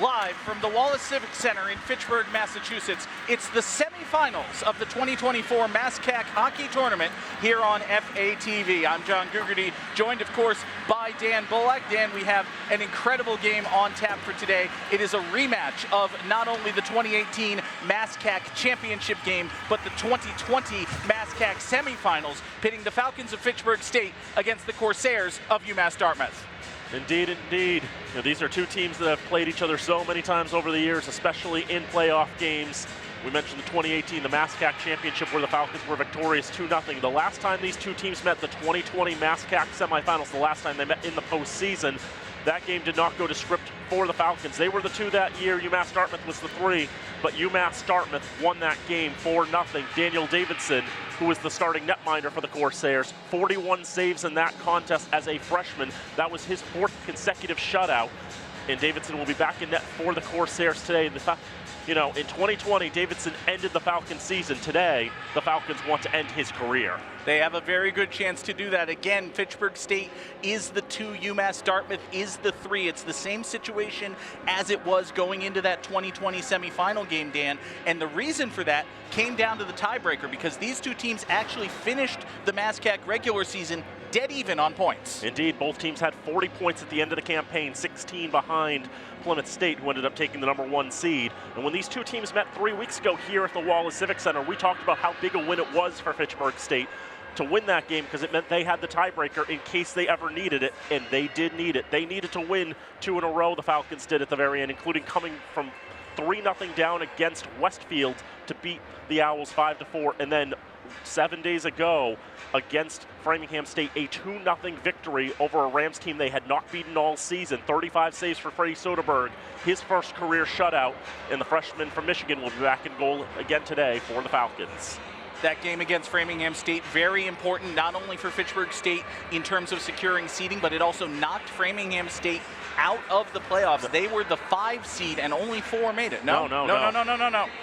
live from the Wallace Civic Center in Fitchburg, Massachusetts. It's the semifinals of the 2024 MASCAC Hockey Tournament here on FATV. I'm John Gugerty, joined, of course, by Dan Bullock. Dan, we have an incredible game on tap for today. It is a rematch of not only the 2018 MASCAC Championship game, but the 2020 MASCAC semifinals, pitting the Falcons of Fitchburg State against the Corsairs of UMass Dartmouth. Indeed, indeed. These are two teams that have played each other so many times over the years, especially in playoff games. We mentioned the 2018, the MASCAC Championship, where the Falcons were victorious 2-0. The last time these two teams met, the 2020 MASCAC semifinals, the last time they met in the postseason, that game did not go to script for the Falcons. They were the 2 that year. UMass Dartmouth was the 3, but UMass Dartmouth won that game 4-0. Daniel Davidson, who was the starting netminder for the Corsairs, 41 saves in that contest as a freshman. That was his 4th consecutive shutout, and Davidson will be back in net for the Corsairs today. In 2020, Davidson ended the Falcons season. Today, the Falcons want to end his career. They have a very good chance to do that. Again, Fitchburg State is the 2, UMass Dartmouth is the 3. It's the same situation as it was going into that 2020 semifinal game, Dan. And the reason for that came down to the tiebreaker, because these two teams actually finished the MASCAC regular season dead even on points. Indeed, both teams had 40 points at the end of the campaign, 16 behind Plymouth State, who ended up taking the #1 seed. And when these two teams met 3 weeks ago here at the Wallace Civic Center, we talked about how big a win it was for Fitchburg State to win that game, because it meant they had the tiebreaker in case they ever needed it, and they did need it. They needed to win 2 in a row, the Falcons did at the very end, including coming from 3-0 down against Westfield to beat the Owls 5-4, and then 7 days ago against Framingham State, a 2-0 victory over a Rams team they had not beaten all season. 35 saves for Freddie Soderberg, his first career shutout, and the freshman from Michigan will be back in goal again today for the Falcons. That game against Framingham State, very important, not only for Fitchburg State in terms of securing seeding, but it also knocked Framingham State out of the playoffs. They were the 5 seed and only 4 made it. No.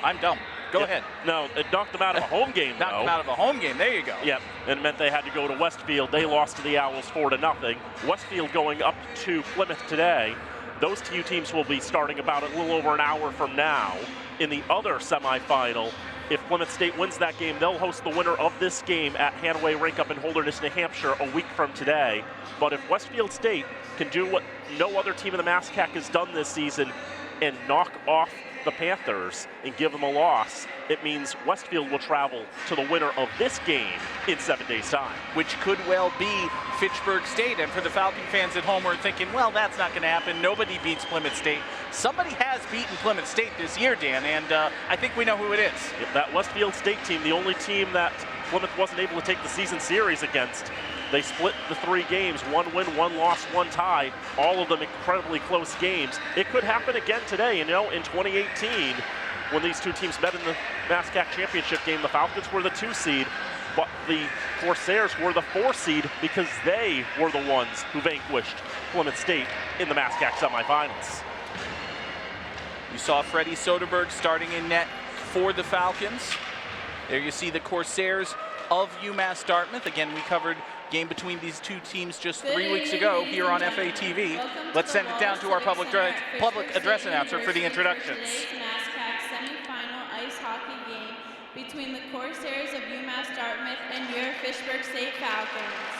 I'm dumb. Go ahead. No, it knocked them out of a home game, Knocked them out of a home game. There you go. Yep, and it meant they had to go to Westfield. They lost to the Owls 4-0. Westfield going up to Plymouth today. Those 2 teams will be starting about a little over an hour from now. In the other semifinal, if Plymouth State wins that game, they'll host the winner of this game at Hanaway Rink up in Holderness, New Hampshire, a week from today. But if Westfield State can do what no other team in the MASCAC has done this season and knock off the Panthers and give them a loss, it means Westfield will travel to the winner of this game in 7 days' time. Which could well be Fitchburg State. And for the Falcon fans at home who are thinking, well, that's not going to happen. Nobody beats Plymouth State. Somebody has beaten Plymouth State this year, Dan, and I think we know who it is. That Westfield State team, the only team that Plymouth wasn't able to take the season series against. They split the 3 games, 1 win, 1 loss, 1 tie, all of them incredibly close games. It could happen again today. In 2018, when these two teams met in the MASCAC Championship game, the Falcons were the 2 seed, but the Corsairs were the 4 seed because they were the ones who vanquished Plymouth State in the MASCAC semifinals. You saw Freddie Soderberg starting in net for the Falcons. There you see the Corsairs of UMass Dartmouth. Again, we covered game between these two teams just 3 weeks ago here on FATV. Let's send it down to our public address announcer for the introductions. MASCAC semifinal ice hockey game between the Corsairs of UMass Dartmouth and your Fitchburg State Falcons.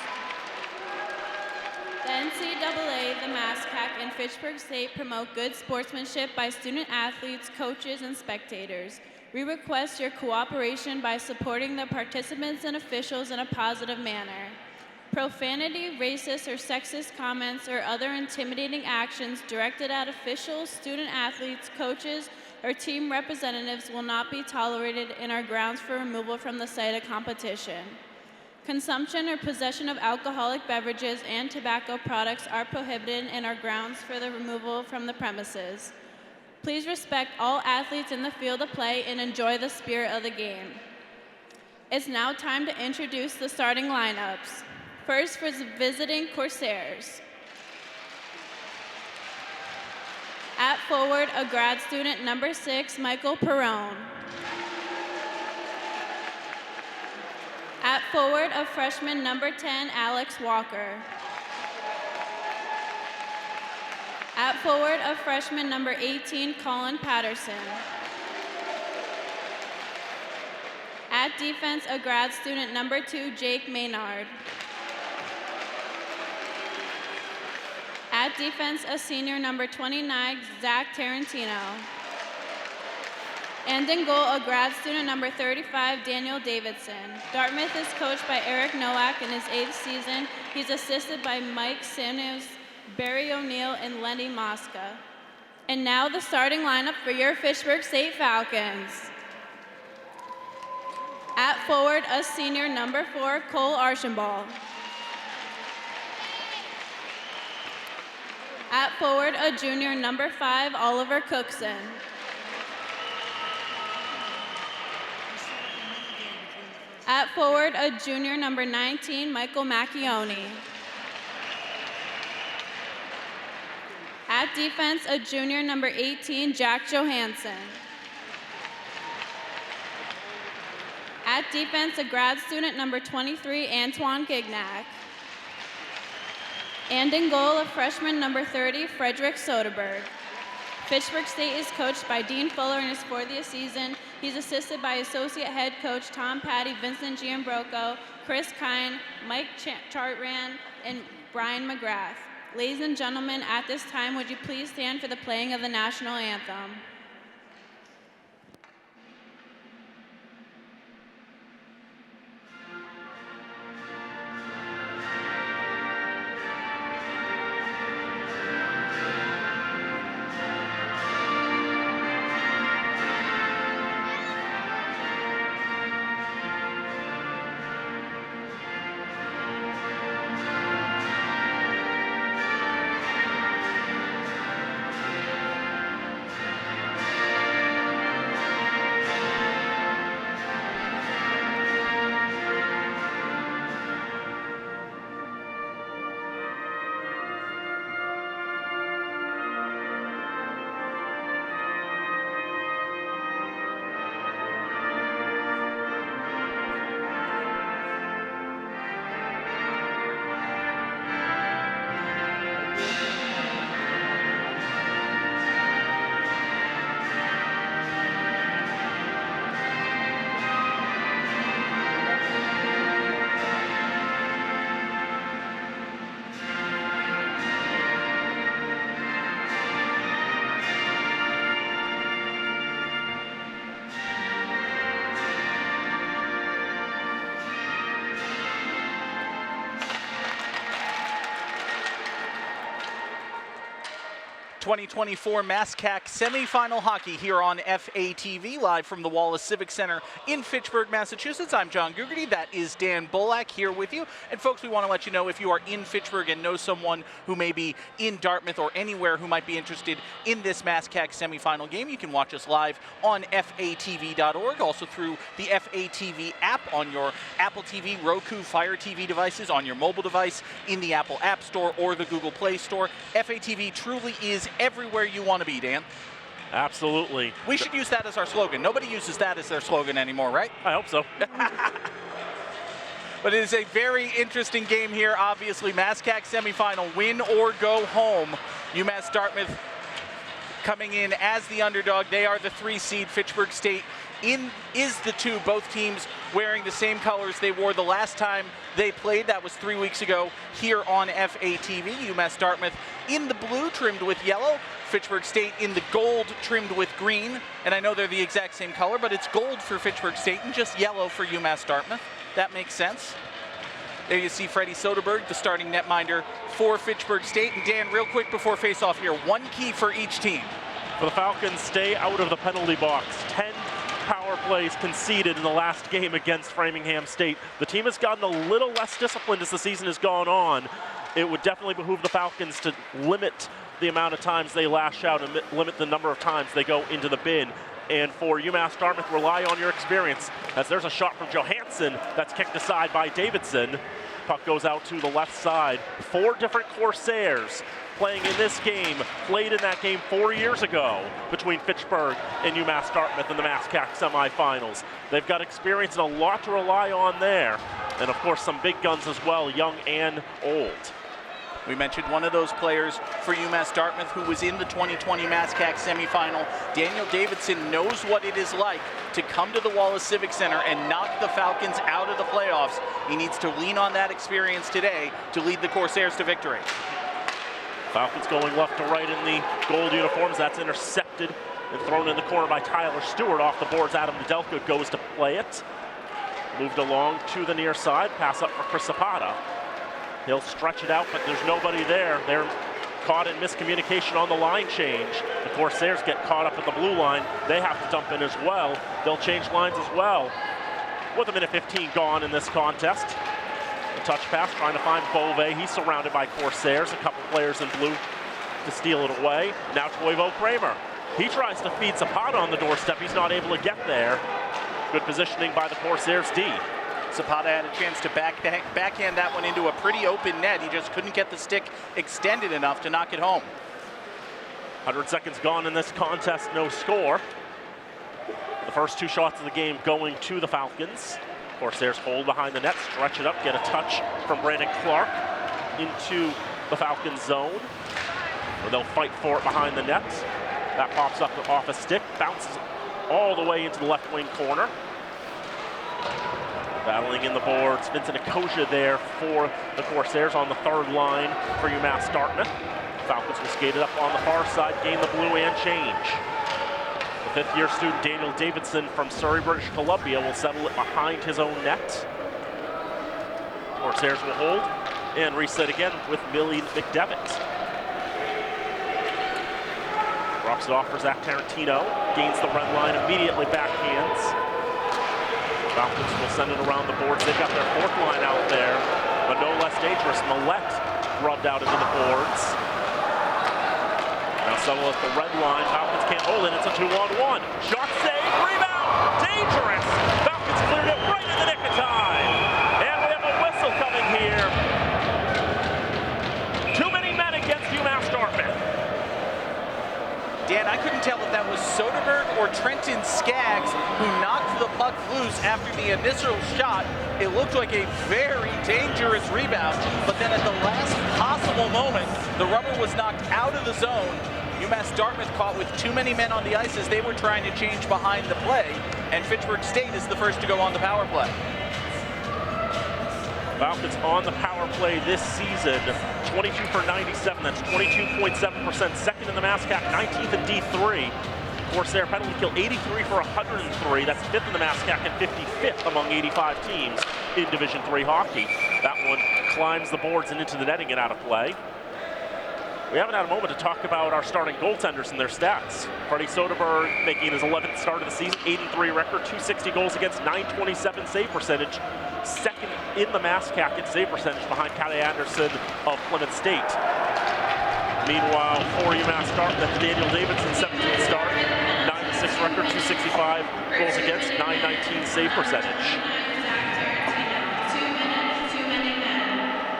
The NCAA, the MASCAC, and Fitchburg State promote good sportsmanship by student athletes, coaches, and spectators. We request your cooperation by supporting the participants and officials in a positive manner. Profanity, racist, or sexist comments or other intimidating actions directed at officials, student athletes, coaches, or team representatives will not be tolerated and are grounds for removal from the site of competition. Consumption or possession of alcoholic beverages and tobacco products are prohibited and are grounds for the removal from the premises. Please respect all athletes in the field of play and enjoy the spirit of the game. It's now time to introduce the starting lineups. First, for the visiting Corsairs. At forward, a grad student, number 6, Michael Perrone. At forward, a freshman, number 10, Alex Walker. At At forward, a freshman number 18, Colin Patterson. At defense, a grad student number 2, Jake Maynard. At defense, a senior number 29, Zach Tarantino. And in goal, a grad student number 35, Daniel Davidson. Dartmouth is coached by Eric Nowak in his 8th season. He's assisted by Mike Samuels, Barry O'Neill, and Lenny Mosca. And now the starting lineup for your Fitchburg State Falcons. At forward, a senior number 4, Cole Archambault. At forward, a junior number 5, Oliver Cookson. At forward, a junior number 19, Michael Macchione. At defense, a junior number 18, Jack Johansson. At defense, a grad student number 23, Antoine Gignac. And in goal, a freshman number 30, Frederick Soderberg. Fitchburg State is coached by Dean Fuller in his 40th season. He's assisted by associate head coach Tom Patty, Vincent Giambroco, Chris Kine, Mike Chartran, and Brian McGrath. Ladies and gentlemen, at this time, would you please stand for the playing of the national anthem? '24 MASCAC semifinal hockey here on FATV, live from the Wallace Civic Center in Fitchburg, Massachusetts. I'm John Gugerty. That is Dan Bullock here with you. And folks, we want to let you know if you are in Fitchburg and know someone who may be in Dartmouth or anywhere who might be interested in this MASCAC semifinal game, you can watch us live on FATV.org, also through the FATV app on your Apple TV, Roku, Fire TV devices, on your mobile device, in the Apple App Store or the Google Play Store. FATV truly is everywhere you want to be, Dan. Absolutely. We should use that as our slogan. Nobody uses that as their slogan anymore, right? I hope so. But it is a very interesting game here. Obviously, MASCAC semifinal, win or go home. UMass Dartmouth coming in as the underdog. They are the 3 seed. Fitchburg State is the 2. Both teams wearing the same colors they wore the last time they played. That was 3 weeks ago here on FATV. UMass Dartmouth in the blue trimmed with yellow. Fitchburg State in the gold trimmed with green. And I know they're the exact same color, but it's gold for Fitchburg State and just yellow for UMass Dartmouth. That makes sense. There you see Freddie Soderberg, the starting netminder for Fitchburg State. And Dan, real quick before face-off here, one key for each team. For the Falcons, stay out of the penalty box. 10 power plays conceded in the last game against Framingham State. The team has gotten a little less disciplined as the season has gone on. It would definitely behoove the Falcons to limit the amount of times they lash out and limit the number of times they go into the bin. And for UMass Dartmouth, rely on your experience, as there's a shot from Johansson that's kicked aside by Davidson. Puck goes out to the left side. 4 different Corsairs playing in this game, played in that game 4 years ago between Fitchburg and UMass Dartmouth in the MASCAC semifinals. They've got experience and a lot to rely on there. And of course, some big guns as well, young and old. We mentioned one of those players for UMass Dartmouth who was in the 2020 MASCAC semifinal. Daniel Davidson knows what it is like to come to the Wallace Civic Center and knock the Falcons out of the playoffs. He needs to lean on that experience today to lead the Corsairs to victory. Falcons going left to right in the gold uniforms. That's intercepted and thrown in the corner by Tyler Stewart. Off the boards, Adam Nedelka goes to play it. Moved along to the near side. Pass up for Chris Zapata. He'll stretch it out, but there's nobody there. They're caught in miscommunication on the line change. The Corsairs get caught up at the blue line. They have to dump in as well. They'll change lines as well. With a minute 15 gone in this contest. A touch pass trying to find Bove. He's surrounded by Corsairs. A couple players in blue to steal it away. Now Toivo Kramer. He tries to feed Zapata on the doorstep. He's not able to get there. Good positioning by the Corsairs D. Zapata had a chance to backhand that one into a pretty open net. He just couldn't get the stick extended enough to knock it home. 100 seconds gone in this contest, no score. The first two shots of the game going to the Falcons. Corsairs hold behind the net, stretch it up, get a touch from Brandon Clark into the Falcons zone, where they'll fight for it behind the net. That pops up off a stick, bounces all the way into the left wing corner. Battling in the boards, Vincent Akosia there for the Corsairs on the third line for UMass Dartmouth. Falcons will skate it up on the far side, gain the blue and change. The fifth-year student Daniel Davidson from Surrey, British Columbia will settle it behind his own net. Corsairs will hold and reset again with Millie McDevitt. Drops it off for Zach Tarantino, gains the red line, immediately backhands. Falcons will send it around the boards. They've got their fourth line out there, but no less dangerous. Millette rubbed out into the boards. Now settle at the red line. Falcons can't hold it. It's a 2-on-1. Shot save, rebound, dangerous. Falcons cleared it right in the nick of time. And we have a whistle coming here. Too many men against UMass Dartmouth. Dan, I couldn't tell if that was Soderberg or Trenton Skaggs who knocked the puck loose after the initial shot. It looked like a very dangerous rebound, but then at the last possible moment, the rubber was knocked out of the zone. UMass Dartmouth caught with too many men on the ice as they were trying to change behind the play, and Fitchburg State is the first to go on the power play. Falcons on the power play this season, 22 for 97, that's 22.7%. Second in the MASCAC, 19th in D3. Corsair penalty kill, 83 for 103. That's fifth in the MASCAC and 55th among 85 teams in Division III hockey. That one climbs the boards and into the netting and out of play. We haven't had a moment to talk about our starting goaltenders and their stats. Freddie Soderberg making his 11th start of the season, 8-3 record, 260 goals against, 927 save percentage. Second in the MASCAC in save percentage behind Kade Anderson of Plymouth State. Meanwhile, for UMass Dartmouth, Daniel Davidson, 17th start, 9-6 record, 265 goals against, 919 save percentage.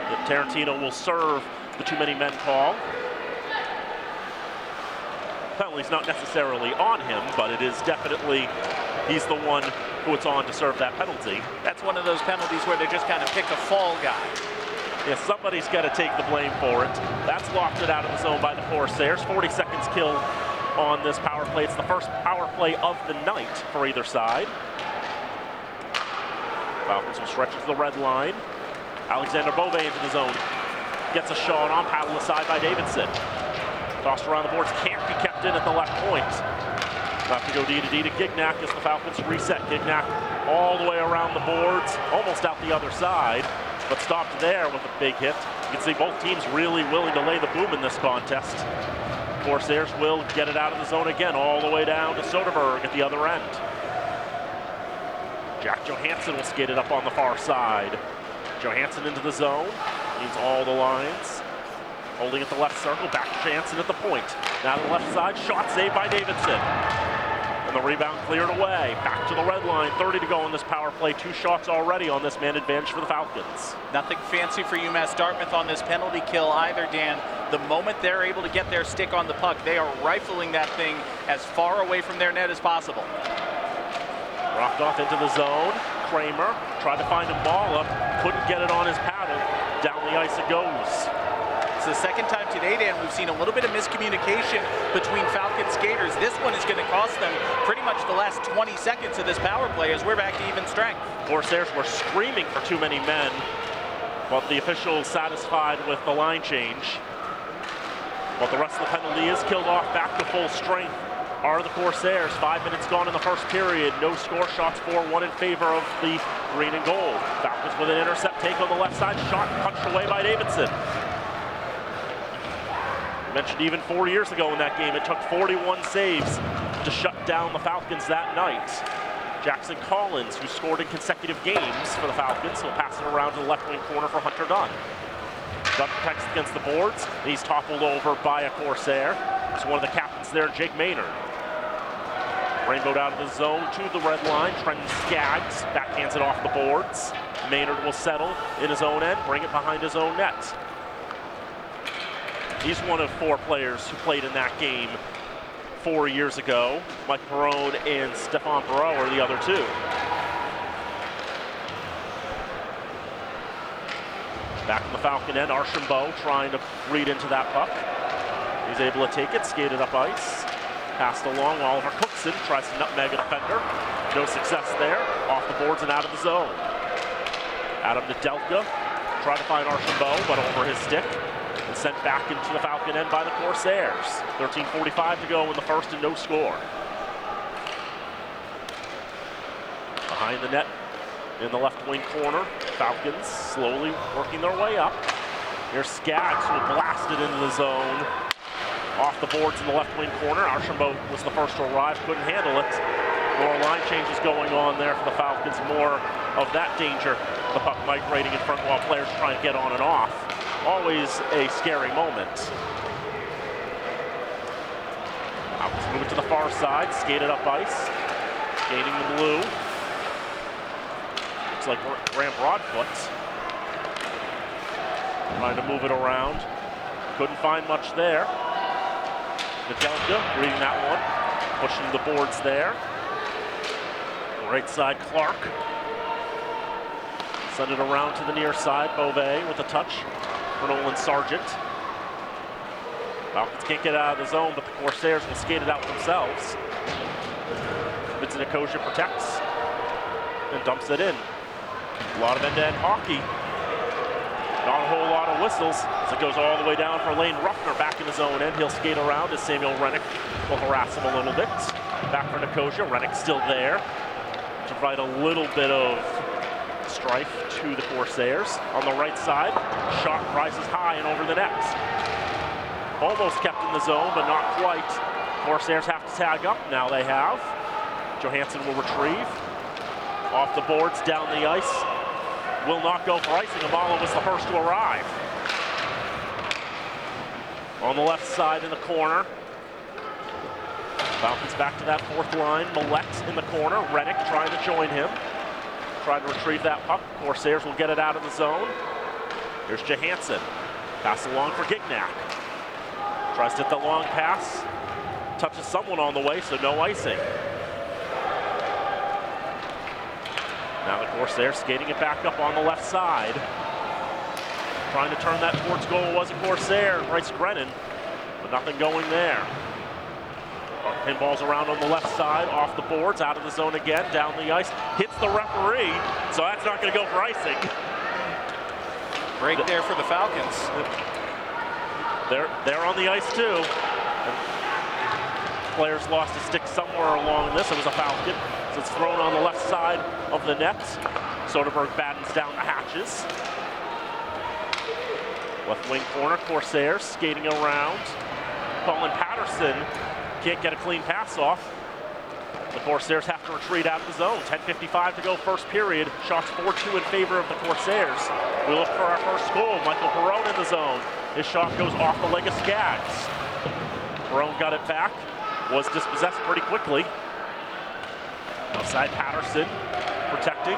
The Tarantino will serve the too many men call. Penalty's not necessarily on him, but it is definitely, he's the one who it's on to serve that penalty. That's one of those penalties where they just kind of pick a fall guy. Yeah, somebody's got to take the blame for it. That's lofted out of the zone by the Corsairs. 40 seconds killed on this power play. It's the first power play of the night for either side. Falcons will stretch to the red line. Alexander Bove into the zone. Gets a shot on, paddled aside by Davidson. Tossed around the boards, can't be kept in at the left point. Have to go D to D to Gignac as the Falcons reset. Gignac all the way around the boards, almost out the other side, but stopped there with a big hit. You can see both teams really willing to lay the boom in this contest. Corsairs will get it out of the zone again, all the way down to Soderberg at the other end. Jack Johansson will skate it up on the far side. Johansson into the zone, leads all the lines. Holding at the left circle, back to Jansen at the point. Now to the left side, shot saved by Davidson. And the rebound cleared away. Back to the red line, 30 to go in this power play. 2 shots already on this man advantage for the Falcons. Nothing fancy for UMass Dartmouth on this penalty kill either, Dan. The moment they're able to get their stick on the puck, they are rifling that thing as far away from their net as possible. Rocked off into the zone. Kramer tried to find a ball up, couldn't get it on his paddle. Down the ice it goes. It's the second time today, Dan, we've seen a little bit of miscommunication between Falcon skaters. This one is going to cost them pretty much the last 20 seconds of this power play as we're back to even strength. Corsairs were screaming for too many men, but the officials satisfied with the line change. But the rest of the penalty is killed off. Back to full strength are the Corsairs. 5 minutes gone in the first period. No score, shots 4-1 in favor of the green and gold. Falcons with an intercept, take on the left side, shot punched away by Davidson. I mentioned even 4 years ago in that game, it took 41 saves to shut down the Falcons that night. Jackson Collins, who scored in consecutive games for the Falcons, will pass it around to the left wing corner for Hunter Dunn. Dunn protects against the boards, and he's toppled over by a Corsair. It's one of the captains there, Jake Maynard. Rainbowed out of the zone to the red line. Trenton Skaggs backhands it off the boards. Maynard will settle in his own end, bring it behind his own net. He's one of 4 players who played in that game 4 years ago. Mike Perrone and Stefan Perot are the other 2. Back in the Falcon end, Archambault trying to read into that puck. He's able to take it, skated up ice. Passed along, Oliver Cookson tries to nutmeg a defender. No success there, off the boards and out of the zone. Adam Nedelka tried to find Archambault, but over his stick. And sent back into the Falcon end by the Corsairs. 13:45 to go in the first and no score. Behind the net in the left wing corner, Falcons slowly working their way up. Here's Skaggs, who blasted into the zone. Off the boards in the left wing corner. Archambault was the first to arrive, couldn't handle it. More line changes going on there for the Falcons. More of that danger. The puck migrating in front while players trying to get on and off. Always a scary moment. Falcons moving to the far side, skated up ice, gaining the blue. Looks like Graham Broadfoot trying to move it around. Couldn't find much there. Nedelka reading that one, pushing the boards there. Right side, Clark. Send it around to the near side, Beauvais with a touch for Nolan Sargent. Falcons can't get out of the zone, but the Corsairs will skate it out themselves. Vincent Okosia protects and dumps it in. A lot of end-to-end hockey. Not a whole lot of whistles as it goes all the way down for Lane Ruffner back in his own end. He'll skate around as Samuel Rennick will harass him a little bit. Back for Nicosia. Rennick still there to provide a little bit of strife to the Corsairs. On the right side, shot rises high and over the net. Almost kept in the zone, but not quite. Corsairs have to tag up. Now they have. Johansson will retrieve. Off the boards, down the ice. Will not go for icing. Amala was the first to arrive. On the left side in the corner. Falcons back to that fourth line. Millette in the corner. Rennick trying to join him. Trying to retrieve that puck. Corsairs will get it out of the zone. Here's Johansson. Pass along for Gignac. Tries to hit the long pass. Touches someone on the way, so no icing. Now the Corsairs skating it back up on the left side. Trying to turn that towards goal was a Corsair, Bryce Brennan, but nothing going there. Pinballs around on the left side, off the boards, out of the zone again, down the ice, hits the referee, so that's not going to go for icing. Break there for the Falcons. They're on the ice too. And players lost a stick somewhere along this. It was a Falcon. So it's thrown on the left side of the net. Soderberg battens down the hatches. Left wing corner, Corsairs skating around. Colin Patterson can't get a clean pass off. The Corsairs have to retreat out of the zone. 10:55 to go first period. Shots 4-2 in favor of the Corsairs. We look for our first goal. Michael Perrone in the zone. His shot goes off the leg of Skaggs. Perrone got it back. Was dispossessed pretty quickly. Outside Patterson protecting.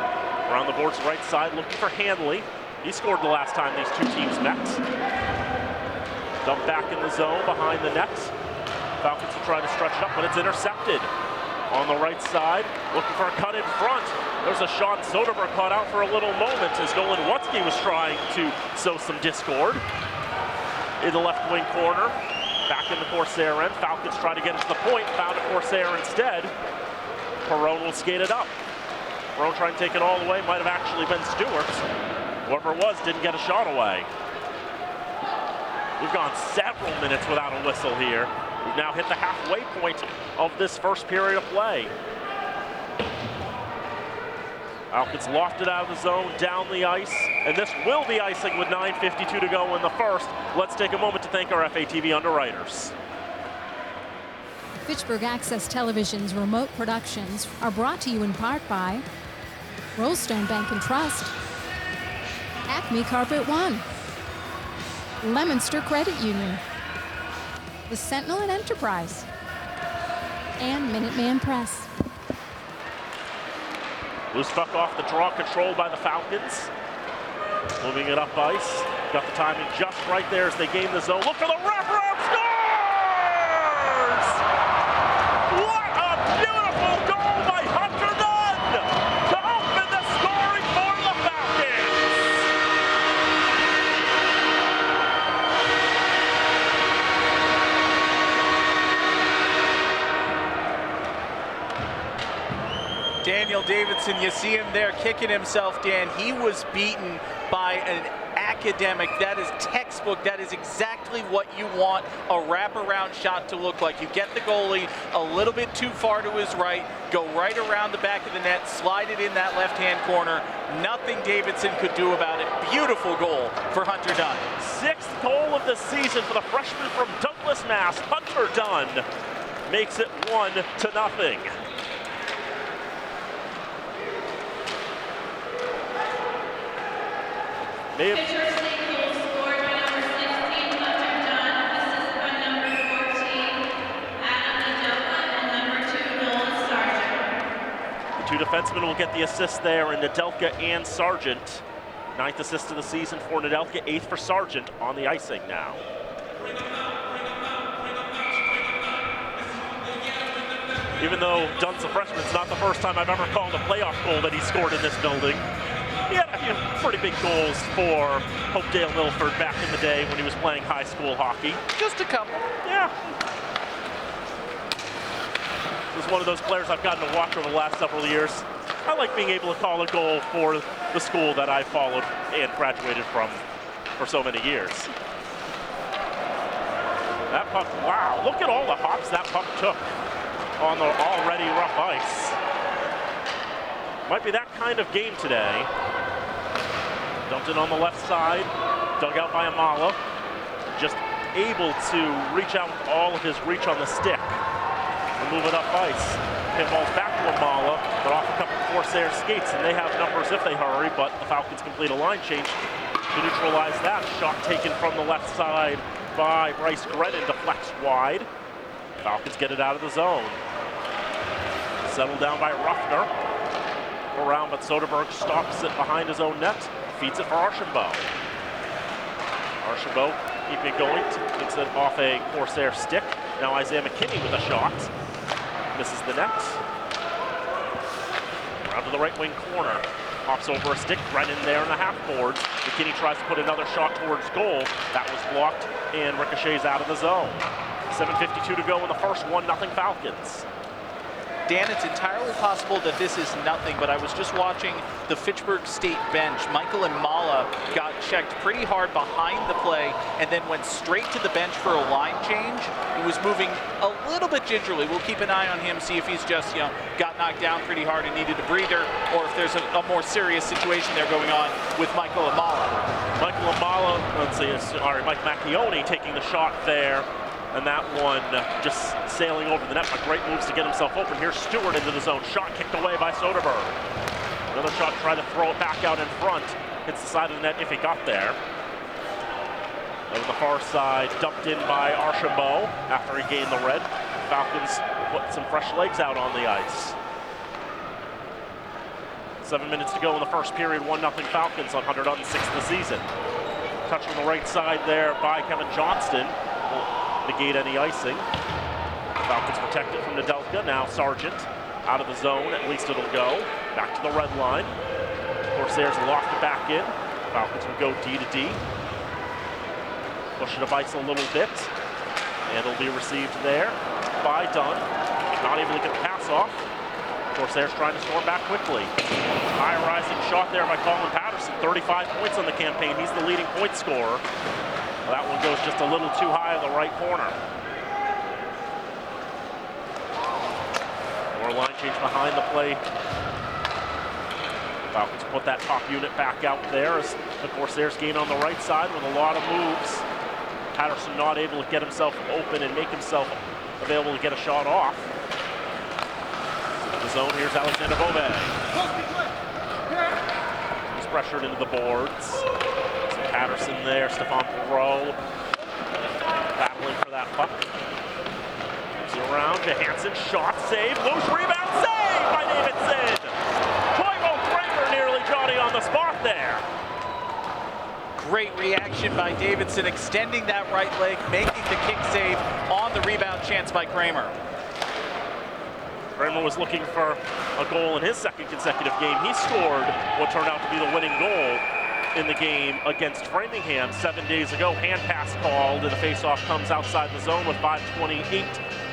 Around the boards right side looking for Hanley. He scored the last time these two teams met. Dump back in the zone behind the net. Falcons will try to stretch it up, but it's intercepted. On the right side, looking for a cut in front. There's a shot Soderberg caught out for a little moment as Nolan Wutzke was trying to sow some discord. in the left wing corner. Back in the Corsair end. Falcons try to get it to the point. Found a Corsair instead. Perone will skate it up. Perone trying to take it all away. Might have actually been Stewart. Whoever it was didn't get a shot away. We've gone several minutes without a whistle here. We've now hit the halfway point of this first period of play. Falcons lofted out of the zone, down the ice, and this will be icing with 9:52 to go in the first. Let's take a moment to thank our FATV underwriters. Fitchburg Access Television's remote productions are brought to you in part by Rollstone Bank and Trust, Acme Carpet One, Lemonster Credit Union, the Sentinel and Enterprise, and Minuteman Press. Loose puck off the draw, controlled by the Falcons. Moving it up ice. Got the timing just right there as they gain the zone. Look for the wraparound, scores! What a beautiful goal by Hunter Dunn to open the scoring for the Falcons! Daniel Davidson, you see him there kicking himself, Dan. He was beaten by an academic. That is textbook. That is exactly what you want a wraparound shot to look like. You get the goalie a little bit too far to his right, go right around the back of the net, slide it in that left-hand corner. Nothing Davidson could do about it. Beautiful goal for Hunter Dunn. 6th goal of the season for the freshman from Douglas, Mass. Hunter Dunn makes it 1-0. Fitchburg State goal scored by number 16, Hunter Dunn, assisted by number 14, Adam Nedelka, and number 2, Nolan Sargent. The two defensemen will get the assist there in Nedelka and Sargent. 9th assist of the season for Nedelka, 8th for Sargent on the icing now. Even though Dunn's a freshman, it's not the first time I've ever called a playoff goal that he scored in this building. He had pretty big goals for Hopedale Milford back in the day when he was playing high school hockey. Just a couple. Yeah. He was one of those players I've gotten to watch over the last several years. I like being able to call a goal for the school that I followed and graduated from for so many years. That puck, wow, look at all the hops that puck took on the already rough ice. Might be that kind of game today. Dumped in on the left side, dug out by Amala. Just able to reach out with all of his reach on the stick and move it up ice. Pinballs back to Amala, but off a couple of Corsair skates, and they have numbers if they hurry, but the Falcons complete a line change to neutralize that. Shot taken from the left side by Bryce Grennan, deflects wide. Falcons get it out of the zone. Settled down by Ruffner. Around, but Soderberg stops it behind his own net. Feeds it for Archambault. Archambault keeping it going. Takes it off a Corsair stick. Now Isaiah McKinney with a shot. Misses the net. Around to the right wing corner. Hops over a stick. Brennan there in the half boards. McKinney tries to put another shot towards goal. That was blocked and ricochets out of the zone. 7:52 to go in the first. 1-0 Falcons. Dan, it's entirely possible that this is nothing, but I was just watching the Fitchburg State bench. Michael Imala got checked pretty hard behind the play and then went straight to the bench for a line change. He was moving a little bit gingerly. We'll keep an eye on him, see if he's just, got knocked down pretty hard and needed a breather, or if there's a more serious situation there going on with Michael Imala. Michael Imala, Mike Macchione taking the shot there. And that one just sailing over the net, but great moves to get himself open. Here's Stewart into the zone. Shot kicked away by Soderberg. Another shot, try to throw it back out in front. Hits the side of the net if he got there. Over the far side, dumped in by Archambault after he gained the red. Falcons put some fresh legs out on the ice. 7 minutes to go in the first period. 1-0 Falcons on 106th of the season. Touch on the right side there by Kevin Johnston. Negate any icing. Falcons protect it from Nedelka. Now Sargent out of the zone. At least it'll go. Back to the red line. Corsairs locked it back in. Falcons will go D to D. Pushing the ice a little bit. And it'll be received there by Dunn. Not able to get the pass off. Corsairs trying to storm back quickly. High rising shot there by Colin Patterson. 35 points on the campaign. He's the leading point scorer. Well, that one goes just a little too high in the right corner. More line change behind the play. Falcons put that top unit back out there as the Corsairs gain on the right side with a lot of moves. Patterson not able to get himself open and make himself available to get a shot off. In the zone, here's Alexander Bove. He's pressured into the boards. So Patterson there, Stefan Perot battling for that puck. Moves it around, Johansson, shot, save, loose rebound, save by Davidson! Toivo Kramer nearly Johnny on the spot there. Great reaction by Davidson, extending that right leg, making the kick save on the rebound chance by Kramer. Kramer was looking for a goal in his second consecutive game. He scored what turned out to be the winning goal in the game against Framingham 7 days ago. Hand pass called, and the faceoff comes outside the zone with 5:28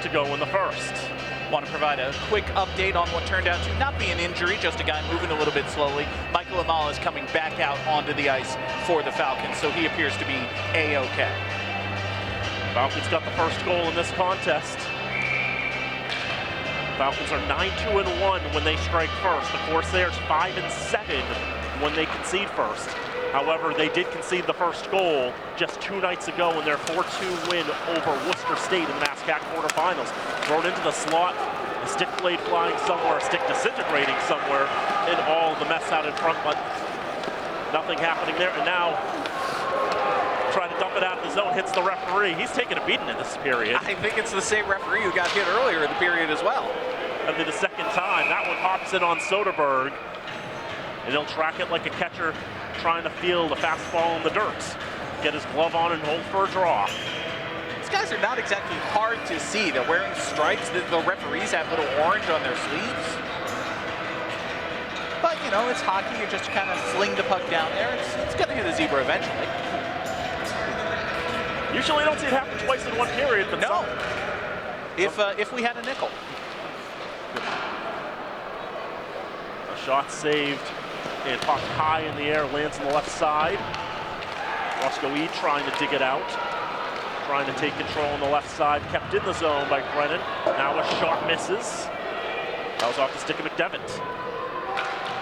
to go in the first. Want to provide a quick update on what turned out to not be an injury, just a guy moving a little bit slowly. Michael Amal is coming back out onto the ice for the Falcons, so he appears to be A-OK. Falcons got the first goal in this contest. Falcons are 9-2-1 when they strike first. The Corsairs 5-7 when they concede first. However, they did concede the first goal just 2 nights ago in their 4-2 win over Worcester State in the MASCAC quarterfinals. Thrown into the slot, a stick blade flying somewhere, a stick disintegrating somewhere, and all the mess out in front, but nothing happening there. And now, trying to dump it out of the zone, hits the referee. He's taking a beating in this period. I think it's the same referee who got hit earlier in the period as well. And then the second time, that one hops in on Soderberg, and he'll track it like a catcher trying to field a fastball in the dirt. Get his glove on and hold for a draw. These guys are not exactly hard to see. They're wearing stripes. The referees have little orange on their sleeves. But, you know, it's hockey. You just kind of fling the puck down there. It's going to hit a zebra eventually. Usually you don't see it happen twice in one period, but no. If we had a nickel. A shot saved and popped high in the air, lands on the left side. Roscoe E trying to dig it out. Trying to take control on the left side, kept in the zone by Brennan. Now a shot misses. That was off the stick of McDevitt.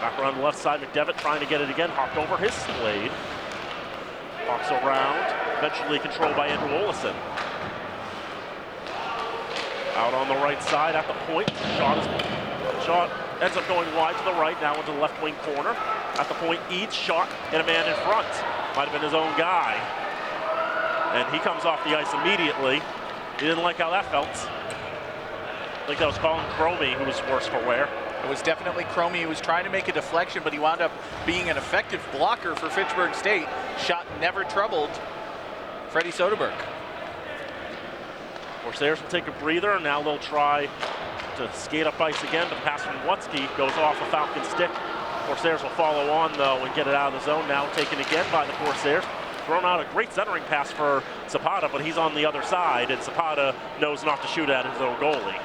Back around the left side, McDevitt trying to get it again, hopped over his blade. Walks around, eventually controlled by Andrew Olison. Out on the right side at the point. Shot ends up going wide to the right, now into the left wing corner. At the point, Eads shot and a man in front. Might have been his own guy. And he comes off the ice immediately. He didn't like how that felt. I think that was Colin Cromie who was worse for wear. It was definitely Cromie who was trying to make a deflection, but he wound up being an effective blocker for Fitchburg State. Shot never troubled Freddie Soderberg. Corsairs will take a breather, and now they'll try to skate up ice again, but the pass from Watsky goes off a Falcon stick. Corsairs will follow on, though, and get it out of the zone. Now taken again by the Corsairs. Thrown out a great centering pass for Zapata, but he's on the other side, and Zapata knows not to shoot at his own goalie.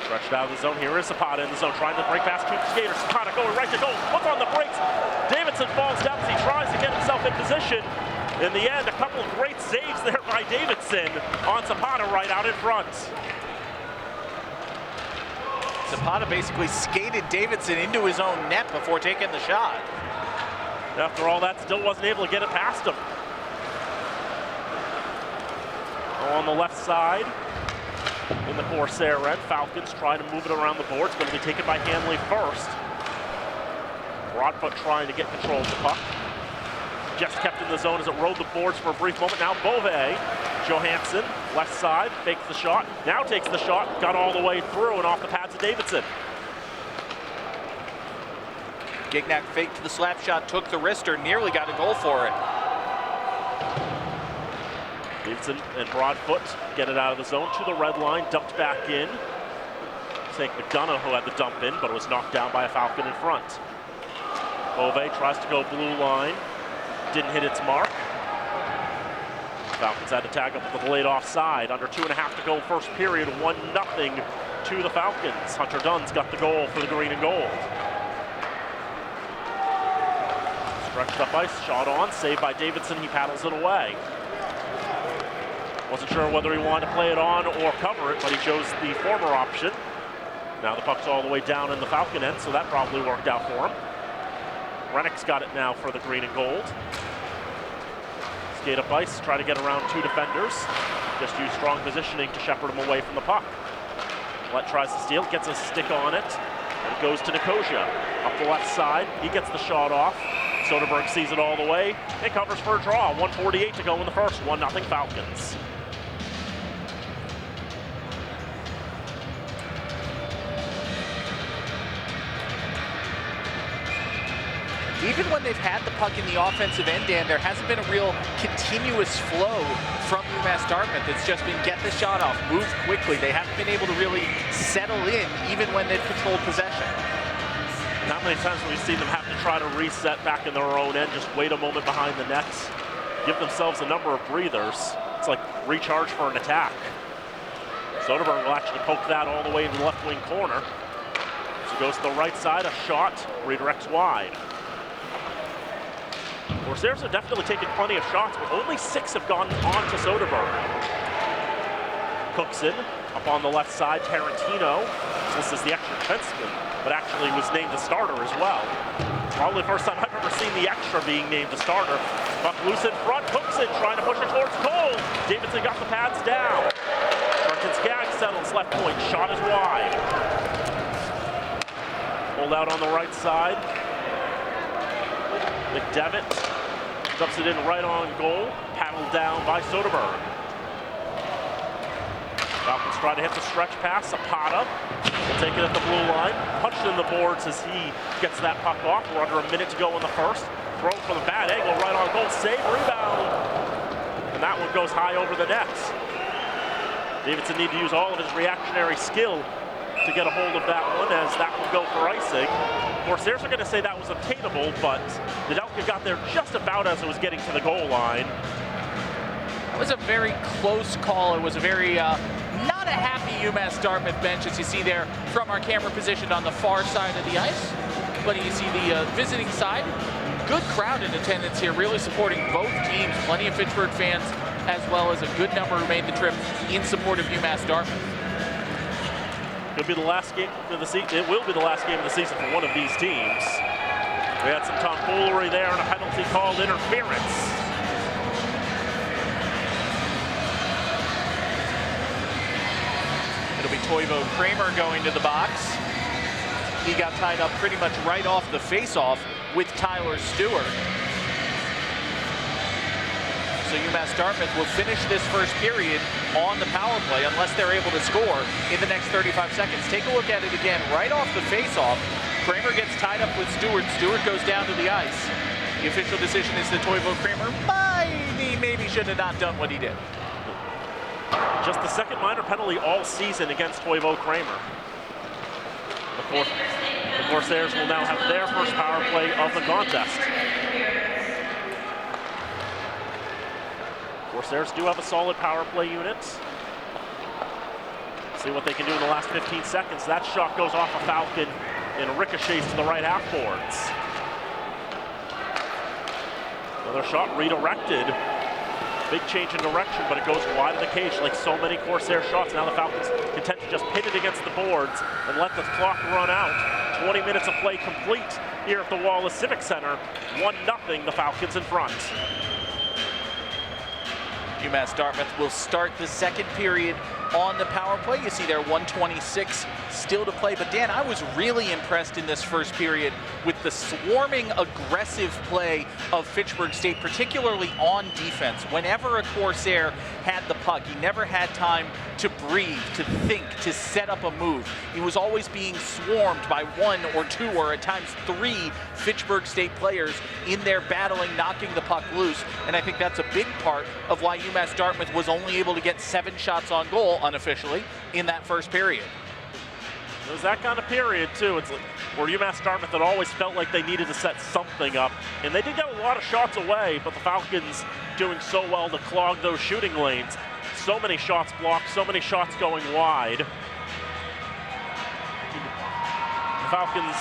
Stretched out of the zone. Here is Zapata in the zone, trying to break past two skaters. Zapata going right to goal. Look on the brakes. Davidson falls down as he tries to get himself in position. In the end, a couple of great saves there by Davidson on Zapata right out in front. Zapata basically skated Davidson into his own net before taking the shot. After all that, still wasn't able to get it past him. On the left side, in the Corsair end, Falcons trying to move it around the board. It's going to be taken by Hanley first. Broadfoot trying to get control of the puck. Just kept in the zone as it rode the boards for a brief moment. Now Bove, Johansson, left side, fakes the shot. Now takes the shot, got all the way through and off the pads of Davidson. Gignac faked the slap shot, took the wrister, nearly got a goal for it. Davidson and Broadfoot get it out of the zone to the red line, dumped back in. St. McDonough who had the dump in, but it was knocked down by a Falcon in front. Bove tries to go blue line. Didn't hit its mark. Falcons had to tag up with the delayed offside. Under 2.5 to go first period. 1-0 to the Falcons. Hunter Dunn's got the goal for the green and gold. Stretched up ice, shot on, saved by Davidson. He paddles it away. Wasn't sure whether he wanted to play it on or cover it, but he chose the former option. Now the puck's all the way down in the Falcon end, so that probably worked out for him. Rennick's got it now for the green and gold. Skate up ice, try to get around 2 defenders. Just use strong positioning to shepherd him away from the puck. Lett tries to steal, gets a stick on it, and it goes to Nicosia. Up the left side, he gets the shot off. Soderberg sees it all the way and covers for a draw. 1:48 to go in the first, 1-0 Falcons. Even when they've had the puck in the offensive end, Dan, there hasn't been a real continuous flow from UMass Dartmouth. It's just been get the shot off, move quickly. They haven't been able to really settle in even when they've controlled possession. Not many times have we seen them have to try to reset back in their own end, just wait a moment behind the nets, give themselves a number of breathers. It's like recharge for an attack. Soderberg will actually poke that all the way into the left wing corner. So goes to the right side, a shot, redirects wide. Corsairs have definitely taken plenty of shots, but only 6 have gone on to Soderberg. Cookson up on the left side, Tarantino. So this is the extra defenseman, but actually was named the starter as well. Probably the first time I've ever seen the extra being named the starter. Puck loose in front, Cookson trying to push it towards goal. Davidson got the pads down. Brenton Skaggs settles left point, shot is wide. Pulled out on the right side. McDevitt dumps it in right on goal, paddled down by Soderberg. Falcons try to hit the stretch pass, Zapata will take it at the blue line, punched in the boards as he gets that puck off. We're under a minute to go in the first. Throw from the bad angle, right on goal, save, rebound. And that one goes high over the net. Davidson need to use all of his reactionary skill to get a hold of that one, as that will go for icing. Corsairs are going to say that was obtainable, but Nedelka got there just about as it was getting to the goal line. It was a very close call. It was a very not a happy UMass Dartmouth bench, as you see there from our camera positioned on the far side of the ice. But you see the visiting side. Good crowd in attendance here, really supporting both teams. Plenty of Fitchburg fans, as well as a good number who made the trip in support of UMass Dartmouth. It'll be the last game of the season. It will be the last game of the season for one of these teams. We had some tomfoolery there and a penalty called interference. It'll be Toivo Kramer going to the box. He got tied up pretty much right off the face-off with Tyler Stewart. So UMass Dartmouth will finish this first period on the power play unless they're able to score in the next 35 seconds. Take a look at it again, right off the face-off. Kramer gets tied up with Stewart. Stewart goes down to the ice. The official decision is that Toivo Kramer maybe should have not done what he did. Just the second minor penalty all season against Toivo Kramer. The Corsairs will now have their first power play of the contest. Corsairs do have a solid power play unit. See what they can do in the last 15 seconds. That shot goes off a Falcon and ricochets to the right half boards. Another shot redirected. Big change in direction, but it goes wide of the cage like so many Corsair shots. Now the Falcons content to just pin it against the boards and let the clock run out. 20 minutes of play complete here at the Wallace Civic Center. 1-0, the Falcons in front. UMass Dartmouth will start the second period on the power play. You see there 1:26 still to play. But Dan, I was really impressed in this first period with the swarming, aggressive play of Fitchburg State, particularly on defense. Whenever a Corsair had the puck, he never had time to breathe, to think, to set up a move. He was always being swarmed by 1 or 2 or at times 3 Fitchburg State players in there battling, knocking the puck loose. And I think that's a big part of why UMass Dartmouth was only able to get 7 shots on goal unofficially in that first period. It was that kind of period, too. It's like where UMass Dartmouth had always felt like they needed to set something up. And they did get a lot of shots away, but the Falcons doing so well to clog those shooting lanes. So many shots blocked, so many shots going wide. The Falcons,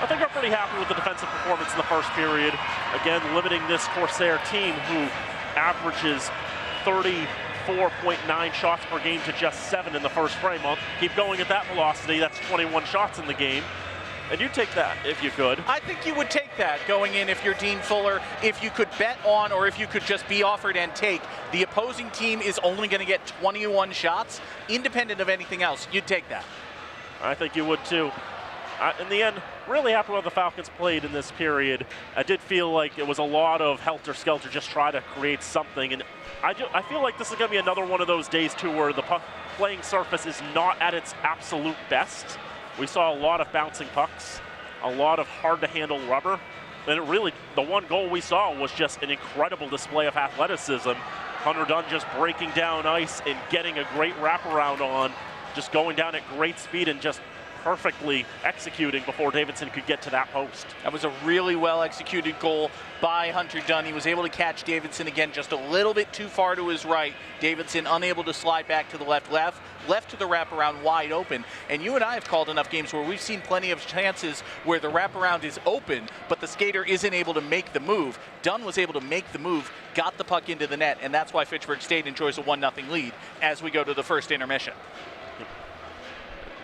I think, are pretty happy with the defensive performance in the first period. Again, limiting this Corsair team who averages 34.9 shots per game to just 7 in the first frame. Keep going at that velocity. That's 21 shots in the game. And you take that if you could. I think you would take that going in if you're Dean Fuller. If you could bet on, or if you could just be offered and take, the opposing team is only going to get 21 shots, independent of anything else, you'd take that. I think you would too. In the end, really happy with how the Falcons played in this period. I did feel like it was a lot of helter-skelter, just try to create something. And I feel like this is going to be another one of those days too where the playing surface is not at its absolute best. We saw a lot of bouncing pucks, a lot of hard-to-handle rubber. And it really, the one goal we saw was just an incredible display of athleticism. Hunter Dunn just breaking down ice and getting a great wraparound on, just going down at great speed and just perfectly executing before Davidson could get to that post. That was a really well-executed goal by Hunter Dunn. He was able to catch Davidson again just a little bit too far to his right. Davidson unable to slide back to the left to the wraparound wide open. And you and I have called enough games where we've seen plenty of chances where the wraparound is open, but the skater isn't able to make the move. Dunn was able to make the move, got the puck into the net, and that's why Fitchburg State enjoys a 1-0 lead as we go to the first intermission.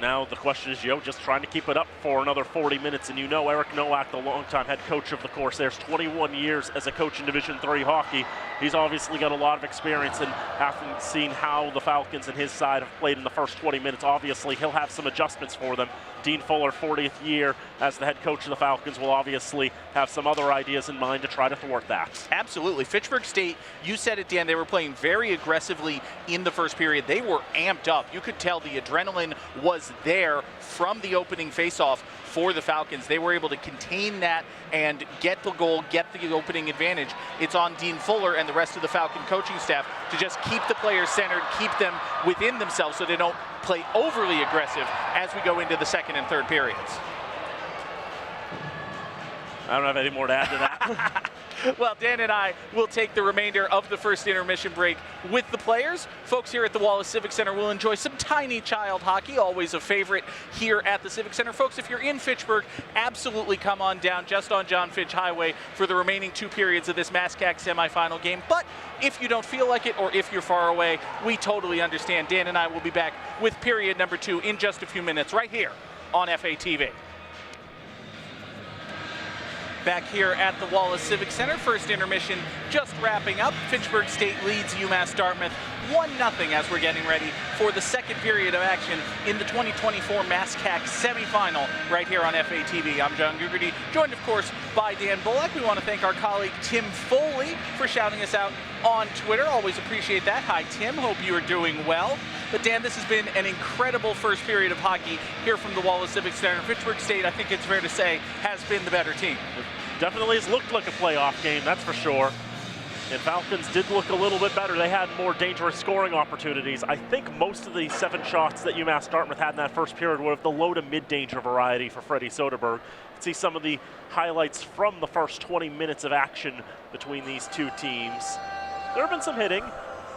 Now the question is, just trying to keep it up for another 40 minutes. And Eric Nowak, the longtime head coach of the Corsairs, 21 years as a coach in Division III hockey. He's obviously got a lot of experience, and having seen how the Falcons and his side have played in the first 20 minutes, obviously he'll have some adjustments for them. Dean Fuller, 40th year as the head coach of the Falcons, will obviously have some other ideas in mind to try to thwart that. Absolutely. Fitchburg State, you said it, Dan, they were playing very aggressively in the first period. They were amped up. You could tell the adrenaline was there from the opening faceoff for the Falcons. They were able to contain that and get the goal, get the opening advantage. It's on Dean Fuller and the rest of the Falcon coaching staff to just keep the players centered, keep them within themselves so they don't play overly aggressive as we go into the second and third periods. I don't have any more to add to that. Well, Dan and I will take the remainder of the first intermission break with the players. Folks here at the Wallace Civic Center will enjoy some tiny child hockey, always a favorite here at the Civic Center. Folks, if you're in Fitchburg, absolutely come on down just on John Fitch Highway for the remaining 2 periods of this MASCAC semifinal game. But if you don't feel like it, or if you're far away, we totally understand. Dan and I will be back with period number 2 in just a few minutes right here on FATV. Back here at the Wallace Civic Center, first intermission just wrapping up. Fitchburg State leads UMass Dartmouth 1-0 as we're getting ready for the second period of action in the 2024 MASCAC semifinal right here on FATV. I'm John Gugerty, joined of course by Dan Bullock. We want to thank our colleague Tim Foley for shouting us out on Twitter. Always appreciate that. Hi Tim, hope you are doing well. But Dan, this has been an incredible first period of hockey here from the Wallace Civic Center. Fitchburg State, I think it's fair to say, has been the better team. Definitely has looked like a playoff game, that's for sure. And Falcons did look a little bit better. They had more dangerous scoring opportunities. I think most of the 7 shots that UMass Dartmouth had in that first period were of the low to mid-danger variety for Freddie Soderberg. You can see some of the highlights from the first 20 minutes of action between these two teams. There have been some hitting.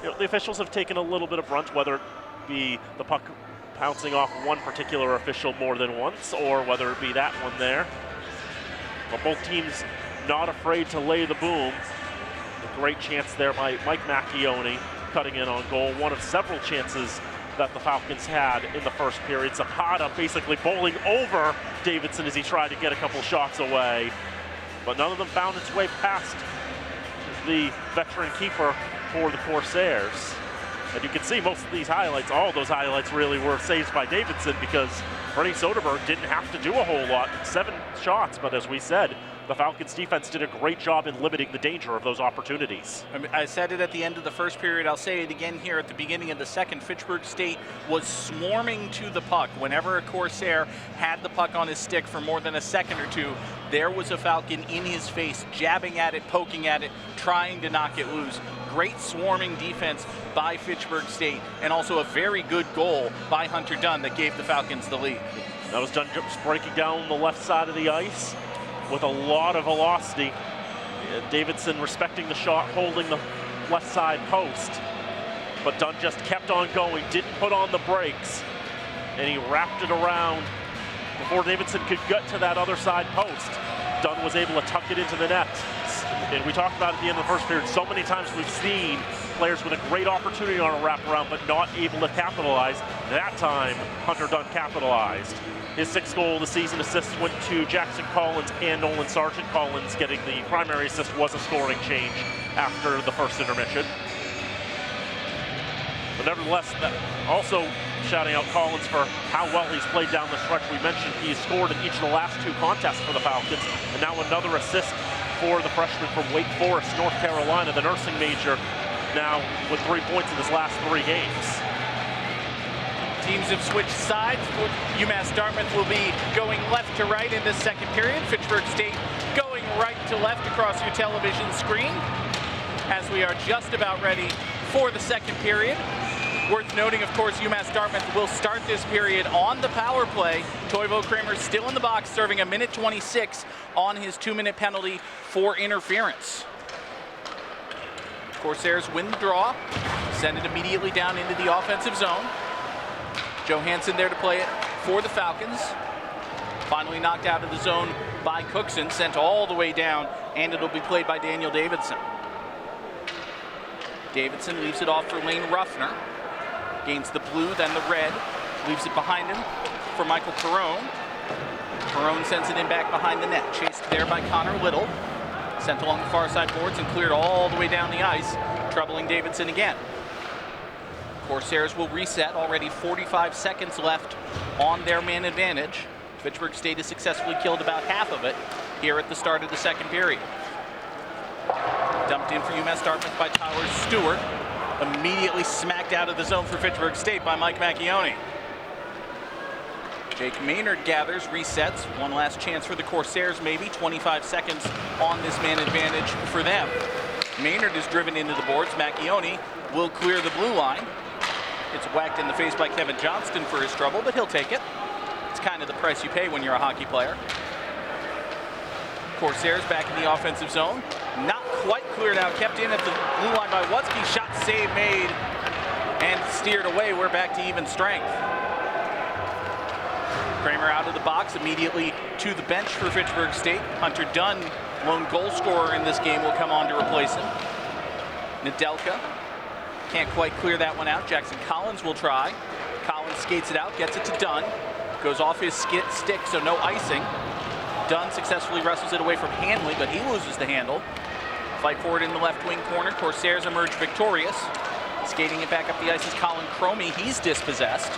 The officials have taken a little bit of brunt, whether it be the puck pouncing off one particular official more than once, or whether it be that one there. But both teams not afraid to lay the boom. A great chance there by Mike Macchione cutting in on goal. One of several chances that the Falcons had in the first period. Zapata basically bowling over Davidson as he tried to get a couple shots away. But none of them found its way past the veteran keeper for the Corsairs. And you can see most of these highlights, all those highlights really were saves by Davidson, because Freddie Soderberg didn't have to do a whole lot. 7 shots, but as we said, the Falcons defense did a great job in limiting the danger of those opportunities. I said it at the end of the first period. I'll say it again here at the beginning of the second. Fitchburg State was swarming to the puck. Whenever a Corsair had the puck on his stick for more than a second or two, there was a Falcon in his face, jabbing at it, poking at it, trying to knock it loose. Great swarming defense by Fitchburg State, and also a very good goal by Hunter Dunn that gave the Falcons the lead. That was done just breaking down the left side of the ice with a lot of velocity. Davidson respecting the shot, holding the left side post. But Dunn just kept on going, didn't put on the brakes, and he wrapped it around before Davidson could get to that other side post. Dunn was able to tuck it into the net. And we talked about at the end of the first period, so many times we've seen players with a great opportunity on a wraparound but not able to capitalize. That time, Hunter Dunn capitalized. His 6th goal of the season, assist went to Jackson Collins and Nolan Sargent. Collins getting the primary assist was a scoring change after the first intermission. But nevertheless, also shouting out Collins for how well he's played down the stretch. We mentioned he's scored in each of the last 2 contests for the Falcons, and now another assist for the freshman from Wake Forest, North Carolina, the nursing major, now with 3 points in his last 3 games. Teams have switched sides. UMass Dartmouth will be going left to right in this second period. Fitchburg State going right to left across your television screen as we are just about ready for the second period. Worth noting, of course, UMass Dartmouth will start this period on the power play. Toivo Kramer still in the box, serving 1:26 on his 2-minute penalty for interference. Corsairs win the draw, send it immediately down into the offensive zone. Johansson there to play it for the Falcons. Finally knocked out of the zone by Cookson, sent all the way down, and it'll be played by Daniel Davidson. Davidson leaves it off for Lane Ruffner. Gains the blue, then the red. Leaves it behind him for Michael Perrone. Perrone sends it in back behind the net. Chased there by Connor Little. Sent along the far side boards and cleared all the way down the ice, troubling Davidson again. Corsairs will reset. Already 45 seconds left on their man advantage. Fitchburg State has successfully killed about half of it here at the start of the second period. Dumped in for UMass Dartmouth by Tyler Stewart. Immediately smacked out of the zone for Fitchburg State by Mike Macchione. Jake Maynard gathers, resets. One last chance for the Corsairs, maybe. 25 seconds on this man advantage for them. Maynard is driven into the boards. Macchione will clear the blue line. Gets whacked in the face by Kevin Johnston for his trouble, but he'll take it. It's kind of the price you pay when you're a hockey player. Corsairs back in the offensive zone. Not quite cleared out, kept in at the blue line by Wutzke. Shot save made and steered away. We're back to even strength. Kramer out of the box, immediately to the bench for Fitchburg State. Hunter Dunn, lone goal scorer in this game, will come on to replace him. Nedelka can't quite clear that one out. Jackson Collins will try. Collins skates it out, gets it to Dunn. Goes off his stick, so no icing. Dunn successfully wrestles it away from Hanley, but he loses the handle. Fight forward in the left wing corner. Corsairs emerge victorious. Skating it back up the ice is Colin Cromie. He's dispossessed.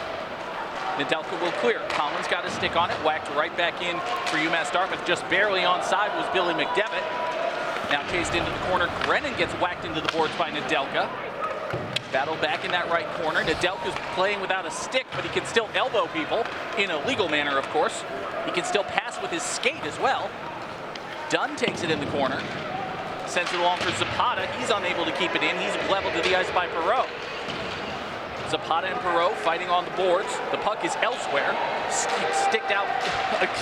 Nedelka will clear. Collins got a stick on it, whacked right back in for UMass Dartmouth. Just barely onside was Billy McDevitt. Now chased into the corner. Brennan gets whacked into the boards by Nedelka. Battle back in that right corner. Nedelka's playing without a stick, but he can still elbow people in a legal manner, of course. He can still pass with his skate as well. Dunn takes it in the corner. Sends it along for Zapata. He's unable to keep it in. He's leveled to the ice by Perreault. Zapata and Perreault fighting on the boards. The puck is elsewhere. Sticked out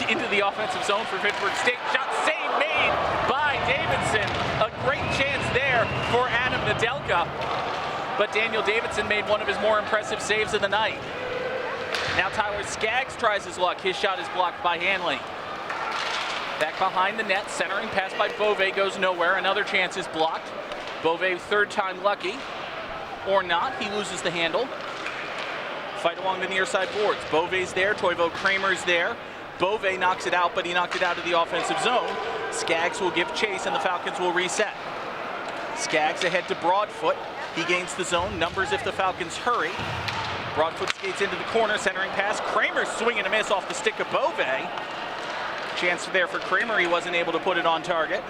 into the offensive zone for Fitchburg State. Shot save made by Davidson. A great chance there for Adam Nedelka. But Daniel Davidson made one of his more impressive saves of the night. Now Tyler Skaggs tries his luck. His shot is blocked by Hanley. Back behind the net, centering pass by Beauvais goes nowhere. Another chance is blocked. Beauvais, third time lucky. Or not, he loses the handle. Fight along the near side boards. Beauvais there, Toivo Kramer's there. Beauvais knocks it out, but he knocked it out of the offensive zone. Skaggs will give chase and the Falcons will reset. Skaggs ahead to Broadfoot. He gains the zone, numbers if the Falcons hurry. Broadfoot skates into the corner, centering pass. Kramer swing and a miss off the stick of Beauvais. Chance there for Kramer, he wasn't able to put it on target.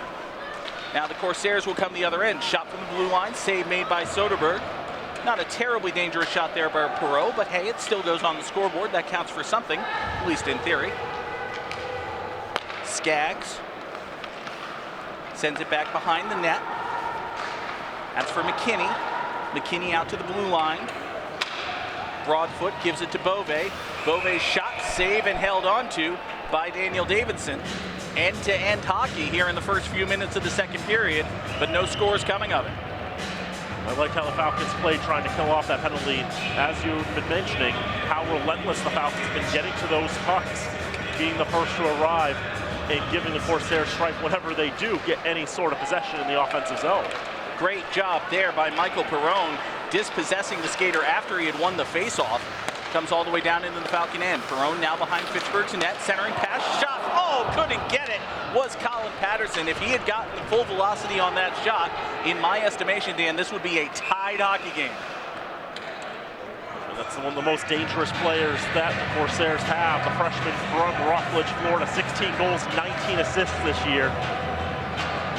Now the Corsairs will come the other end. Shot from the blue line, save made by Soderberg. Not a terribly dangerous shot there by Perreault, but hey, it still goes on the scoreboard. That counts for something, at least in theory. Skaggs sends it back behind the net. That's for McKinney. McKinney out to the blue line. broad foot, gives it to Beauvais. Beauvais shot, save, and held onto by Daniel Davidson. End-to-end hockey here in the first few minutes of the second period, but no scores coming of it. I like how the Falcons played trying to kill off that penalty. As you've been mentioning, how relentless the Falcons have been getting to those pucks, being the first to arrive, and giving the Corsairs strike whenever they do get any sort of possession in the offensive zone. Great job there by Michael Perrone, dispossessing the skater after he had won the faceoff. Comes all the way down into the Falcon end. Perrone now behind Fitchburg's net, centering pass, shot. Oh, couldn't get it. Was Colin Patterson. If he had gotten full velocity on that shot, in my estimation, Dan, this would be a tied hockey game. And that's one of the most dangerous players that the Corsairs have. The freshman from Rockledge, Florida, 16 goals, 19 assists this year.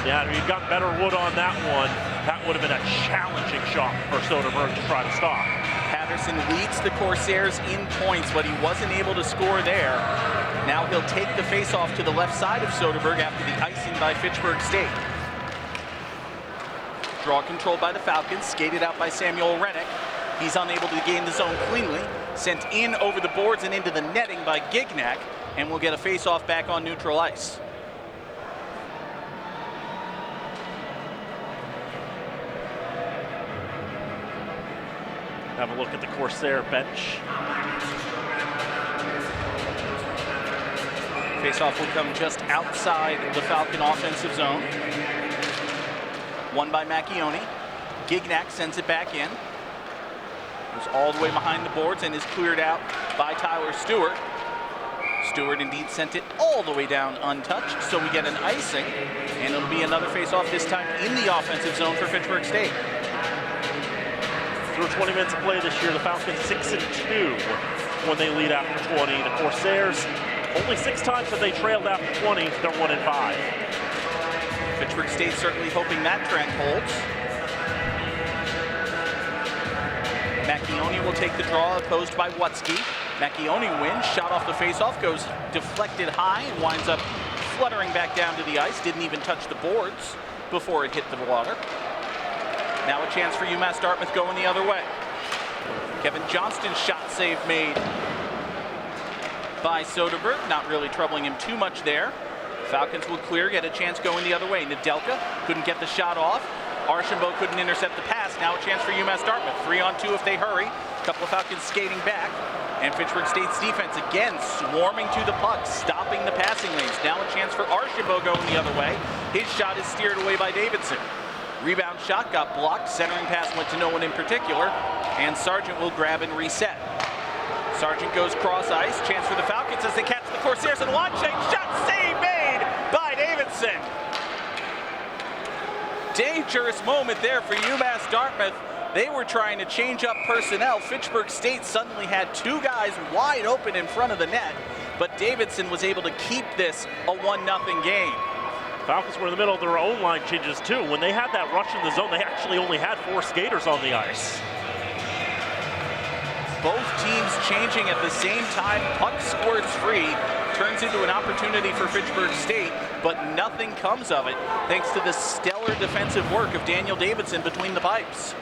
Yeah, if he'd got better wood on that one, that would have been a challenging shot for Soderberg to try to stop. Patterson leads the Corsairs in points, but he wasn't able to score there. Now he'll take the faceoff to the left side of Soderberg after the icing by Fitchburg State. Draw controlled by the Falcons, skated out by Samuel Rennick. He's unable to gain the zone cleanly. Sent in over the boards and into the netting by Gignac, and we'll get a faceoff back on neutral ice. Have a look at the Corsair bench. Faceoff will come just outside the Falcon offensive zone. Won by Macchione. Gignac sends it back in. Goes all the way behind the boards and is cleared out by Tyler Stewart. Stewart indeed sent it all the way down untouched, so we get an icing, and it'll be another faceoff, this time in the offensive zone for Fitchburg State. Through 20 minutes of play this year, the Falcons 6-2 when they lead after 20. The Corsairs, only 6 times have they trailed after 20, they're 1-5. Fitchburg State certainly hoping that trend holds. Macchione will take the draw, opposed by Wutzke. Macchione wins, shot off the faceoff, goes deflected high and winds up fluttering back down to the ice. Didn't even touch the boards before it hit the water. Now a chance for UMass Dartmouth going the other way. Kevin Johnston's shot save made by Soderberg, not really troubling him too much there. Falcons will clear, get a chance going the other way. Nedelka couldn't get the shot off. Archambault couldn't intercept the pass. Now a chance for UMass Dartmouth. 3-on-2 if they hurry. A couple of Falcons skating back. And Fitchburg State's defense again swarming to the puck, stopping the passing lanes. Now a chance for Archambault going the other way. His shot is steered away by Davidson. Rebound shot got blocked. Centering pass went to no one in particular. And Sargent will grab and reset. Sargent goes cross ice. Chance for the Falcons as they catch the Corsairs and one shake shot save made by Davidson. Dangerous moment there for UMass Dartmouth. They were trying to change up personnel. Fitchburg State suddenly had 2 guys wide open in front of the net, but Davidson was able to keep this a 1-0 game. Falcons were in the middle of their own line changes too. When they had that rush in the zone, they actually only had 4 skaters on the ice. Both teams changing at the same time. Puck squirts free, turns into an opportunity for Fitchburg State, but nothing comes of it thanks to the stellar defensive work of Daniel Davidson between the pipes.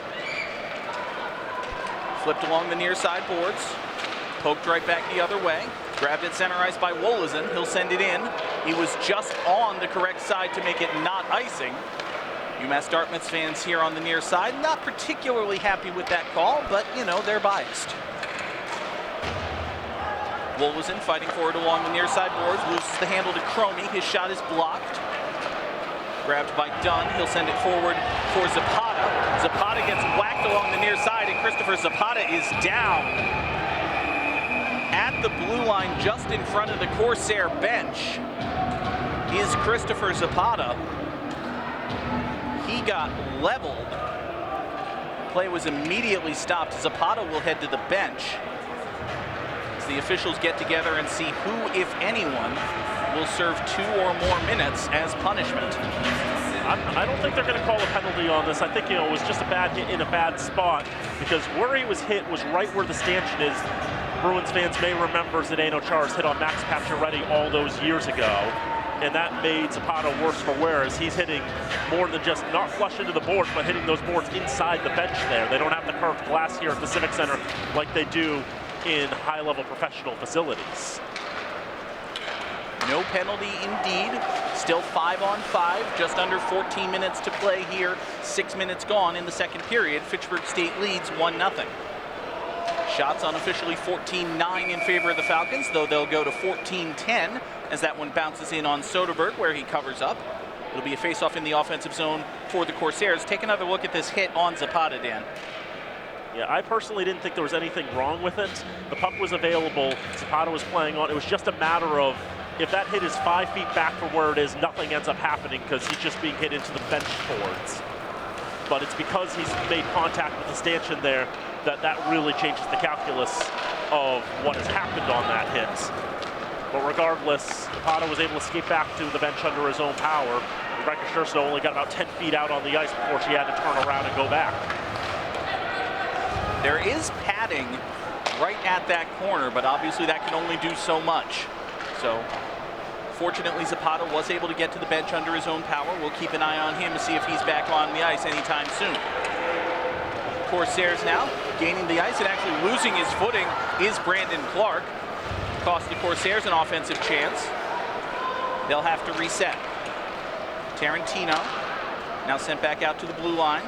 Flipped along the near side boards, poked right back the other way, grabbed at center ice by Wolozin. He'll send it in. He was just on the correct side to make it not icing. UMass Dartmouth's fans here on the near side not particularly happy with that call, but you know, they're biased. Wolozin fighting forward along the near side boards, loses the handle to Cromie. His shot is blocked. Grabbed by Dunn. He'll send it forward for Zapata. Zapata gets whacked along the near side, and Christopher Zapata is down at the blue line just in front of the Corsair bench is Christopher Zapata. He got leveled. Play was immediately stopped. Zapata will head to the bench as the officials get together and see who, if anyone, will serve 2 or more minutes as punishment. I don't think they're going to call a penalty on this. I think, it was just a bad hit in a bad spot, because where he was hit was right where the stanchion is. Bruins fans may remember Zdeno Chara's hit on Max Pacioretty all those years ago. and that made Zapata worse for wear, as he's hitting more than just not flush into the boards, but hitting those boards inside the bench there. They don't have the curved glass here at the Civic Center like they do in high-level professional facilities. No penalty indeed. Still 5-on-5, just under 14 minutes to play here. 6 minutes gone in the second period. Fitchburg State leads 1-0. Shots unofficially 14-9 in favor of the Falcons, though they'll go to 14-10 as that one bounces in on Soderberg, where he covers up. It'll be a face-off in the offensive zone for the Corsairs. Take another look at this hit on Zapata, Dan. Yeah, I personally didn't think there was anything wrong with it. The puck was available, Zapata was playing on. It was just a matter of, if that hit is 5 feet back from where it is, nothing ends up happening because he's just being hit into the bench boards. But it's because he's made contact with the stanchion there that really changes the calculus of what has happened on that hit. But regardless, Zapata was able to skate back to the bench under his own power. Rebecca Scherzo only got about 10 feet out on the ice before she had to turn around and go back. There is padding right at that corner, but obviously that can only do so much. So fortunately, Zapata was able to get to the bench under his own power. We'll keep an eye on him to see if he's back on the ice anytime soon. Corsairs now gaining the ice and actually losing his footing is Brandon Clark. Cost the Corsairs an offensive chance. They'll have to reset. Tarantino now sent back out to the blue line.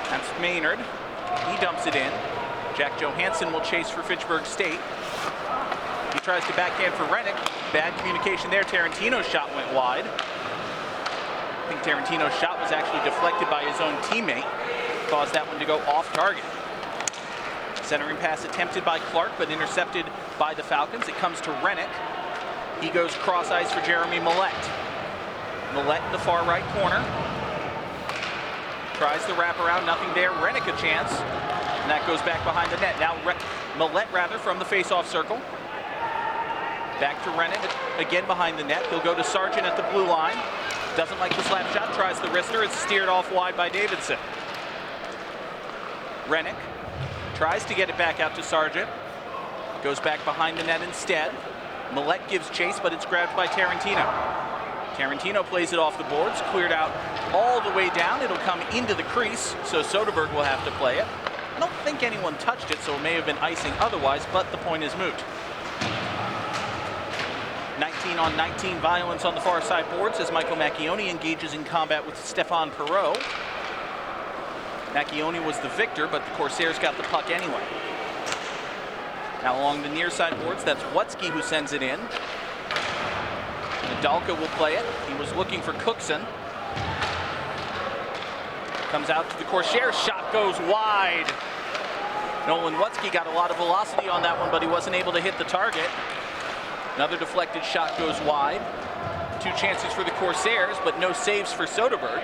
That's Maynard. He dumps it in. Jack Johansson will chase for Fitchburg State. He tries to backhand for Rennick. Bad communication there. Tarantino's shot went wide. I think Tarantino's shot was actually deflected by his own teammate. Caused that one to go off target. Centering pass attempted by Clark, but intercepted by the Falcons. It comes to Rennick. He goes cross ice for Jeremy Millette. Millette in the far right corner. Tries the wraparound, nothing there. Rennick a chance. And that goes back behind the net. Now Millette from the face-off circle. Back to Rennick, again behind the net. He'll go to Sargent at the blue line. Doesn't like the slap shot, tries the wrister. It's steered off wide by Davidson. Rennick tries to get it back out to Sargent. Goes back behind the net instead. Millette gives chase, but it's grabbed by Tarantino. Tarantino plays it off the boards, cleared out all the way down. It'll come into the crease, so Soderberg will have to play it. I don't think anyone touched it, so it may have been icing otherwise, but the point is moot. 19-on-19 violence on the far side boards as Michael Macchione engages in combat with Stefan Perreault. Macchione was the victor, but the Corsairs got the puck anyway. Now along the near side boards, that's Wutzke who sends it in. Nadalka will play it. He was looking for Cookson. Comes out to the Corsairs, shot goes wide. Nolan Wutzke got a lot of velocity on that one, but he wasn't able to hit the target. Another deflected shot goes wide. 2 chances for the Corsairs, but no saves for Soderberg,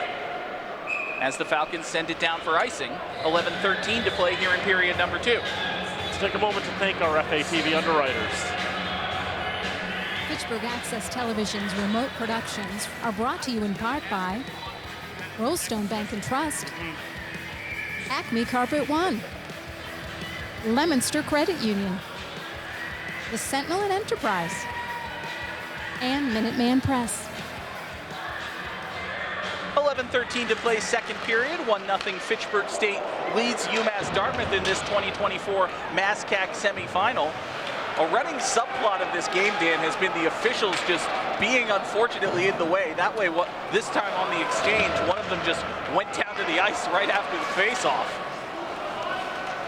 as the Falcons send it down for icing. 11:13 to play here in period number 2. Let's take a moment to thank our FATV underwriters. Fitchburg Access Television's remote productions are brought to you in part by Rollstone Bank and Trust, Acme Carpet One, Lemonster Credit Union, the Sentinel and Enterprise, and Minuteman Press. 11:13 to play second period. 1-0 Fitchburg State leads UMass Dartmouth in this 2024 MASCAC semifinal. A running subplot of this game, Dan, has been the officials just being unfortunately in the way. That way, this time on the exchange, one of them just went down to the ice right after the face-off.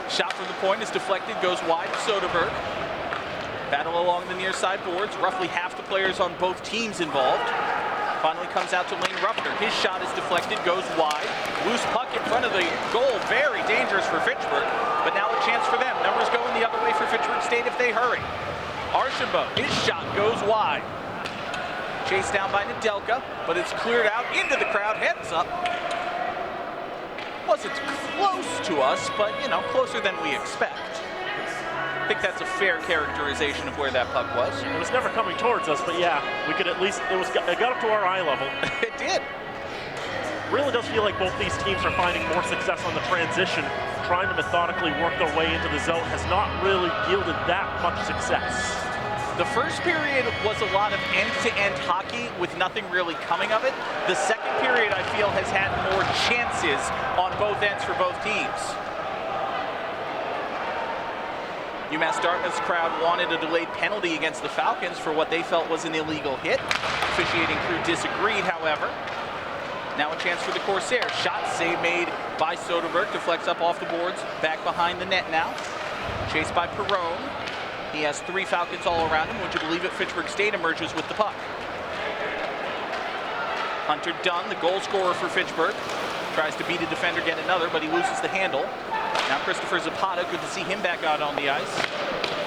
Shot from the point is deflected, goes wide to Soderberg. Battle along the near side boards, roughly half the players on both teams involved. Finally comes out to Lane Ruffner. His shot is deflected, goes wide. Loose puck in front of the goal, very dangerous for Fitchburg, but now a chance for them. Numbers going the other way for Fitchburg State if they hurry. Archambault, his shot goes wide. Chased down by Nedelka, but it's cleared out into the crowd, heads up. Wasn't close to us, but, you know, closer than we expect. I think that's a fair characterization of where that puck was. It was never coming towards us, but yeah, we could at least, it got up to our eye level. It did. Really does feel like both these teams are finding more success on the transition. Trying to methodically work their way into the zone has not really yielded that much success. The first period was a lot of end-to-end hockey with nothing really coming of it. The second period, I feel, has had more chances on both ends for both teams. UMass Dartmouth's crowd wanted a delayed penalty against the Falcons for what they felt was an illegal hit. Officiating crew disagreed, however. Now a chance for the Corsairs. Shot save made by Soderberg. Deflects up off the boards. Back behind the net now. Chased by Perrone. He has 3 Falcons all around him. Would you believe it? Fitchburg State emerges with the puck. Hunter Dunn, the goal scorer for Fitchburg. Tries to beat a defender, get another, but he loses the handle. Now Christopher Zapata, good to see him back out on the ice.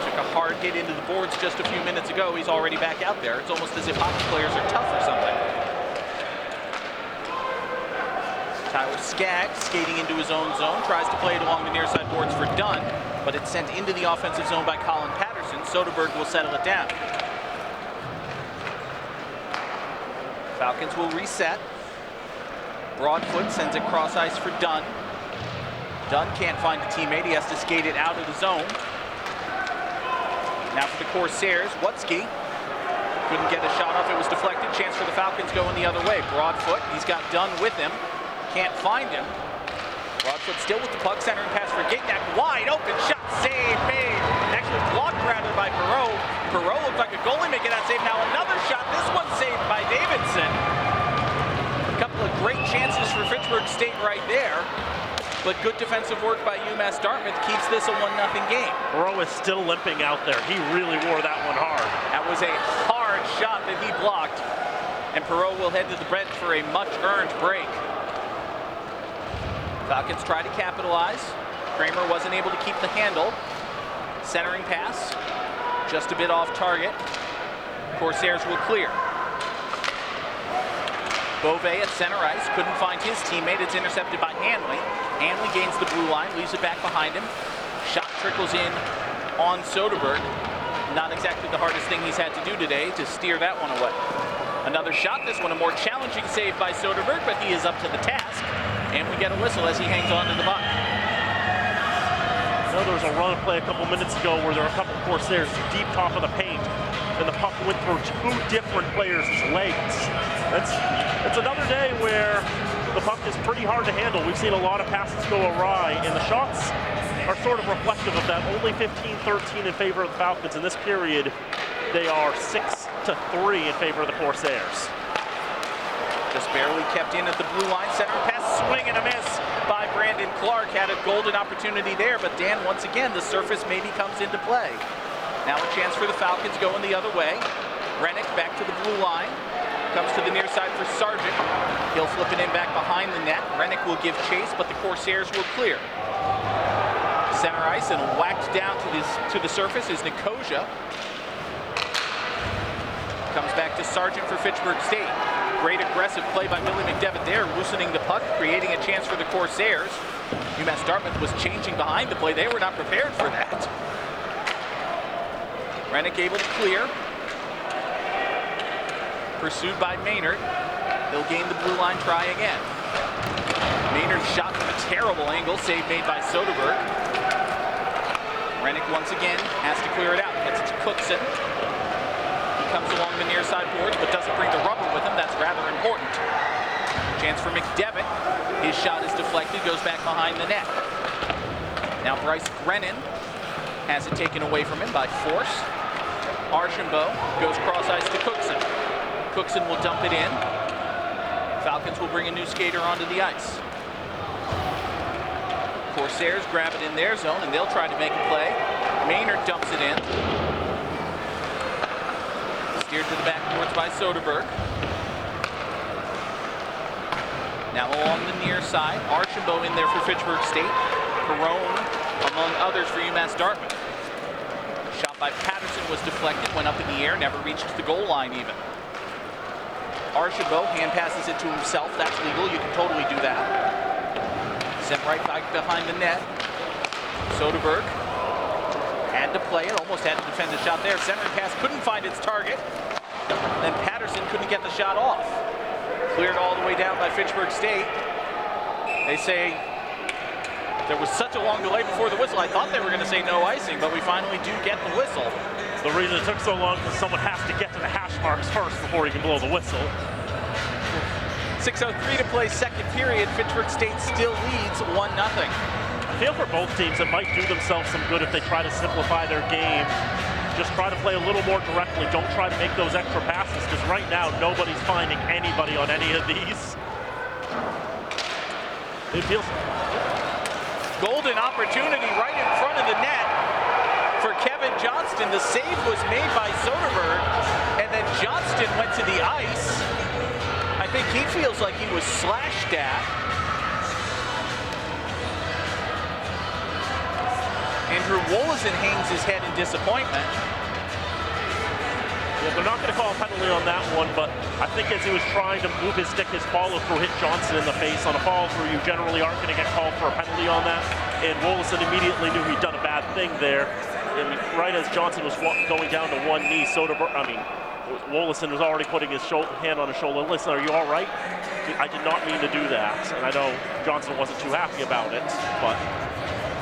Took a hard hit into the boards just a few minutes ago. He's already back out there. It's almost as if hockey players are tough or something. Tyler Skaggs skating into his own zone, tries to play it along the near side boards for Dunn, but it's sent into the offensive zone by Colin Patterson. Soderberg will settle it down. Falcons will reset. Broadfoot sends it cross ice for Dunn. Dunn can't find a teammate. He has to skate it out of the zone. Now for the Corsairs, Watzke couldn't get a shot off. It was deflected. Chance for the Falcons going the other way. Broadfoot, he's got Dunn with him. Can't find him. Broadfoot still with the puck. Centering pass for Gignac. Wide open shot. Save made. Actually blocked rather by Perrone. Perrone looked like a goalie making that save. Now another shot. This one saved by Davidson. A couple of great chances for Fitchburg State right there. But good defensive work by UMass Dartmouth keeps this a 1-0 game. Perrone is still limping out there. He really wore that one hard. That was a hard shot that he blocked. And Perrone will head to the bench for a much-earned break. Falcons try to capitalize. Kramer wasn't able to keep the handle. Centering pass, just a bit off target. Corsairs will clear. Beauvais at center ice, couldn't find his teammate. It's intercepted by Hanley. Hanley gains the blue line, leaves it back behind him. Shot trickles in on Soderberg. Not exactly the hardest thing he's had to do today to steer that one away. Another shot, this one a more challenging save by Soderberg, but he is up to the task. And we get a whistle as he hangs on to the puck. There was a run play a couple minutes ago where there were a couple Corsairs deep top of the paint, and the puck went through 2 different players' legs. It's another day where the puck is pretty hard to handle. We've seen a lot of passes go awry, and the shots are sort of reflective of that. Only 15-13 in favor of the Falcons. In this period, they are 6-3 in favor of the Corsairs. Just barely kept in at the blue line. Center pass, swing and a miss by Brandon Clark. Had a golden opportunity there, but Dan, once again, the surface maybe comes into play. Now a chance for the Falcons going the other way. Rennick back to the blue line. Comes to the near side for Sargent. He'll flip it in back behind the net. Rennick will give chase, but the Corsairs will clear. Center ice and whacked down to the surface is Nicosia. Comes back to Sargent for Fitchburg State. Great aggressive play by Billy McDevitt there, loosening the puck, creating a chance for the Corsairs. UMass Dartmouth was changing behind the play. They were not prepared for that. Rennick able to clear. Pursued by Maynard. He'll gain the blue line, try again. Maynard shot from a terrible angle, save made by Soderberg. Rennick once again has to clear it out. Gets it to Cookson. Comes along the near side boards, but doesn't bring the rubber with him. That's rather important. Chance for McDevitt. His shot is deflected, goes back behind the net. Now Bryce Brennan has it taken away from him by force. Archambault goes cross ice to Cookson. Cookson will dump it in. Falcons will bring a new skater onto the ice. Corsairs grab it in their zone, and they'll try to make a play. Maynard dumps it in. Steered to the backboards by Soderberg. Now along the near side, Archambault in there for Fitchburg State. Perrone, among others, for UMass Dartmouth. Shot by Patterson was deflected, went up in the air, never reached the goal line even. Archambault hand passes it to himself. That's legal. You can totally do that. Sent right back behind the net. Soderberg had to play it, almost had to defend the shot there. Centering pass couldn't find its target. Then Patterson couldn't get the shot off. Cleared all the way down by Fitchburg State. They say there was such a long delay before the whistle. I thought they were going to say no icing, but we finally do get the whistle. The reason it took so long is someone has to get to the hash marks first before you can blow the whistle. 6:03 to play, second period. Fitchburg State still leads 1-0. I feel for both teams it might do themselves some good if they try to simplify their game. Just try to play a little more directly. Don't try to make those extra passes, because right now nobody's finding anybody on any of these. It feels Golden opportunity right in front of the net for Kevin Johnston. The save was made by Soderberg, and then Johnston went to the ice. I think he feels like he was slashed at. Andrew Wolison hangs his head in disappointment. Yeah, they're not going to call a penalty on that one, but I think as he was trying to move his stick, his follow-through hit Johnson in the face. On a follow-through, you generally aren't going to get called for a penalty on that. And Wolison immediately knew he'd done a bad thing there. And right as Johnson was going down to one knee, Wolison was already putting his hand on his shoulder. Listen, are you all right? I did not mean to do that. And I know Johnson wasn't too happy about it, but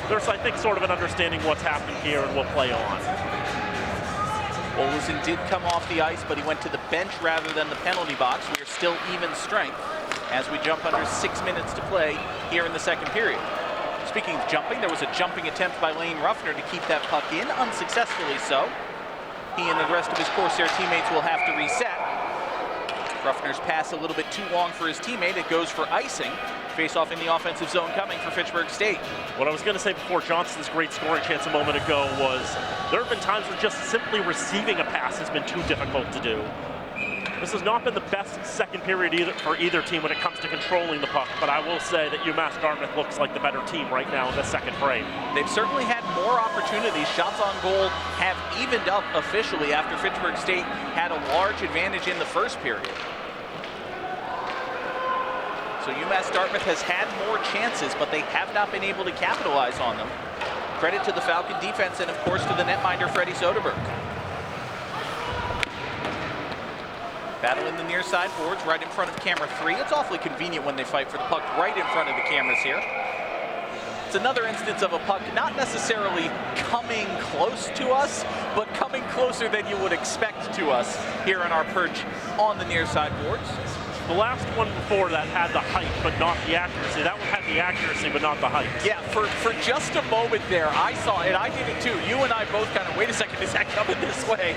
there's, I think, sort of an understanding what's happening here, and we'll play on. Olsen did come off the ice, but he went to the bench rather than the penalty box. We are still even strength as we jump under 6 minutes to play here in the second period. Speaking of jumping, there was a jumping attempt by Lane Ruffner to keep that puck in, unsuccessfully so. He and the rest of his Corsair teammates will have to reset. Ruffner's pass a little bit too long for his teammate. It goes for icing. Face-off in the offensive zone coming for Fitchburg State. What I was going to say before Johnson's great scoring chance a moment ago was there have been times where just simply receiving a pass has been too difficult to do. This has not been the best second period for either team when it comes to controlling the puck, but I will say that UMass Dartmouth looks like the better team right now in the second frame. They've certainly had more opportunities. Shots on goal have evened up officially after Fitchburg State had a large advantage in the first period. So UMass Dartmouth has had more chances, but they have not been able to capitalize on them. Credit to the Falcon defense and, of course, to the netminder, Freddie Soderberg. Battle in the near side boards right in front of camera 3. It's awfully convenient when they fight for the puck right in front of the cameras here. It's another instance of a puck not necessarily coming close to us, but coming closer than you would expect to us here in our perch on the near side boards. The last one before that had the height, but not the accuracy. That one had the accuracy, but not the height. Yeah, for just a moment there, I saw it, I did it too. You and I both kind of, wait a second, is that coming this way?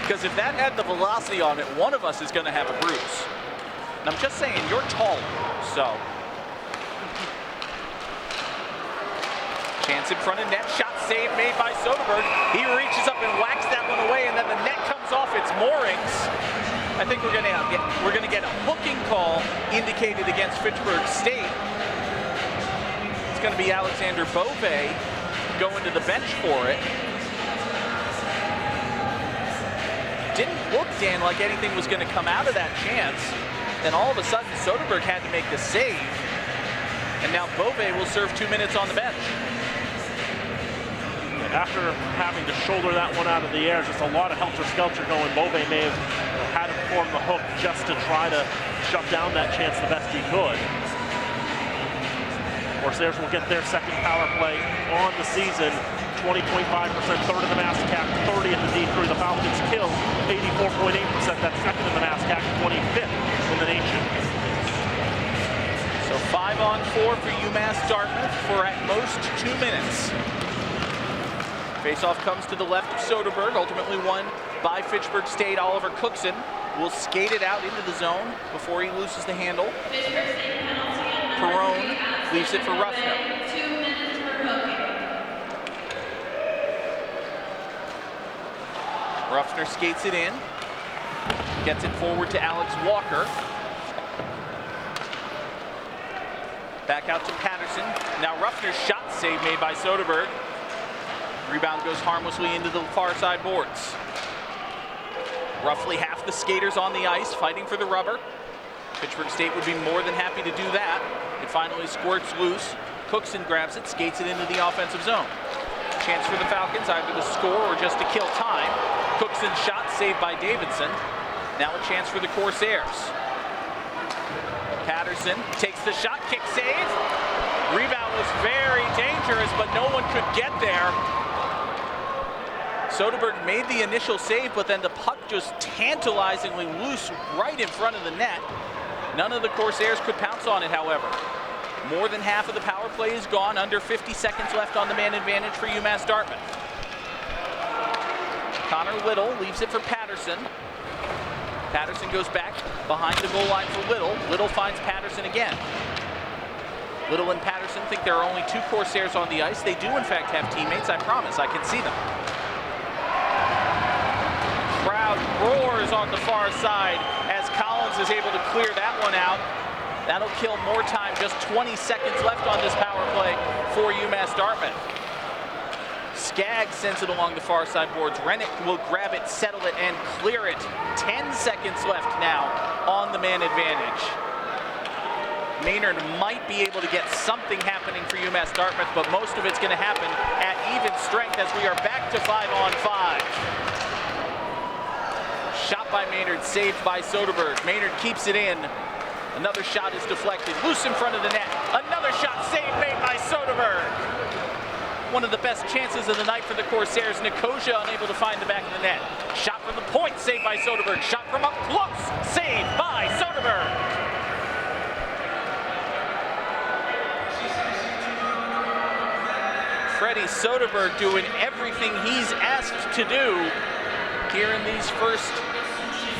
Because if that had the velocity on it, one of us is going to have a bruise. And I'm just saying, you're taller, so. Chance in front of net, shot save made by Soderberg. He reaches up and whacks that one away, and then the net comes off its moorings. I think we're gonna get a hooking call indicated against Fitchburg State. It's gonna be Alexander Bove going to the bench for it. Didn't look, Dan, like anything was gonna come out of that chance. Then all of a sudden, Soderberg had to make the save. And now Bove will serve 2 minutes on the bench. After having to shoulder that one out of the air, just a lot of helter-skelter going. Bove may have had him form the hook just to try to shut down that chance the best he could. Corsairs will get their second power play on the season. 20.5%, third in the MASCAC, 30 at the D3. The Falcons kill 84.8%. That's second in the MASCAC, 25th in the nation. So 5-on-4 for UMass Dartmouth for at most 2 minutes. Faceoff comes to the left of Soderberg, ultimately won by Fitchburg State. Oliver Cookson will skate it out into the zone before he loses the handle. Perrone leaves it for Ruffner. 2 minutes for hooking. Ruffner skates it in, gets it forward to Alex Walker. Back out to Patterson. Now Ruffner's shot save made by Soderberg. Rebound goes harmlessly into the far side boards. Roughly half the skaters on the ice fighting for the rubber. Fitchburg State would be more than happy to do that. It finally squirts loose. Cookson grabs it, skates it into the offensive zone. Chance for the Falcons, either to score or just to kill time. Cookson's shot saved by Davidson. Now a chance for the Corsairs. Patterson takes the shot, kick save. Rebound was very dangerous, but no one could get there. Soderberg made the initial save, but then the puck just tantalizingly loose right in front of the net. None of the Corsairs could pounce on it, however. More than half of the power play is gone. Under 50 seconds left on the man advantage for UMass Dartmouth. Connor Little leaves it for Patterson. Patterson goes back behind the goal line for Little. Little finds Patterson again. Little and Patterson think there are only 2 Corsairs on the ice. They do, in fact, have teammates. I promise. I can see them. Crowd roars on the far side as Collins is able to clear that one out. That'll kill more time. Just 20 seconds left on this power play for UMass Dartmouth. Skaggs sends it along the far side boards. Rennick will grab it, settle it, and clear it. 10 seconds left now on the man advantage. Maynard might be able to get something happening for UMass Dartmouth, but most of it's going to happen at even strength as we are back to 5-on-5. Shot by Maynard, saved by Soderberg. Maynard keeps it in. Another shot is deflected, loose in front of the net. Another shot saved made by Soderberg. One of the best chances of the night for the Corsairs. Nicosia unable to find the back of the net. Shot from the point, saved by Soderberg. Shot from up close, saved by Soderberg. Freddie Soderberg doing everything he's asked to do here in these first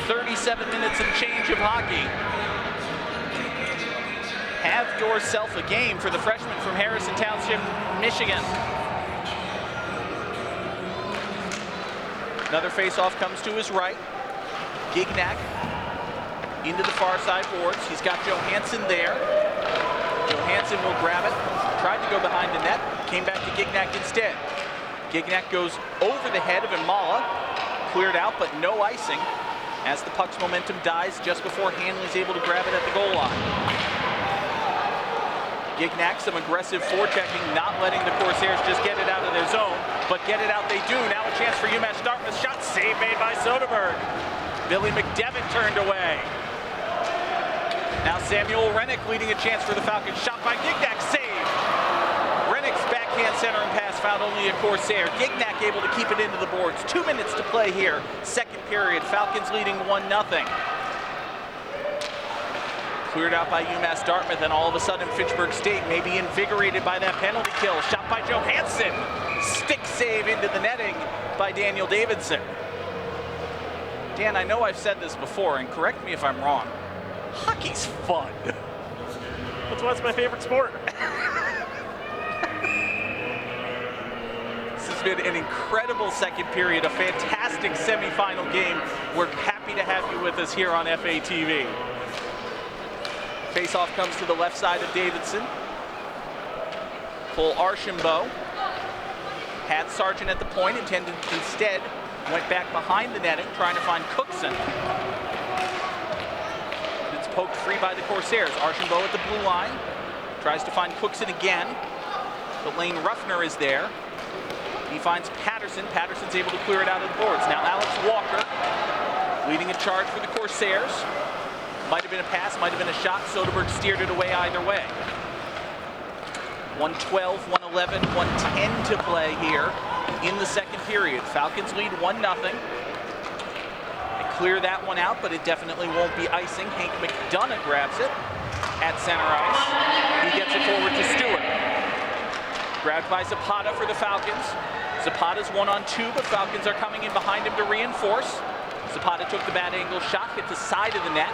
37 minutes and change of hockey. Have yourself a game for the freshman from Harrison Township, Michigan. Another face-off comes to his right. Gignac into the far side boards. He's got Johansson there. Johansson will grab it. Tried to go behind the net. Came back to Gignac instead. Gignac goes over the head of Imala. Cleared out, but no icing as the puck's momentum dies just before Hanley's able to grab it at the goal line. Gignac, some aggressive forechecking, not letting the Corsairs just get it out of their zone, but get it out they do. Now a chance for UMass Dartmouth. Shot save made by Soderberg. Billy McDevitt turned away. Now Samuel Rennick leading a chance for the Falcons. Shot by Gignac, save. Rennick's backhand center and pass found only a Corsair. Gignac able to keep it into the boards. 2 minutes to play here. Second period, Falcons leading 1-0. Cleared out by UMass Dartmouth, and all of a sudden Fitchburg State may be invigorated by that penalty kill. Shot by Johansson. Stick save into the netting by Daniel Davidson. Dan, I know I've said this before, and correct me if I'm wrong. Hockey's fun. That's why it's my favorite sport. This has been an incredible second period, a fantastic semifinal game. We're happy to have you with us here on FATV. Face-off comes to the left side of Davidson. Cole Archambault had Sargent at the point, intended instead, went back behind the netting, trying to find Cookson. It's poked free by the Corsairs. Archambault at the blue line, tries to find Cookson again, but Lane Ruffner is there. He finds Patterson. Patterson's able to clear it out of the boards. Now Alex Walker leading a charge for the Corsairs. Might have been a pass, might have been a shot. Soderberg steered it away either way. 1:12, 1:11, 1:10 to play here in the second period. Falcons lead 1-0. They clear that one out, but it definitely won't be icing. Hank McDonough grabs it at center ice. He gets it forward to Stewart. Grabbed by Zapata for the Falcons. Zapata's 1-on-2, but Falcons are coming in behind him to reinforce. Zapata took the bad angle shot, hit the side of the net.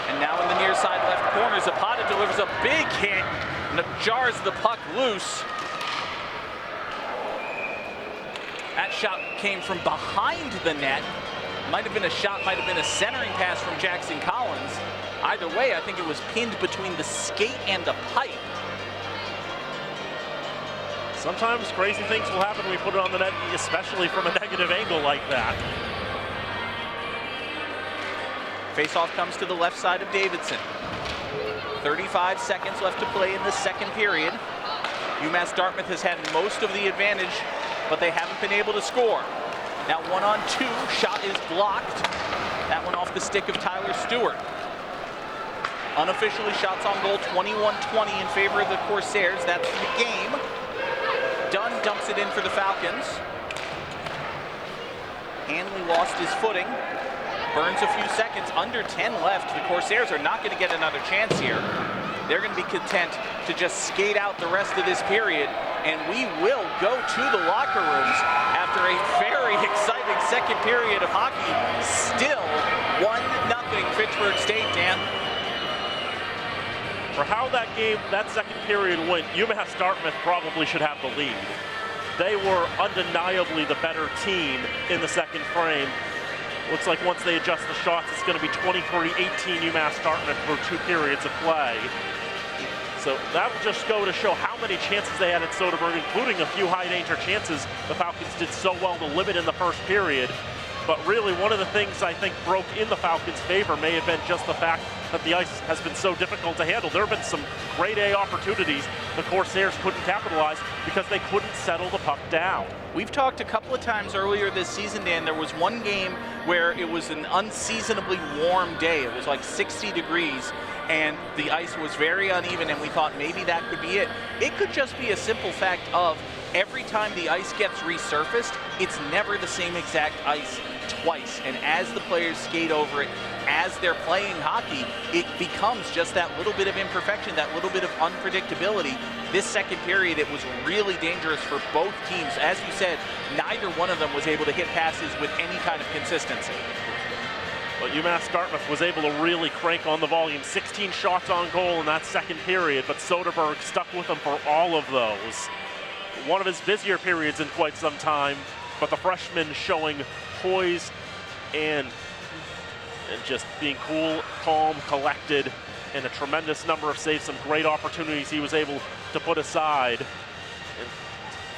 And now in the near side left corner, Zapata delivers a big hit and jars the puck loose. That shot came from behind the net. Might have been a shot, might have been a centering pass from Jackson Collins. Either way, I think it was pinned between the skate and the pipe. Sometimes crazy things will happen when we put it on the net, especially from a negative angle like that. Face-off comes to the left side of Davidson. 35 seconds left to play in the second period. UMass Dartmouth has had most of the advantage, but they haven't been able to score. Now 1-on-2, shot is blocked. That one off the stick of Tyler Stewart. Unofficially, shots on goal 21-20 in favor of the Corsairs. That's the game. Dunn dumps it in for the Falcons. Hanley lost his footing. Burns a few seconds, under 10 left. The Corsairs are not going to get another chance here. They're going to be content to just skate out the rest of this period, and we will go to the locker rooms after a very exciting second period of hockey. Still 1-0 Fitchburg State, Dan. For how that game, that second period went, UMass Dartmouth probably should have the lead. They were undeniably the better team in the second frame. Looks like once they adjust the shots, it's going to be 23-18 UMass Dartmouth for 2 periods of play. So that will just go to show how many chances they had at Soderberg, including a few high-danger chances the Falcons did so well to limit in the first period. But really, one of the things I think broke in the Falcons' favor may have been just the fact that the ice has been so difficult to handle. There have been some grade A opportunities the Corsairs couldn't capitalize because they couldn't settle the puck down. We've talked a couple of times earlier this season, Dan. There was one game where it was an unseasonably warm day. It was like 60 degrees, and the ice was very uneven, and we thought maybe that could be it. It could just be a simple fact of every time the ice gets resurfaced, it's never the same exact ice twice. And as the players skate over it, as they're playing hockey, it becomes just that little bit of imperfection, that little bit of unpredictability. This second period, it was really dangerous for both teams. As you said, neither one of them was able to hit passes with any kind of consistency. But UMass Dartmouth was able to really crank on the volume. 16 shots on goal in that second period, but Soderberg stuck with them for all of those. One of his busier periods in quite some time, but the freshman showing poise and just being cool, calm, collected, and a tremendous number of saves, some great opportunities he was able to put aside. And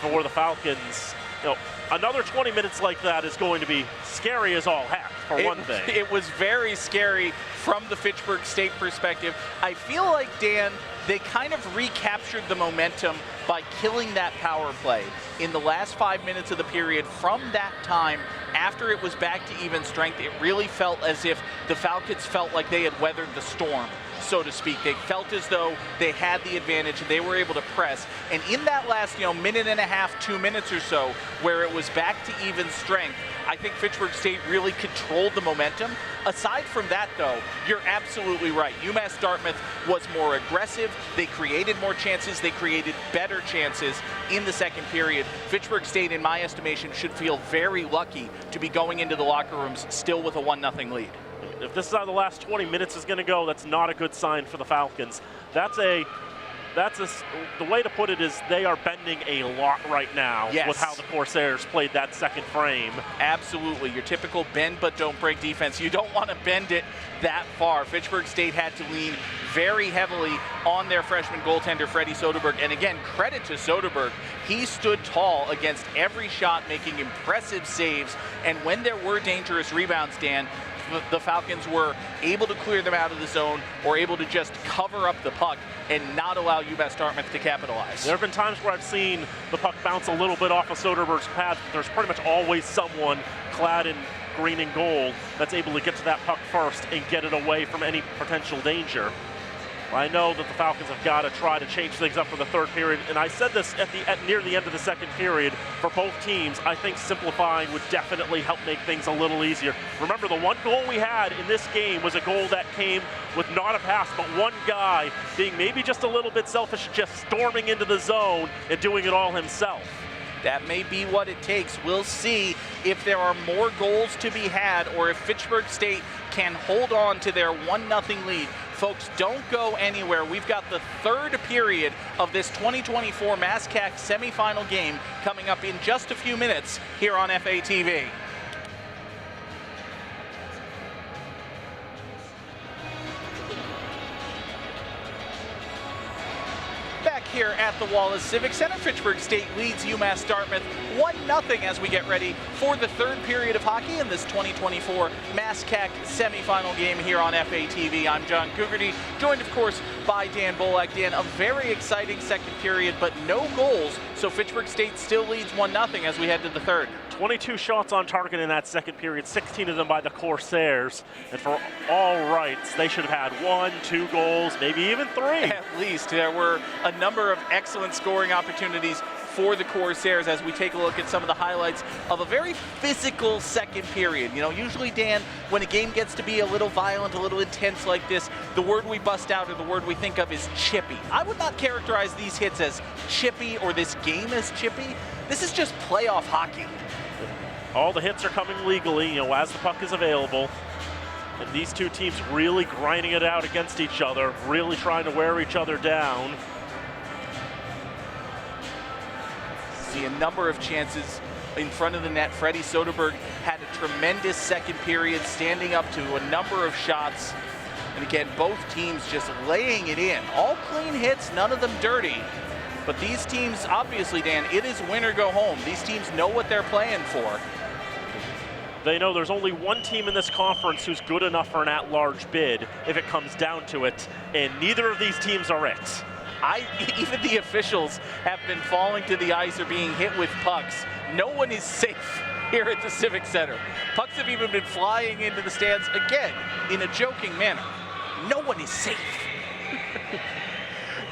for the Falcons, you know, another 20 minutes like that is going to be scary as all heck, for one thing. It was very scary from the Fitchburg State perspective. I feel like, Dan, they kind of recaptured the momentum by killing that power play in the last 5 minutes of the period. From that time, after it was back to even strength, it really felt as if the Falcons felt like they had weathered the storm, so to speak. They felt as though they had the advantage and they were able to press. And in that last, minute and a half, 2 minutes or so, where it was back to even strength, I think Fitchburg State really controlled the momentum. Aside from that, though, you're absolutely right. UMass Dartmouth was more aggressive. They created more chances. They created better chances in the second period. Fitchburg State, in my estimation, should feel very lucky to be going into the locker rooms still with a 1-0 lead. If this is how the last 20 minutes is going to go, that's not a good sign for the Falcons. The way to put it is they are bending a lot right now. Yes. With how the Corsairs played that second frame. Absolutely. Your typical bend but don't break defense. You don't want to bend it that far. Fitchburg State had to lean very heavily on their freshman goaltender, Freddie Soderberg. And again, credit to Soderberg. He stood tall against every shot, making impressive saves. And when there were dangerous rebounds, Dan, the Falcons were able to clear them out of the zone or able to just cover up the puck and not allow UMass Dartmouth to capitalize. There have been times where I've seen the puck bounce a little bit off of Soderberg's pad. There's pretty much always someone clad in green and gold that's able to get to that puck first and get it away from any potential danger. I know that the Falcons have got to try to change things up for the third period, and I said this near the end of the second period. For both teams, I think simplifying would definitely help make things a little easier. Remember, the one goal we had in this game was a goal that came with not a pass, but one guy being maybe just a little bit selfish, just storming into the zone and doing it all himself. That may be what it takes. We'll see if there are more goals to be had or if Fitchburg State can hold on to their 1-0 lead. Folks, don't go anywhere. We've got the third period of this 2024 MASCAC semifinal game coming up in just a few minutes here on FATV. Back here at the Wallace Civic Center, Fitchburg State leads UMass Dartmouth 1-0 as we get ready for the third period of hockey in this 2024 MASCAC semifinal game here on FATV. I'm John Gugerty, joined of course by Dan Bolak. Dan, a very exciting second period, but no goals, so Fitchburg State still leads 1-0 as we head to the third. 22 shots on target in that second period, 16 of them by the Corsairs. And for all rights, they should have had 1, 2 goals, maybe even 3. At least. There were a number number of excellent scoring opportunities for the Corsairs as we take a look at some of the highlights of a very physical second period. You know, usually, Dan, when a game gets to be a little violent, a little intense like this, the word we bust out or the word we think of is chippy. I would not characterize these hits as chippy or this game as chippy. This is just playoff hockey. All the hits are coming legally, you know, as the puck is available. And these two teams really grinding it out against each other, really trying to wear each other down. See a number of chances in front of the net. Freddie Soderberg had a tremendous second period, standing up to a number of shots. And again, both teams just laying it in. All clean hits, none of them dirty. But these teams, obviously, Dan, it is win or go home. These teams know what they're playing for. They know there's only one team in this conference who's good enough for an at-large bid if it comes down to it, and neither of these teams are it. Even the officials have been falling to the ice or being hit with pucks. No one is safe here at the Civic Center. Pucks have even been flying into the stands, again, in a joking manner. No one is safe.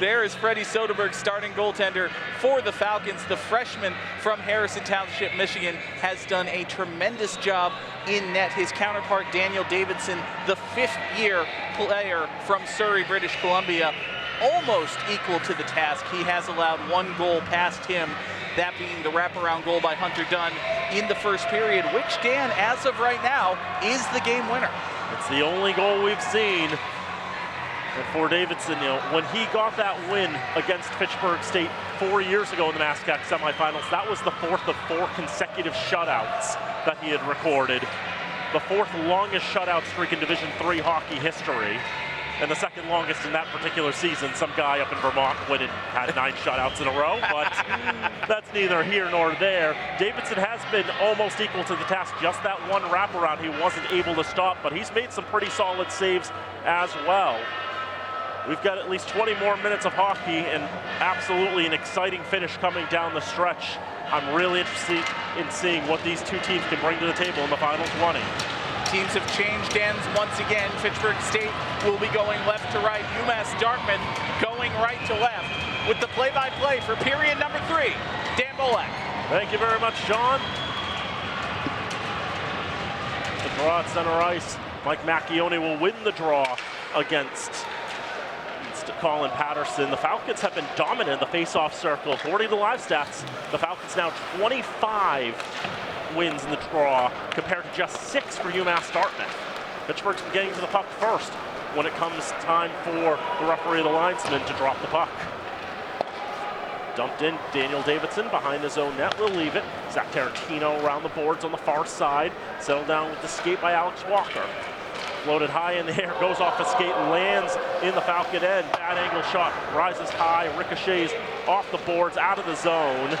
There is Freddie Soderberg, starting goaltender for the Falcons. The freshman from Harrison Township, Michigan, has done a tremendous job in net. His counterpart, Daniel Davidson, the fifth-year player from Surrey, British Columbia, almost equal to the task. He has allowed one goal past him, that being the wraparound goal by Hunter Dunn in the first period, which, Dan, as of right now, is the game winner. It's the only goal we've seen. And for Davidson, you know, when he got that win against Fitchburg State 4 years ago in the MASCAC semifinals, that was the fourth of 4 consecutive shutouts that he had recorded. The fourth longest shutout streak in Division III hockey history. And the second longest in that particular season. Some guy up in Vermont went and had 9 shutouts in a row, but that's neither here nor there. Davidson has been almost equal to the task. Just that one wraparound he wasn't able to stop, but he's made some pretty solid saves as well. We've got at least 20 more minutes of hockey and absolutely an exciting finish coming down the stretch. I'm really interested in seeing what these two teams can bring to the table in the final 20. Teams have changed ends once again. Fitchburg State will be going left to right. UMass Dartmouth going right to left. With the play-by-play for period number 3, Dan Bolak. Thank you very much, John. The draw at center ice. Mike Macchione will win the draw against Colin Patterson. The Falcons have been dominant in the face-off circle. According to live stats, the Falcons now 25 wins in the draw compared to just 6 for UMass Dartmouth. Fitchburg's been getting to the puck first when it comes time for the referee or the linesman to drop the puck. Dumped in, Daniel Davidson behind his own net will leave it. Zach Tarantino around the boards on the far side. Settled down with the skate by Alex Walker. Floated high in the air, goes off the skate, lands in the Falcon end. Bad angle shot, rises high, ricochets off the boards, out of the zone.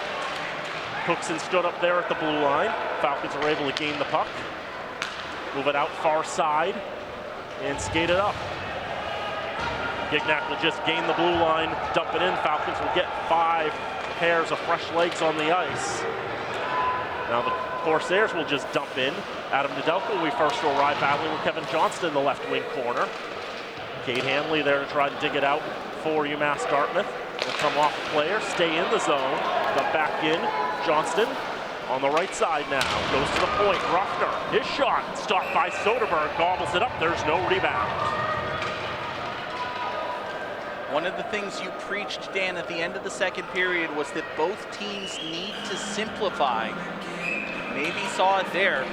Cookson stood up there at the blue line. Falcons are able to gain the puck. Move it out far side and skate it up. Gignac will just gain the blue line, dump it in. Falcons will get 5 pairs of fresh legs on the ice. Now the Corsairs will just dump in. Adam Nedelko will be first to arrive, battling with Kevin Johnston in the left wing corner. Cade Hanley there to try to dig it out for UMass Dartmouth. Will come off the player, stay in the zone, dump back in. Johnston on the right side now, goes to the point. Ruffner, his shot, stopped by Soderberg, gobbles it up, there's no rebound. One of the things you preached, Dan, at the end of the second period was that both teams need to simplify. Maybe saw it there.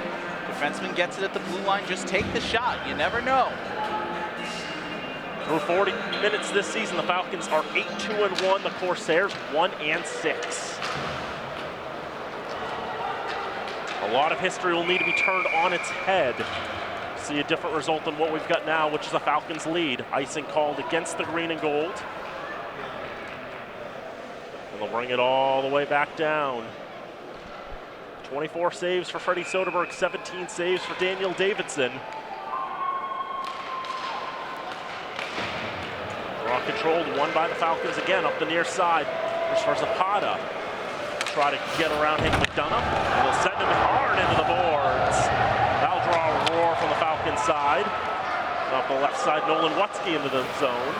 Defenseman gets it at the blue line, just take the shot, you never know. Through 40 minutes this season, the Falcons are 8-2-1, the Corsairs 1-6. A lot of history will need to be turned on its head. See a different result than what we've got now, which is the Falcons' lead. Icing called against the green and gold. And they'll bring it all the way back down. 24 saves for Freddie Soderberg, 17 saves for Daniel Davidson. Draw controlled, won by the Falcons again, up the near side. Here's for Zapata. Try to get around Hank McDonough, and they'll send him hard into the boards. That'll draw a roar from the Falcons side. Off the left side, Nolan Wutzke into the zone.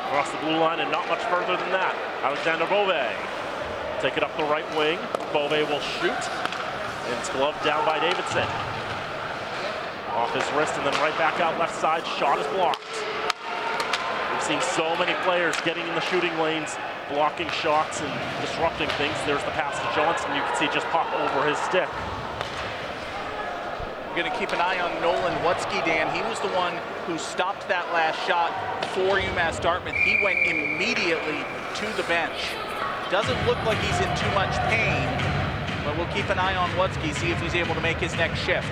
Across the blue line and not much further than that. Alexander Bove. Take it up the right wing. Bove will shoot. And it's gloved down by Davidson. Off his wrist and then right back out left side. Shot is blocked. We've seen so many players getting in the shooting lanes, blocking shots and disrupting things. There's the pass to Johnson. You can see just pop over his stick. We're going to keep an eye on Nolan Wutzke, Dan. He was the one who stopped that last shot for UMass Dartmouth. He went immediately to the bench. Doesn't look like he's in too much pain, but we'll keep an eye on Wutzke, see if he's able to make his next shift.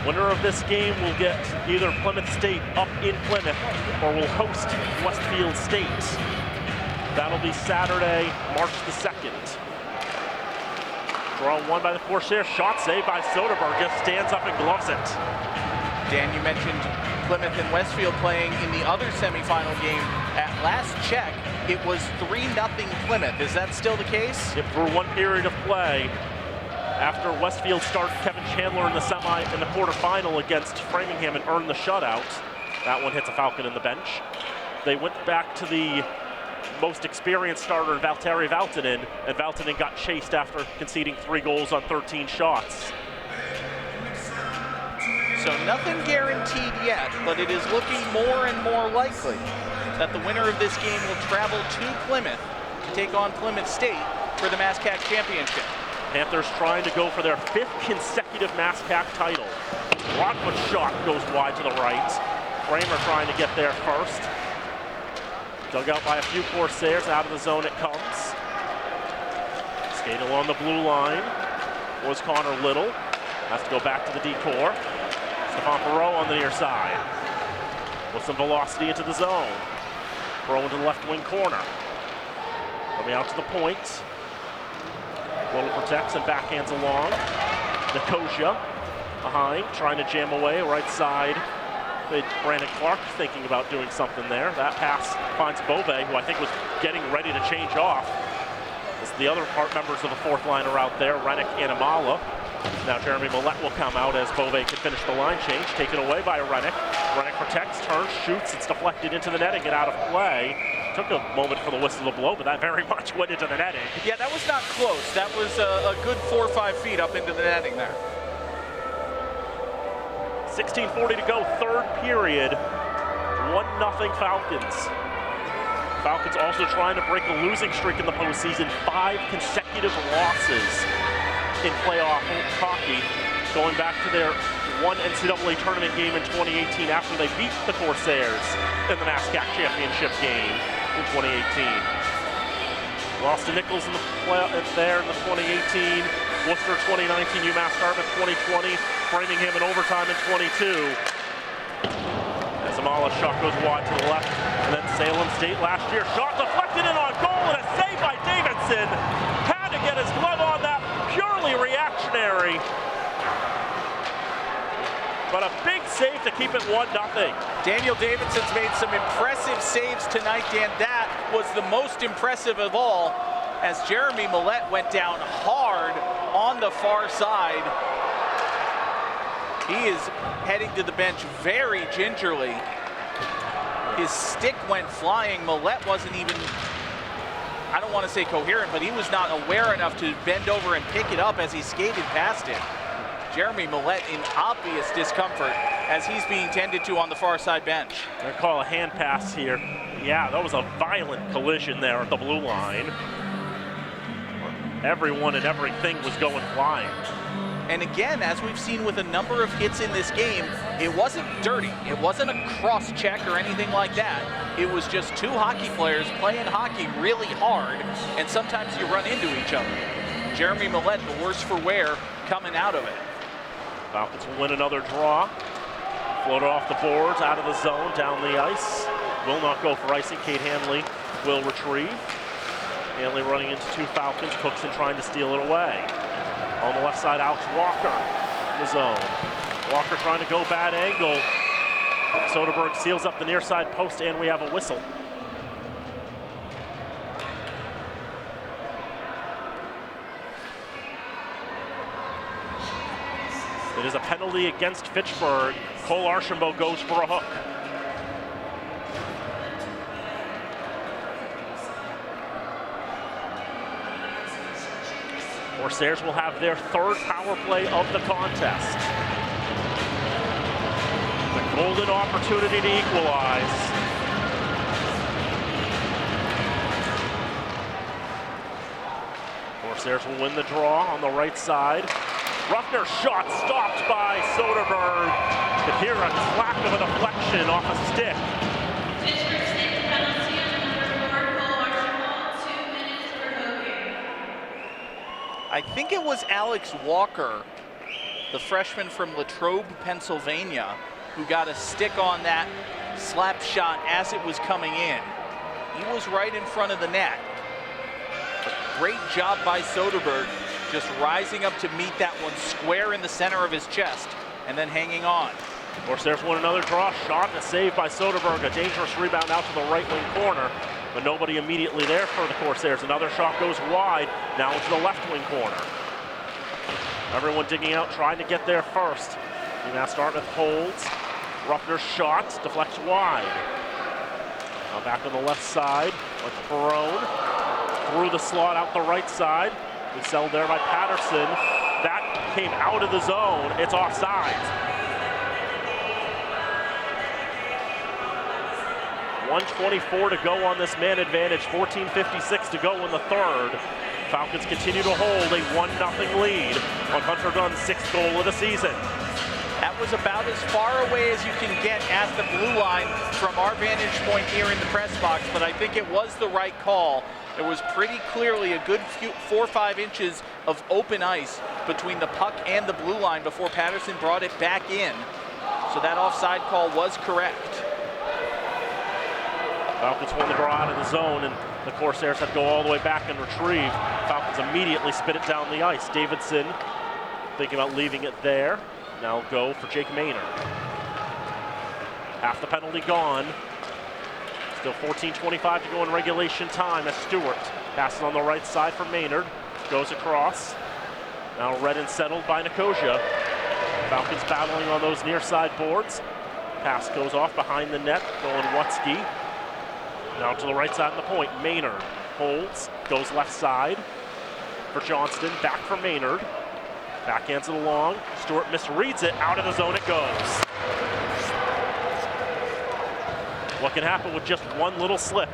Winner of this game will get either Plymouth State up in Plymouth or will host Westfield State. That'll be Saturday, March the 2nd. Draw one by the Corsair, shot saved by Soderberg, just stands up and gloves it. Dan, you mentioned Plymouth and Westfield playing in the other semifinal game. At last check, it was 3-0 Plymouth. Is that still the case? Yep, for one period of play. After Westfield started Kevin Chandler in the quarterfinal against Framingham and earned the shutout. That one hits a Falcon in the bench. They went back to the most experienced starter, Valtteri Valtonen, and Valtonen got chased after conceding 3 goals on 13 shots. So nothing guaranteed yet, but it is looking more and more likely that the winner of this game will travel to Plymouth to take on Plymouth State for the MASCAC championship. Panthers trying to go for their 5th consecutive MASCAC title. Broadfoot shot goes wide to the right. Kramer trying to get there first. Dug out by a few Corsairs, out of the zone it comes. Skating along the blue line was Connor Little. Has to go back to the detour. Stephon Perreault on the near side. With some velocity into the zone. Perreault into the left wing corner. Coming out to the point. Little protects and backhands along. Nicosia behind, trying to jam away, right side. Brandon Clark thinking about doing something there. That pass finds Bove, who I think was getting ready to change off. As the other members of the 4th line are out there, Rennick and Amala. Now Jeremy Millette will come out as Bove can finish the line change. Taken away by Rennick. Rennick protects, turns, shoots. It's deflected into the netting and out of play. Took a moment for the whistle to blow, but that very much went into the netting. Yeah, that was not close. That was a good 4 or 5 feet up into the netting there. 16:40 to go, 3rd period. 1-0 Falcons. Falcons also trying to break a losing streak in the postseason. 5 consecutive losses in playoff hockey, going back to their one NCAA tournament game in 2018 after they beat the Corsairs in the MASCAC championship game in 2018. Lost to Nichols in the there in the 2018, Worcester 2019, UMass Dartmouth 2020, Framingham in overtime in 22. As Amala's shot goes wide to the left, and then Salem State last year, shot deflected in on goal, and a save by Davidson. Had to get his glove on that, purely reactionary. But a big save to keep it 1-0. Daniel Davidson's made some impressive saves tonight, Dan. That was the most impressive of all, as Jeremy Millette went down hard on the far side. He is heading to the bench very gingerly. His stick went flying. Millette wasn't even, I don't want to say coherent, but he was not aware enough to bend over and pick it up as he skated past it. Jeremy Millette in obvious discomfort as he's being tended to on the far side bench. They're gonna call a hand pass here. Yeah, that was a violent collision there at the blue line. Everyone and everything was going flying. And again, as we've seen with a number of hits in this game, it wasn't dirty. It wasn't a cross check or anything like that. It was just 2 hockey players playing hockey really hard, and sometimes you run into each other. Jeremy Millette, the worse for wear, coming out of it. Falcons will win another draw. Floated off the boards, out of the zone, down the ice. Will not go for icing. Kate Hanley will retrieve. Hanley running into 2 Falcons. Cookson trying to steal it away. On the left side, Alex Walker in the zone. Walker trying to go bad angle. Soderberg seals up the near side post, and we have a whistle. It is a penalty against Fitchburg Cole Archambault goes for a hook. Corsairs will have their third power play of the contest. The golden opportunity to equalize. Corsairs will win the draw on the right side. Ruffner's shot stopped by Soderberg. Could hear a clack of a deflection off a stick. Fitchburg State penalty on number 4, Cole Archibald, 2 minutes for hooking. I think it was Alex Walker, the freshman from Latrobe, Pennsylvania, who got a stick on that slap shot as it was coming in. He was right in front of the net. Great job by Soderberg, just rising up to meet that one square in the center of his chest and then hanging on. Corsairs won another draw shot and a save by Soderberg. A dangerous rebound out to the right wing corner, but nobody immediately there for the Corsairs. Another shot goes wide, now into the left wing corner. Everyone digging out, trying to get there first. UMass Dartmouth holds. Ruffner's shot deflects wide. Now back on the left side with Perone. Through the slot out the right side. We settled there by Patterson. That came out of the zone. It's offside. 1:24 to go on this man advantage. 14:56 to go in the third. Falcons continue to hold a 1-0 lead on Hunter Dunn's 6th goal of the season. That was about as far away as you can get at the blue line from our vantage point here in the press box, but I think it was the right call. There was pretty clearly a good 4 or 5 inches of open ice between the puck and the blue line before Patterson brought it back in. So that offside call was correct. Falcons won the draw out of the zone, and the Corsairs had to go all the way back and retrieve. Falcons immediately spit it down the ice. Davidson thinking about leaving it there. Now go for Jake Maynard. Half the penalty gone. Still 14:25 to go in regulation time as Stewart passes on the right side for Maynard. Goes across. Now read and settled by Nicosia. Falcons battling on those near side boards. Pass goes off behind the net, going Wutzke. Now to the right side of the point. Maynard holds, goes left side for Johnston. Back for Maynard. Backhands it along. Stewart misreads it. Out of the zone it goes. What can happen with just one little slip?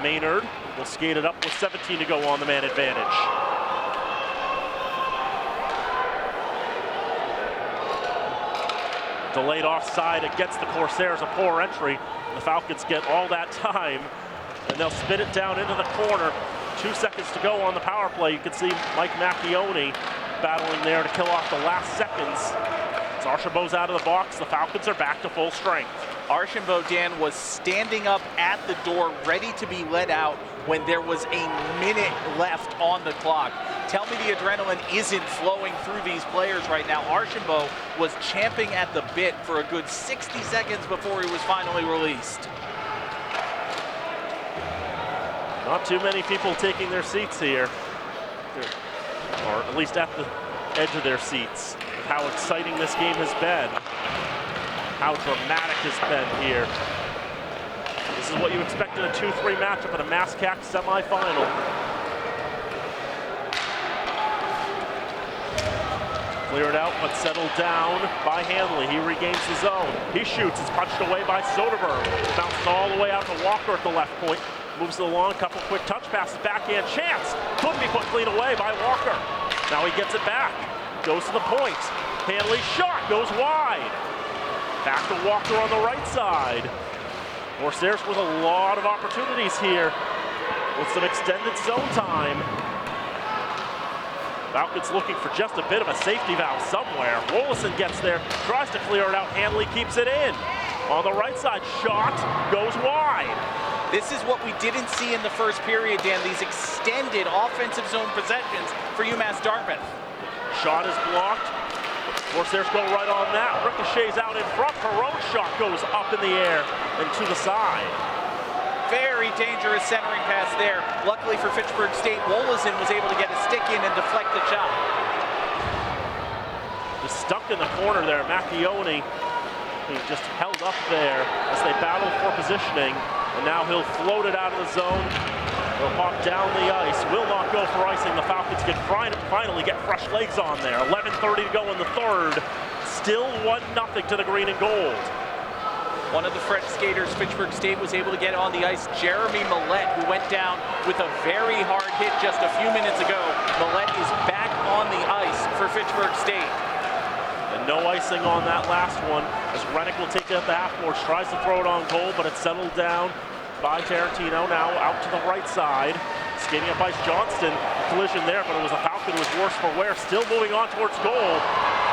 Maynard will skate it up with 17 to go on the man advantage. Delayed offside against the Corsairs, a poor entry. The Falcons get all that time, and they'll spit it down into the corner. 2 seconds to go on the power play. You can see Mike Macchione battling there to kill off the last seconds. As Archambault's out of the box, the Falcons are back to full strength. Archambault, Dan, was standing up at the door ready to be let out when there was a minute left on the clock. Tell me the adrenaline isn't flowing through these players right now. Archambault was champing at the bit for a good 60 seconds before he was finally released. Not too many people taking their seats here, or at least at the edge of their seats. How exciting this game has been, how dramatic it's been here. This is what you expect in a 2-3 matchup in a MASCAC semifinal. Cleared out, but settled down by Hanley. He regains the zone. He shoots, it's punched away by Soderberg. Bounces all the way out to Walker at the left point. Moves it along, couple quick touch passes, backhand chance. Couldn't be put clean away by Walker. Now he gets it back, goes to the point. Hanley's shot goes wide. Back to Walker on the right side. Corsairs with a lot of opportunities here with some extended zone time. Falcons looking for just a bit of a safety valve somewhere. Wolison gets there, tries to clear it out. Hanley keeps it in. On the right side, shot goes wide. This is what we didn't see in the first period, Dan, these extended offensive zone possessions for UMass Dartmouth. Shot is blocked. Corsairs go right on that. Ricochets out in front. Perone's shot goes up in the air and to the side. Very dangerous centering pass there. Luckily for Fitchburg State, Wolison was able to get a stick in and deflect the shot. Just stuck in the corner there. Macchione, he just held up there as they battled for positioning. And now he'll float it out of the zone. He'll hop down the ice. Will not go for icing. The Falcons can finally get fresh legs on there. 11:30 to go in the third. Still 1-0 to the green and gold. One of the French skaters Fitchburg State was able to get on the ice, Jeremy Millette, who went down with a very hard hit just a few minutes ago. Millette is back on the ice for Fitchburg State. And no icing on that last one as Rennick will take it at the half boards, tries to throw it on goal, but it's settled down by Tarantino. Now out to the right side. Skating up ice, Johnston, collision there, but it was a Falcon who was worse for wear. Still moving on towards goal.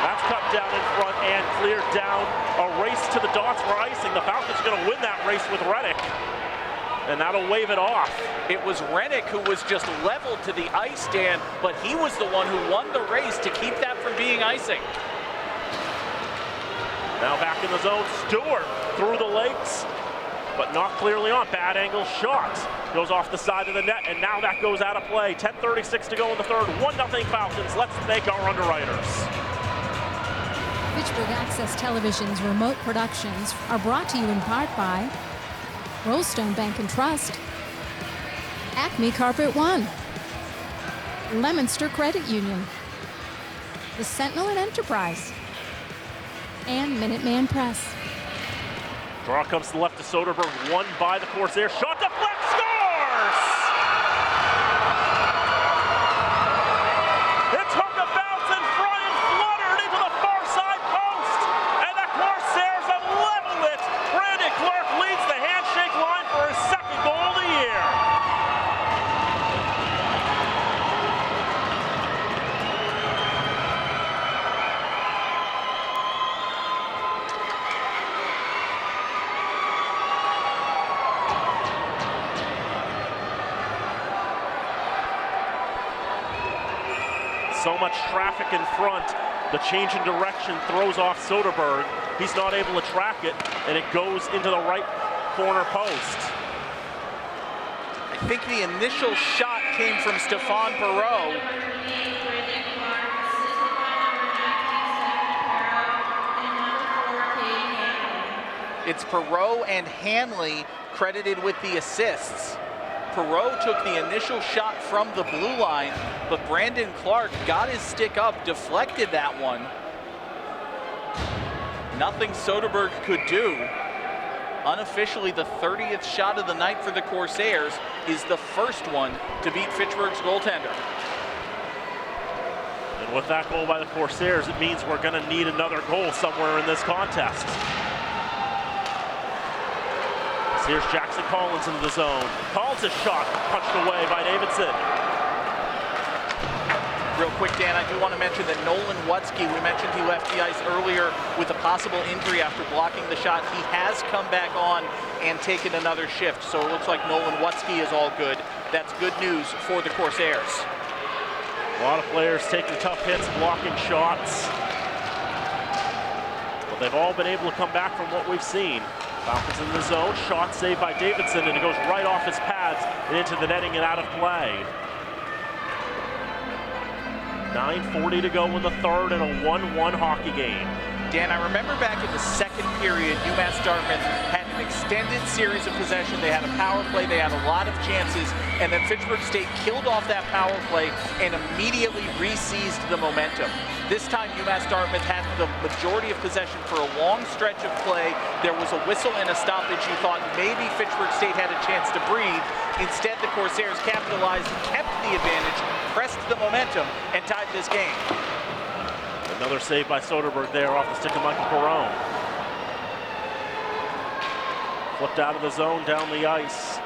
That's cut down in front and cleared down. A race to the dots for icing. The Falcons are going to win that race with Rennick, and that'll wave it off. It was Rennick who was just leveled to the ice, Dan, but he was the one who won the race to keep that from being icing. Now back in the zone, Stewart through the legs, but not clearly on. Bad angle shot. Goes off the side of the net, and now that goes out of play. 10:36 to go in the third. 1-0 Falcons. Let's thank our underwriters. Fitchburg Access Television's remote productions are brought to you in part by Rollstone Bank and Trust, Acme Carpet One, Lemonster Credit Union, the Sentinel and Enterprise, and Minuteman Press. Draw comes to the left to Soderberg, won by the Corsair. Shot deflect, scores! It took a bounce in front and fluttered into the far side post. And the Corsairs have leveled it. Brandon Clark leads the handshake line for his second goal of the year. So much traffic in front, the change in direction throws off Soderberg. He's not able to track it, and it goes into the right corner post. I think the initial shot came from Stephane Perreault. It's Perreault and Hanley credited with the assists. Perreault took the initial shot from the blue line, but Brandon Clark got his stick up, deflected that one. Nothing Soderberg could do. Unofficially, the 30th shot of the night for the Corsairs is the first one to beat Fitchburg's goaltender. And with that goal by the Corsairs, it means we're going to need another goal somewhere in this contest. Here's Jackson Collins into the zone. Collins' shot punched away by Davidson. Real quick, Dan, I do want to mention that Nolan Wutzke, we mentioned he left the ice earlier with a possible injury after blocking the shot. He has come back on and taken another shift, so it looks like Nolan Wutzke is all good. That's good news for the Corsairs. A lot of players taking tough hits, blocking shots. But they've all been able to come back from what we've seen. Falcons in the zone, shot saved by Davidson, and it goes right off his pads and into the netting and out of play. 9:40 to go in the third in a 1-1 hockey game. Dan, I remember back in the second period, UMass Dartmouth had an extended series of possession. They had a power play, they had a lot of chances, and then Fitchburg State killed off that power play and immediately re-seized the momentum. This time, UMass Dartmouth had the majority of possession for a long stretch of play. There was a whistle and a stoppage. You thought maybe Fitchburg State had a chance to breathe. Instead, the Corsairs capitalized, kept the advantage, pressed the momentum, and tied this game. Another save by Soderberg there off the stick of Michael Perreault. Flipped out of the zone down the ice.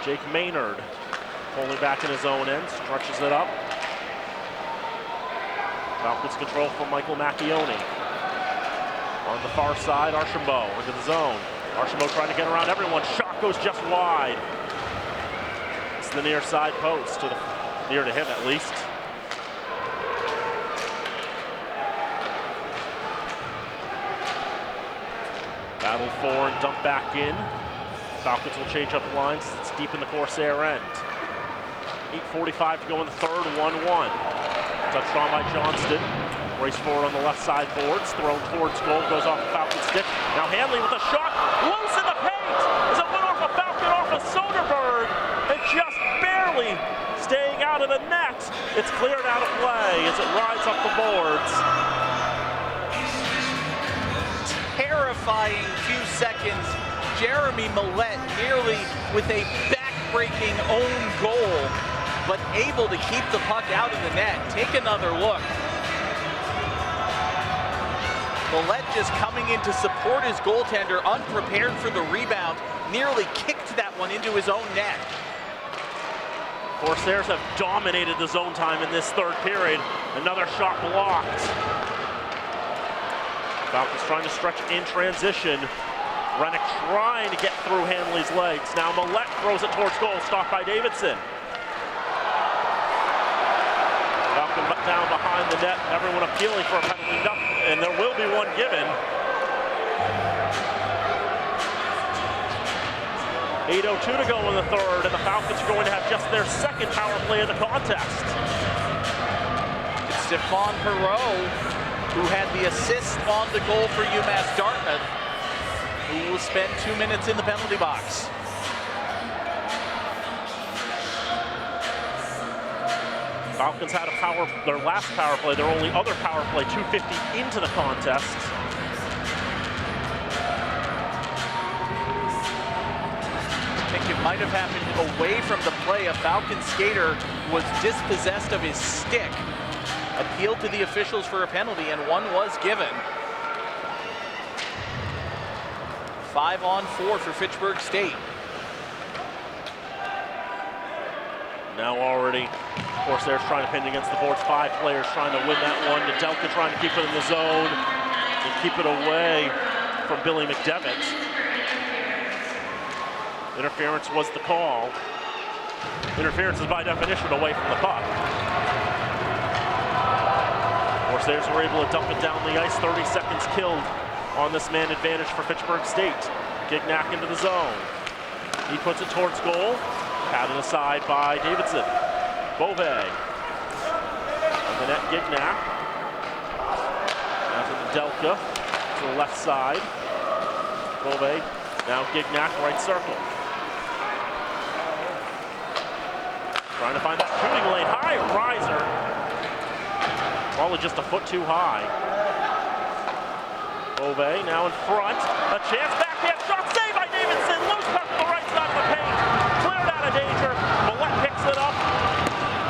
Jake Maynard pulling back in his own end, stretches it up. Falcons control from Michael Macchione. On the far side, Archambault into the zone. Archambault trying to get around everyone. Shot goes just wide. It's the near side post, near to him at least. Battle for and dump back in. Falcons will change up lines. It's deep in the Corsair end. 8:45 to go in the third, 1-1. Touched on by Johnston. Race forward on the left side boards, thrown towards goal, goes off the Falcon stick. Now Hanley with a shot, loose in the paint! As it went off a Falcon, off of Soderberg, and just barely staying out of the net. It's cleared out of play as it rides up the boards. Terrifying few seconds. Jeremy Millette nearly with a back-breaking own goal, but able to keep the puck out of the net. Take another look. Millette just coming in to support his goaltender, unprepared for the rebound, nearly kicked that one into his own net. Corsairs have dominated the zone time in this third period. Another shot blocked. Falcons trying to stretch in transition. Rennick trying to get through Hanley's legs. Now Millette throws it towards goal, stopped by Davidson. Falcon down behind the net, everyone appealing for a penalty, and there will be one given. 8:02 to go in the third, and the Falcons are going to have just their second power play of the contest. It's Stephon Perreault, who had the assist on the goal for UMass Dartmouth, who will spend 2 minutes in the penalty box. Falcons had their last power play, their only other power play, 2:50 into the contest. I think it might have happened away from the play. A Falcon skater was dispossessed of his stick. Appealed to the officials for a penalty, and one was given. 5-on-4 for Fitchburg State. Now already, Corsairs trying to pin against the boards. 5 players trying to win that one. Nedelka trying to keep it in the zone and keep it away from Billy McDevitt. Interference was the call. Interference is by definition away from the puck. Corsairs were able to dump it down the ice. 30 seconds killed on this man advantage for Fitchburg State. Gignac into the zone. He puts it towards goal. Patted aside by Davidson. Bove. On the net, Gignac. Now to Nedelka, to the left side. Bove. Now Gignac, right circle. Trying to find that shooting lane. High riser. Probably just a foot too high. Bove now in front. A chance, backhand shot, saved by Davidson. Loose puck to the right side of the paint. Cleared out of danger. Millette picks it up.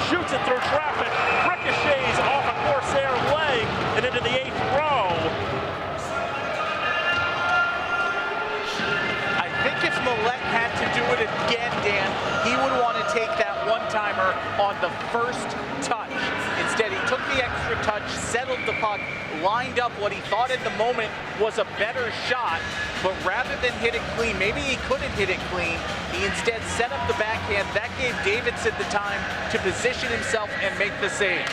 Shoots it through traffic. Ricochets off a Corsair leg and into the 8th row. I think if Millette had to do it again, Dan, he would want to take that one-timer on the first touch. Instead, he took the extra touch, settled the puck, lined up what he thought at the moment was a better shot, but rather than hit it clean, maybe he couldn't hit it clean, he instead set up the backhand. That gave Davidson the time to position himself and make the save.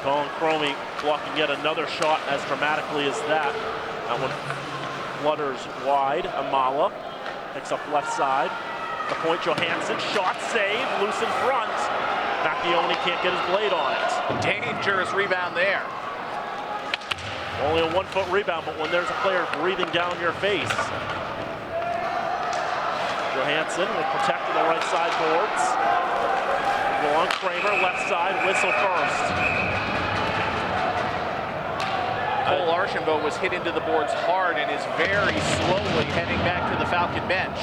Colin Cromie blocking yet another shot as dramatically as that. That one flutters wide. Amala picks up left side. The point, Johansson, shot save, loose in front. Macchione can't get his blade on it. Dangerous rebound there. Only a 1-foot rebound, but when there's a player breathing down your face. Johansson will protect the right side boards. Along Kramer, left side, whistle first. Cole Archambault was hit into the boards hard and is very slowly heading back to the Falcon bench.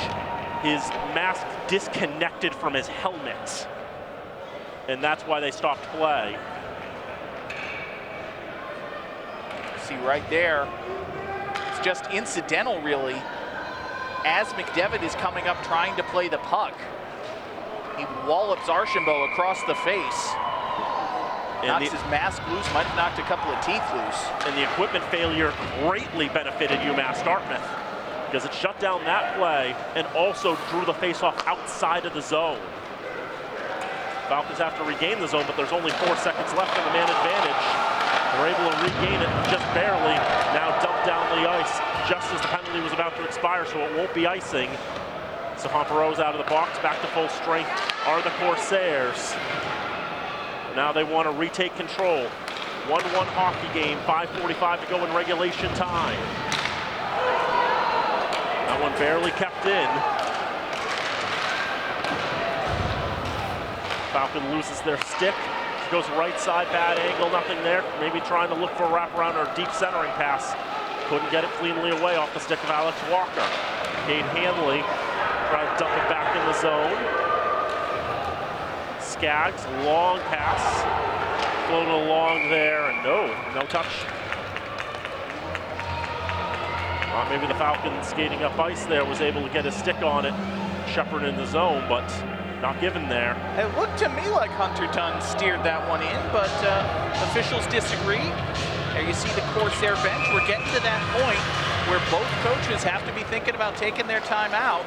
His mask disconnected from his helmet, and that's why they stopped play. See right there, it's just incidental really, as McDevitt is coming up trying to play the puck. He wallops Archambault across the face. Knocks his mask loose, might have knocked a couple of teeth loose. And the equipment failure greatly benefited UMass Dartmouth, because it shut down that play and also drew the faceoff outside of the zone. Falcons have to regain the zone, but there's only 4 seconds left in the man advantage. They're able to regain it just barely. Now dumped down the ice just as the penalty was about to expire, so it won't be icing. Stephon Perreault's out of the box, back to full strength are the Corsairs. Now they want to retake control. 1-1 hockey game, 5:45 to go in regulation time. That one barely kept in. Falcon loses their stick. Goes right side, bad angle, nothing there. Maybe trying to look for a wraparound or a deep centering pass. Couldn't get it cleanly away off the stick of Alex Walker. Cade Hanley tried to dump it back in the zone. Skaggs, long pass. Floated along there, and no touch. Well, maybe the Falcons skating up ice there was able to get his stick on it. Shepard in the zone, but not given there. It looked to me like Hunter Dunn steered that one in, but officials disagree. There you see the Corsair bench. We're getting to that point where both coaches have to be thinking about taking their time out.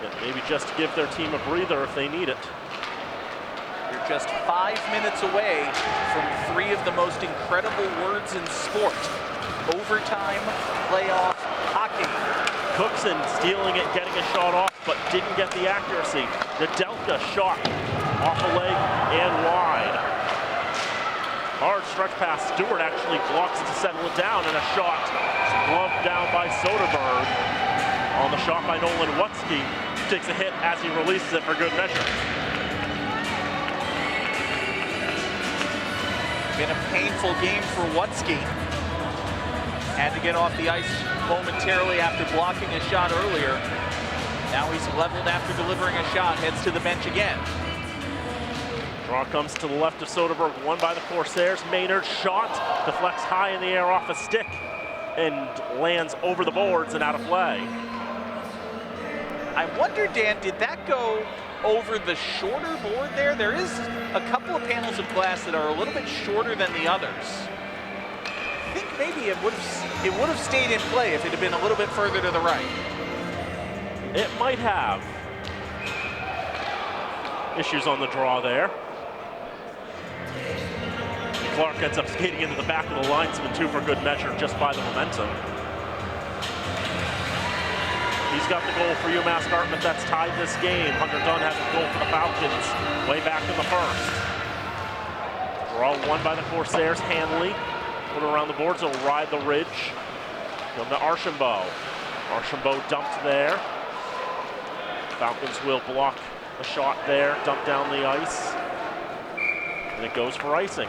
And maybe just give their team a breather if they need it. You're just 5 minutes away from 3 of the most incredible words in sport. Overtime playoff hockey. Cookson stealing it, getting a shot off, but didn't get the accuracy. Nedelka shot off a leg and wide. Hard stretch pass. Stewart actually blocks to settle it down, and a shot gloved down by Soderberg. On the shot by Nolan Wutzke. Takes a hit as he releases it for good measure. Been a painful game for Wutzke. Had to get off the ice momentarily after blocking a shot earlier. Now he's leveled after delivering a shot, heads to the bench again. Draw comes to the left of Soderberg, won by the Corsairs. Maynard shot, deflects high in the air off a stick, and lands over the boards and out of play. I wonder, Dan, did that go over the shorter board there? There is a couple of panels of glass that are a little bit shorter than the others. I think maybe it would have stayed in play if it had been a little bit further to the right. It might have. Issues on the draw there. Clark ends up skating into the back of the linesman too for good measure, just by the momentum. He's got the goal for UMass Dartmouth that's tied this game. Hunter Dunn has a goal for the Falcons way back in the first. Draw won by the Corsairs. Hanley put it around the boards. He'll ride the ridge. Come to Archambault. Archambault dumped there. Falcons will block a shot there, dump down the ice. And it goes for icing.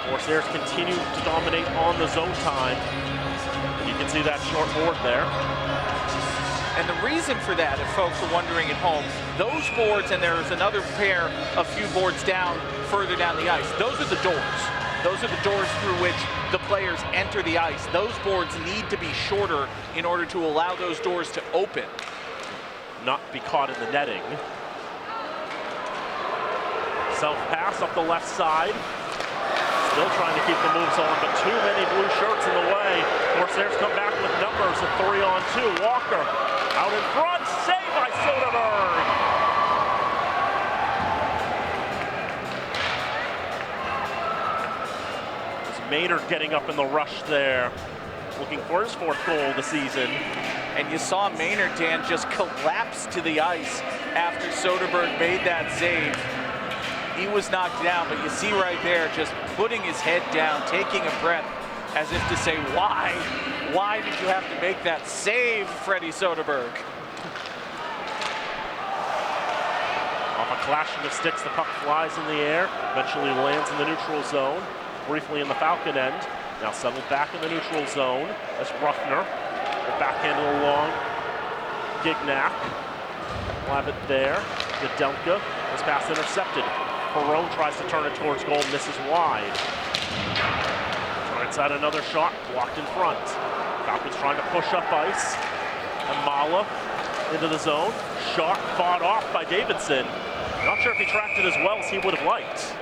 Corsairs continue to dominate on the zone time. You can see that short board there. And the reason for that, if folks are wondering at home, those boards, and there's another pair, a few boards down, further down the ice, those are the doors. Those are the doors through which the players enter the ice. Those boards need to be shorter in order to allow those doors to open. Not be caught in the netting. Self-pass up the left side. Still trying to keep the moves on, but too many blue shirts in the way. Corsairs come back with numbers at 3-on-2. Walker out in front, saved by Soderberg. It's Maynard getting up in the rush there, looking for his 4th goal of the season. And you saw Maynard, Dan, just collapse to the ice after Soderberg made that save. He was knocked down, but you see right there, just putting his head down, taking a breath, as if to say, why? Why did you have to make that save, Freddie Soderberg? Off a clashing of sticks, the puck flies in the air, eventually lands in the neutral zone, briefly in the Falcon end. Now settled back in the neutral zone. That's Ruffner. Backhanded along. Gignac. We'll have it there. Nedelka. This pass intercepted. Perone tries to turn it towards goal, misses wide. Right side, another shot, blocked in front. Falcons trying to push up ice. Amala into the zone. Shot fought off by Davidson. Not sure if he tracked it as well as he would have liked.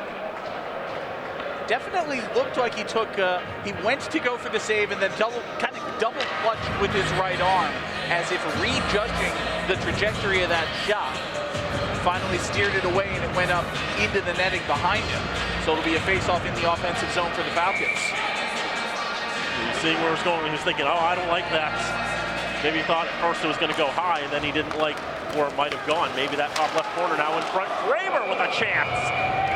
Definitely looked like he went to go for the save and then kind of double clutched with his right arm, as if rejudging the trajectory of that shot. Finally steered it away, and it went up into the netting behind him. So it'll be a face-off in the offensive zone for the Falcons. Seeing where it was going, he was thinking, oh, I don't like that. Maybe he thought at first it was going to go high, and then he didn't like where it might have gone. Maybe that top left corner now in front. Kramer with a chance.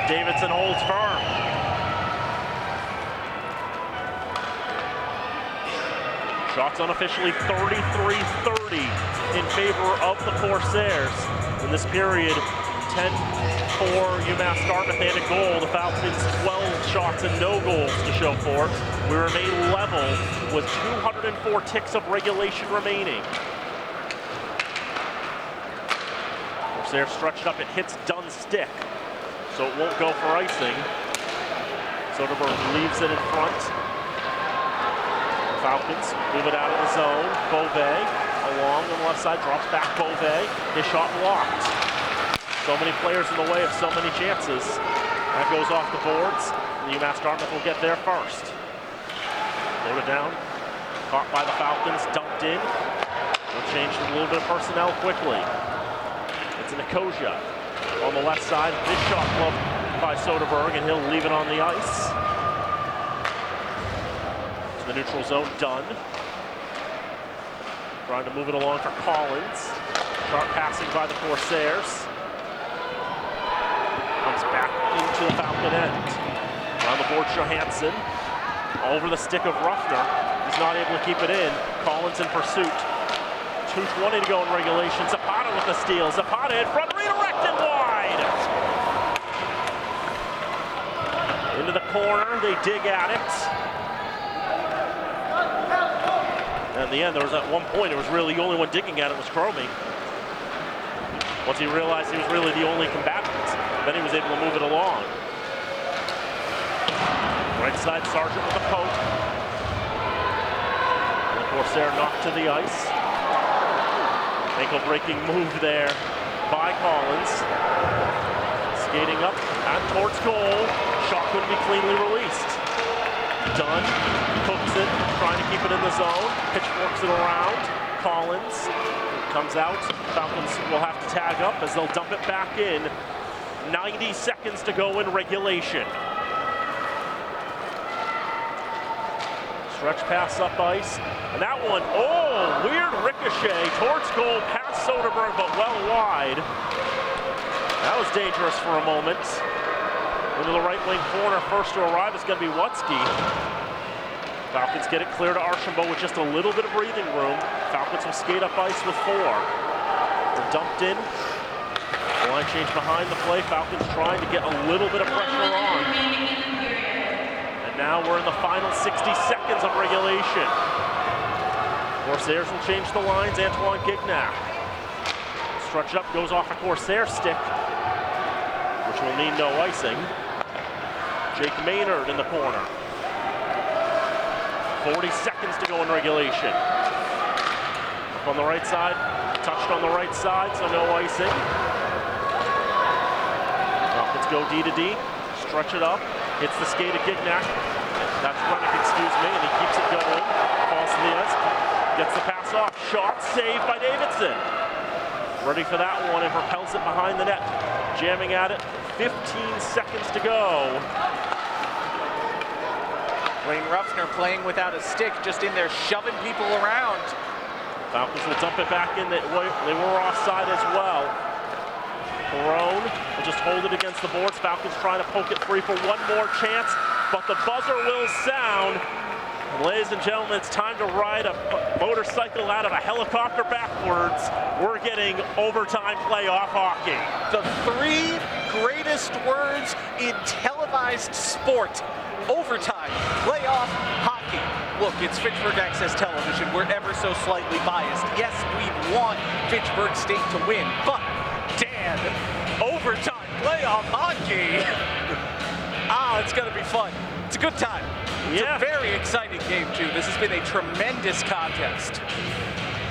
Davidson holds firm. Shots unofficially 33-30 in favor of the Corsairs. In this period, 10 for UMass Dartmouth and a goal. The Falcons 12 shots and no goals to show for it. We remain level with 204 ticks of regulation remaining. Corsair stretched up, it hits Dunn's stick, so it won't go for icing. Soderberg leaves it in front. Falcons move it out of the zone. Beauvais along on the left side, drops back Beauvais. His shot blocked. So many players in the way of so many chances. That goes off the boards. And UMass Dartmouth will get there first. Loaded down, caught by the Falcons, dumped in. We'll change a little bit of personnel quickly. It's Nicosia on the left side. This shot clubbed by Soderberg, and he'll leave it on the ice. To the neutral zone, Dunn. Trying to move it along for Collins. Sharp passing by the Corsairs. Comes back into the Falcon end. On the board, Johansson. Over the stick of Ruffner. He's not able to keep it in. Collins in pursuit. 2:20 to go in regulation. Zapata with the steal. Zapata in front, redirected wide. Into the corner, they dig at it. And in the end, there was at one point, it was really the only one digging at it was Cromie. Once he realized he was really the only combatant, then he was able to move it along. Right side, Sargent with a poke. And the Corsair knocked to the ice. Ankle-breaking move there by Collins. Skating up and towards goal. Shot couldn't be cleanly released. Dunn hooks it, trying to keep it in the zone. Pitchforks it around. Collins comes out. Falcons will have to tag up as they'll dump it back in. 90 seconds to go in regulation. Stretch pass up ice. And that one, oh, weird ricochet towards goal, past Soderberg, but well wide. That was dangerous for a moment. Into the right wing corner, first to arrive is going to be Wutzke. Falcons get it clear to Archambault with just a little bit of breathing room. Falcons will skate up ice with 4. They're dumped in. The line change behind the play. Falcons trying to get a little bit of pressure on. And now we're in the final 60 seconds of regulation. Corsairs will change the lines. Antoine Gignac. Stretch up, goes off a Corsair stick, which will mean no icing. Jake Maynard in the corner. 40 seconds to go in regulation. Up on the right side, touched on the right side, so no icing. Let's go D to D, stretch it up, hits the skate of Gignac. That's Remick, excuse me, and he keeps it going. Falls to the ice, gets the pass off, shot saved by Davidson. Ready for that one and propels it behind the net. Jamming at it, 15 seconds to go. Wayne Ruffner playing without a stick, just in there shoving people around. Falcons will dump it back in. They were offside as well. Perone will just hold it against the boards. Falcons trying to poke it free for one more chance, but the buzzer will sound. And ladies and gentlemen, it's time to ride a motorcycle out of a helicopter backwards. We're getting overtime playoff hockey. The 3 greatest words in televised sport. Overtime, playoff hockey. Look, it's Fitchburg Access Television. We're ever so slightly biased. Yes, we want Fitchburg State to win, but Dan, overtime playoff hockey. It's gonna be fun. It's a good time. It's a very exciting game too. This has been a tremendous contest.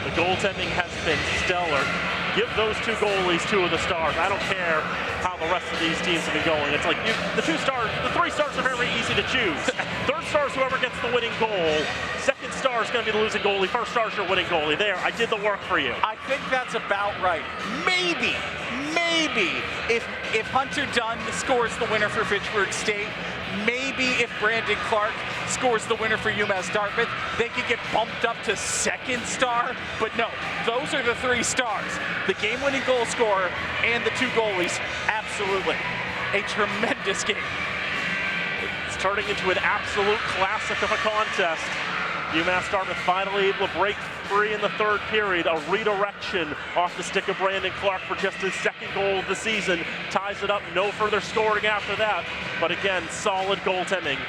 The goaltending has been stellar. Give those 2 goalies 2 of the stars. I don't care how the rest of these teams have been going. It's like the 3 stars are very easy to choose. Third star is whoever gets the winning goal. Second star is going to be the losing goalie. First star is your winning goalie. There, I did the work for you. I think that's about right. Maybe maybe if Hunter Dunn scores the winner for Fitchburg State, maybe if Brandon Clark scores the winner for UMass Dartmouth, they could get bumped up to second star. But no, those are the 3 stars. The game-winning goal scorer and the 2 goalies. Absolutely. A tremendous game. It's turning into an absolute classic of a contest. UMass Dartmouth finally able to break free in the 3rd period. A redirection off the stick of Brandon Clark for just his 2nd goal of the season. Ties it up, no further scoring after that. But again, solid goaltending.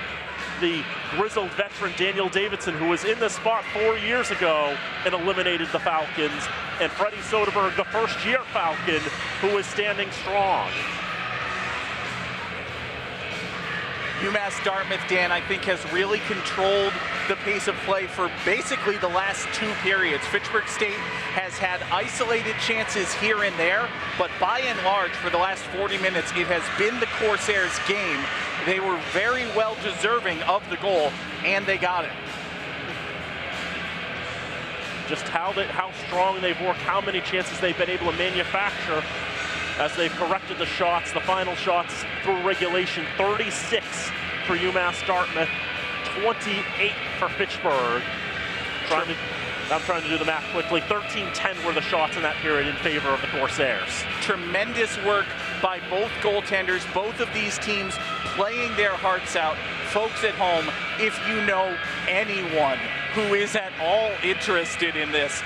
The grizzled veteran Daniel Davidson, who was in this spot 4 years ago and eliminated the Falcons. And Freddie Soderberg, the first-year Falcon, who is standing strong. UMass Dartmouth, Dan, I think has really controlled the pace of play for basically the last 2 periods. Fitchburg State has had isolated chances here and there, but by and large, for the last 40 minutes, it has been the Corsairs' game. They were very well deserving of the goal, and they got it. Just how strong they've worked, how many chances they've been able to manufacture as they've corrected the shots, the final shots through regulation. 36 for UMass Dartmouth, 28 for Fitchburg. I'm trying to do the math quickly. 13-10 were the shots in that period in favor of the Corsairs. Tremendous work by both goaltenders, both of these teams playing their hearts out. Folks at home, if you know anyone who is at all interested in this,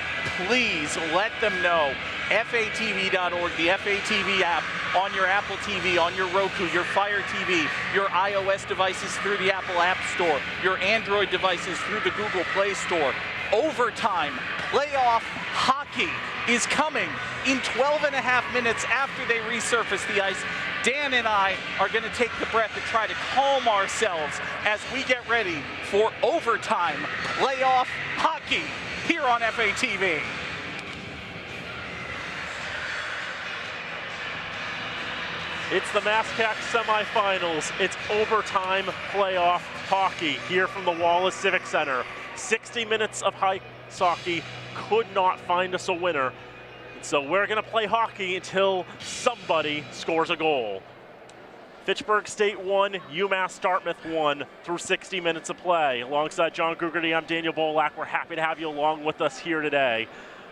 please let them know. FATV.org, the FATV app on your Apple TV, on your Roku, your Fire TV, your iOS devices through the Apple App Store, your Android devices through the Google Play Store. Overtime playoff hockey is coming in 12.5 minutes after they resurface the ice. Dan and I are going to take the breath and try to calm ourselves as we get ready for overtime playoff hockey here on FATV. It's the MASCAC semifinals. It's overtime playoff hockey here from the Wallace Civic Center. 60 minutes of ice hockey could not find us a winner. So we're going to play hockey until somebody scores a goal. Fitchburg State won, UMass Dartmouth won through 60 minutes of play. Alongside John Gugerty, I'm Daniel Bolak. We're happy to have you along with us here today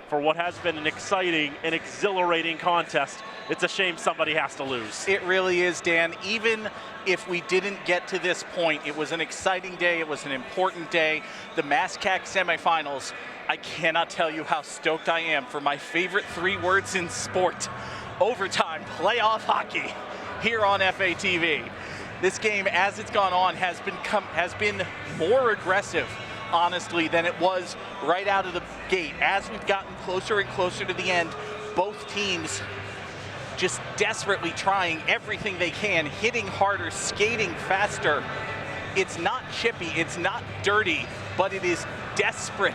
for what has been an exciting and exhilarating contest. It's a shame somebody has to lose. It really is, Dan. Even if we didn't get to this point, it was an exciting day. It was an important day. The MASCAC semifinals, I cannot tell you how stoked I am for my favorite 3 words in sport. Overtime playoff hockey here on FATV. This game, as it's gone on, has been more aggressive, honestly, than it was right out of the gate. As we've gotten closer and closer to the end, both teams just desperately trying everything they can, hitting harder, skating faster. It's not chippy, it's not dirty, but it is desperate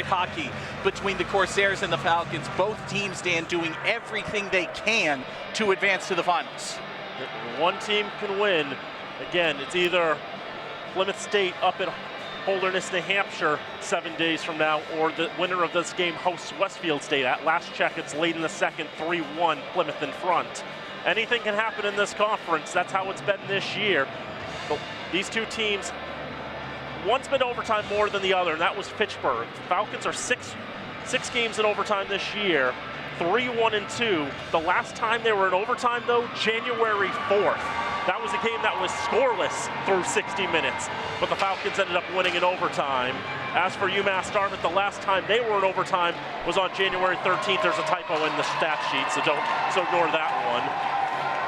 hockey between the Corsairs and the Falcons. Both teams, Dan, doing everything they can to advance to the finals. One team can win. Again, it's either Plymouth State up at Holderness, New Hampshire 7 days from now, or the winner of this game hosts Westfield State. At last check, it's late in the second, 3-1, Plymouth in front. Anything can happen in this conference. That's how it's been this year. But these two teams, one's been overtime more than the other, and that was Fitchburg. The Falcons are six games in overtime this year, 3-1-2. The last time they were in overtime, though, January 4th. That was a game that was scoreless through 60 minutes, but the Falcons ended up winning in overtime. As for UMass Dartmouth, the last time they were in overtime was on January 13th. There's a typo in the stat sheet, so ignore that one.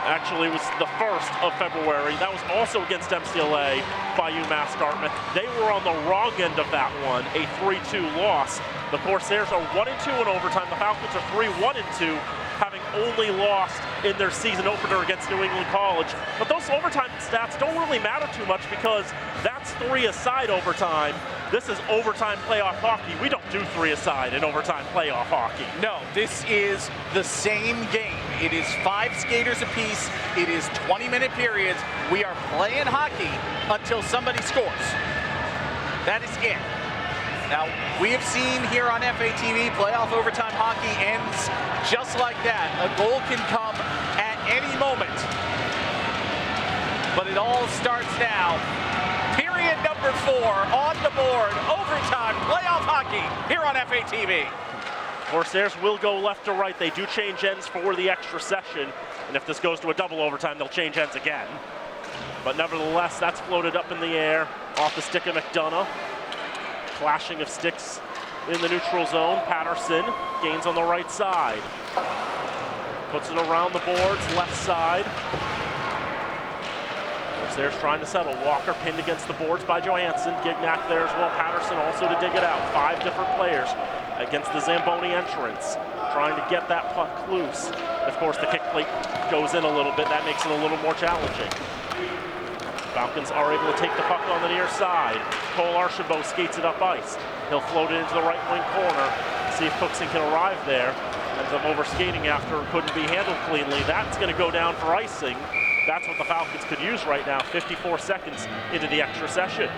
Actually, it was the 1st of February. That was also against MCLA by UMass Dartmouth. They were on the wrong end of that one, a 3-2 loss. The Corsairs are 1-2 in overtime. The Falcons are 3-1-2, having only lost in their season opener against New England College. But those overtime stats don't really matter too much because that's 3-a-side overtime. This is overtime playoff hockey. We don't do 3-a-side in overtime playoff hockey. No, this is the same game. It is 5 skaters apiece. It is 20-minute periods. We are playing hockey until somebody scores. That is it. Now, we have seen here on FATV, playoff overtime hockey ends just like that. A goal can come at any moment. But it all starts now. Period number 4 on the board. Overtime playoff hockey here on FATV. Corsairs will go left to right. They do change ends for the extra session. And if this goes to a double overtime, they'll change ends again. But nevertheless, that's floated up in the air off the stick of McDonough. Clashing of sticks in the neutral zone. Patterson gains on the right side. Puts it around the boards, left side. Corsairs trying to settle. Walker pinned against the boards by Johansson. Gignac there as well. Patterson also to dig it out. 5 different players against the Zamboni entrance, trying to get that puck loose. Of course, the kick plate goes in a little bit. That makes it a little more challenging. Falcons are able to take the puck on the near side. Cole Archambault skates it up ice. He'll float it into the right wing corner. See if Cookson can arrive there. Ends up overskating after and couldn't be handled cleanly. That's going to go down for icing. That's what the Falcons could use right now, 54 seconds into the extra session.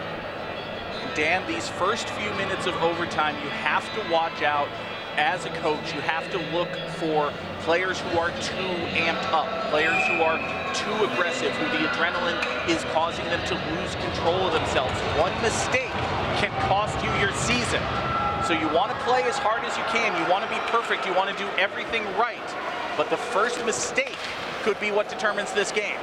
Dan, these first few minutes of overtime, you have to watch out as a coach. You have to look for players who are too amped up, players who are too aggressive, who the adrenaline is causing them to lose control of themselves. One mistake can cost you your season. So you want to play as hard as you can. You want to be perfect. You want to do everything right. But the first mistake could be what determines this game.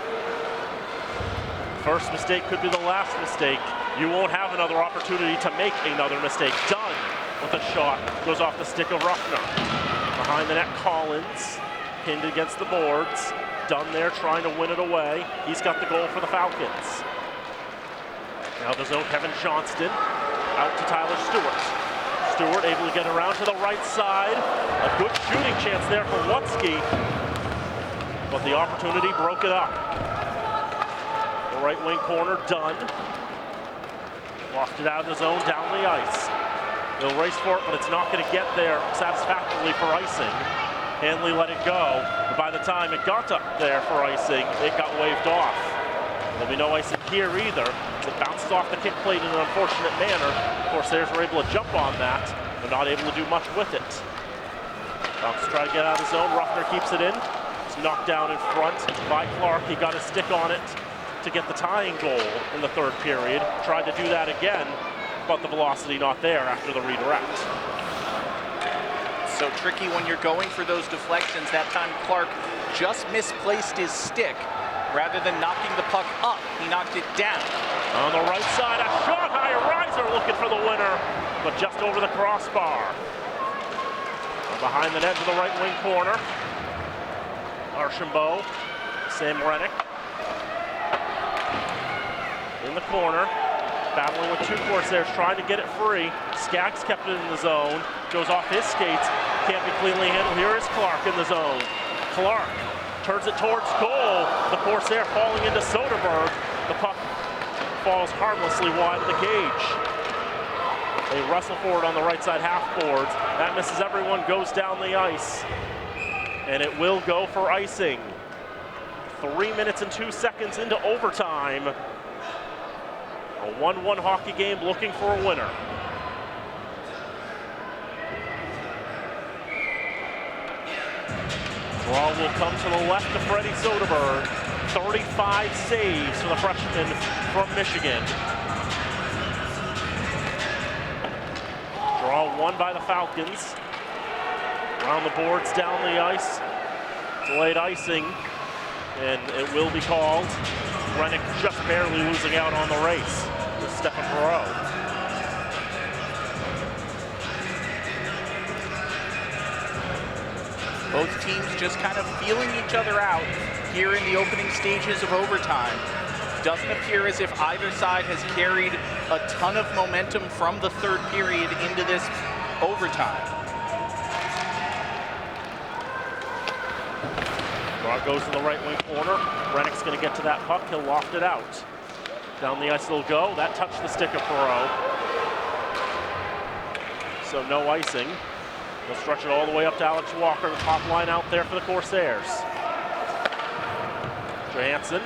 First mistake could be the last mistake. You won't have another opportunity to make another mistake. Dunn with a shot, goes off the stick of Ruffner. Behind the net, Collins, pinned against the boards. Dunn there trying to win it away. He's got the goal for the Falcons. Now the zone, Kevin Johnston, out to Tyler Stewart. Stewart able to get around to the right side. A good shooting chance there for Wutzke, but the opportunity broke it up. The right wing corner, Dunn. Lofted out of the zone, down the ice. They'll race for it, but it's not going to get there satisfactorily for icing. Hanley let it go, but by the time it got up there for icing, it got waved off. There'll be no icing here either. It bounced off the kick plate in an unfortunate manner. Corsairs were able to jump on that, but not able to do much with it. Falcons try to get out of the zone. Ruffner keeps it in. It's knocked down in front by Clark. He got his stick on it to get the tying goal in the third period. Tried to do that again, but the velocity not there after the redirect. So tricky when you're going for those deflections. That time Clark just misplaced his stick. Rather than knocking the puck up, he knocked it down. On the right side, a shot, high riser looking for the winner, but just over the crossbar. Behind the net to the right wing corner. Archambault, Sam Rennick. In the corner, battling with 2 Corsairs, trying to get it free. Skaggs kept it in the zone, goes off his skates, can't be cleanly handled. Here is Clark in the zone. Clark turns it towards goal. The Corsair falling into Soderberg. The puck falls harmlessly wide of the cage. They wrestle forward on the right side half boards. That misses everyone, goes down the ice. And it will go for icing. 3 minutes and 2 seconds into overtime. A 1-1 hockey game looking for a winner. Draw will come to the left of Freddie Soderberg. 35 saves for the freshman from Michigan. Draw won by the Falcons. Around the boards, down the ice. Delayed icing, and it will be called. Rennick just barely losing out on the race with Stephen Perot. Both teams just kind of feeling each other out here in the opening stages of overtime. Doesn't appear as if either side has carried a ton of momentum from the third period into this overtime. Draw goes to the right wing corner. Rennick's going to get to that puck. He'll loft it out. Down the ice it'll go. That touched the stick of Perot. So no icing. They'll stretch it all the way up to Alex Walker, the top line out there for the Corsairs. Johansson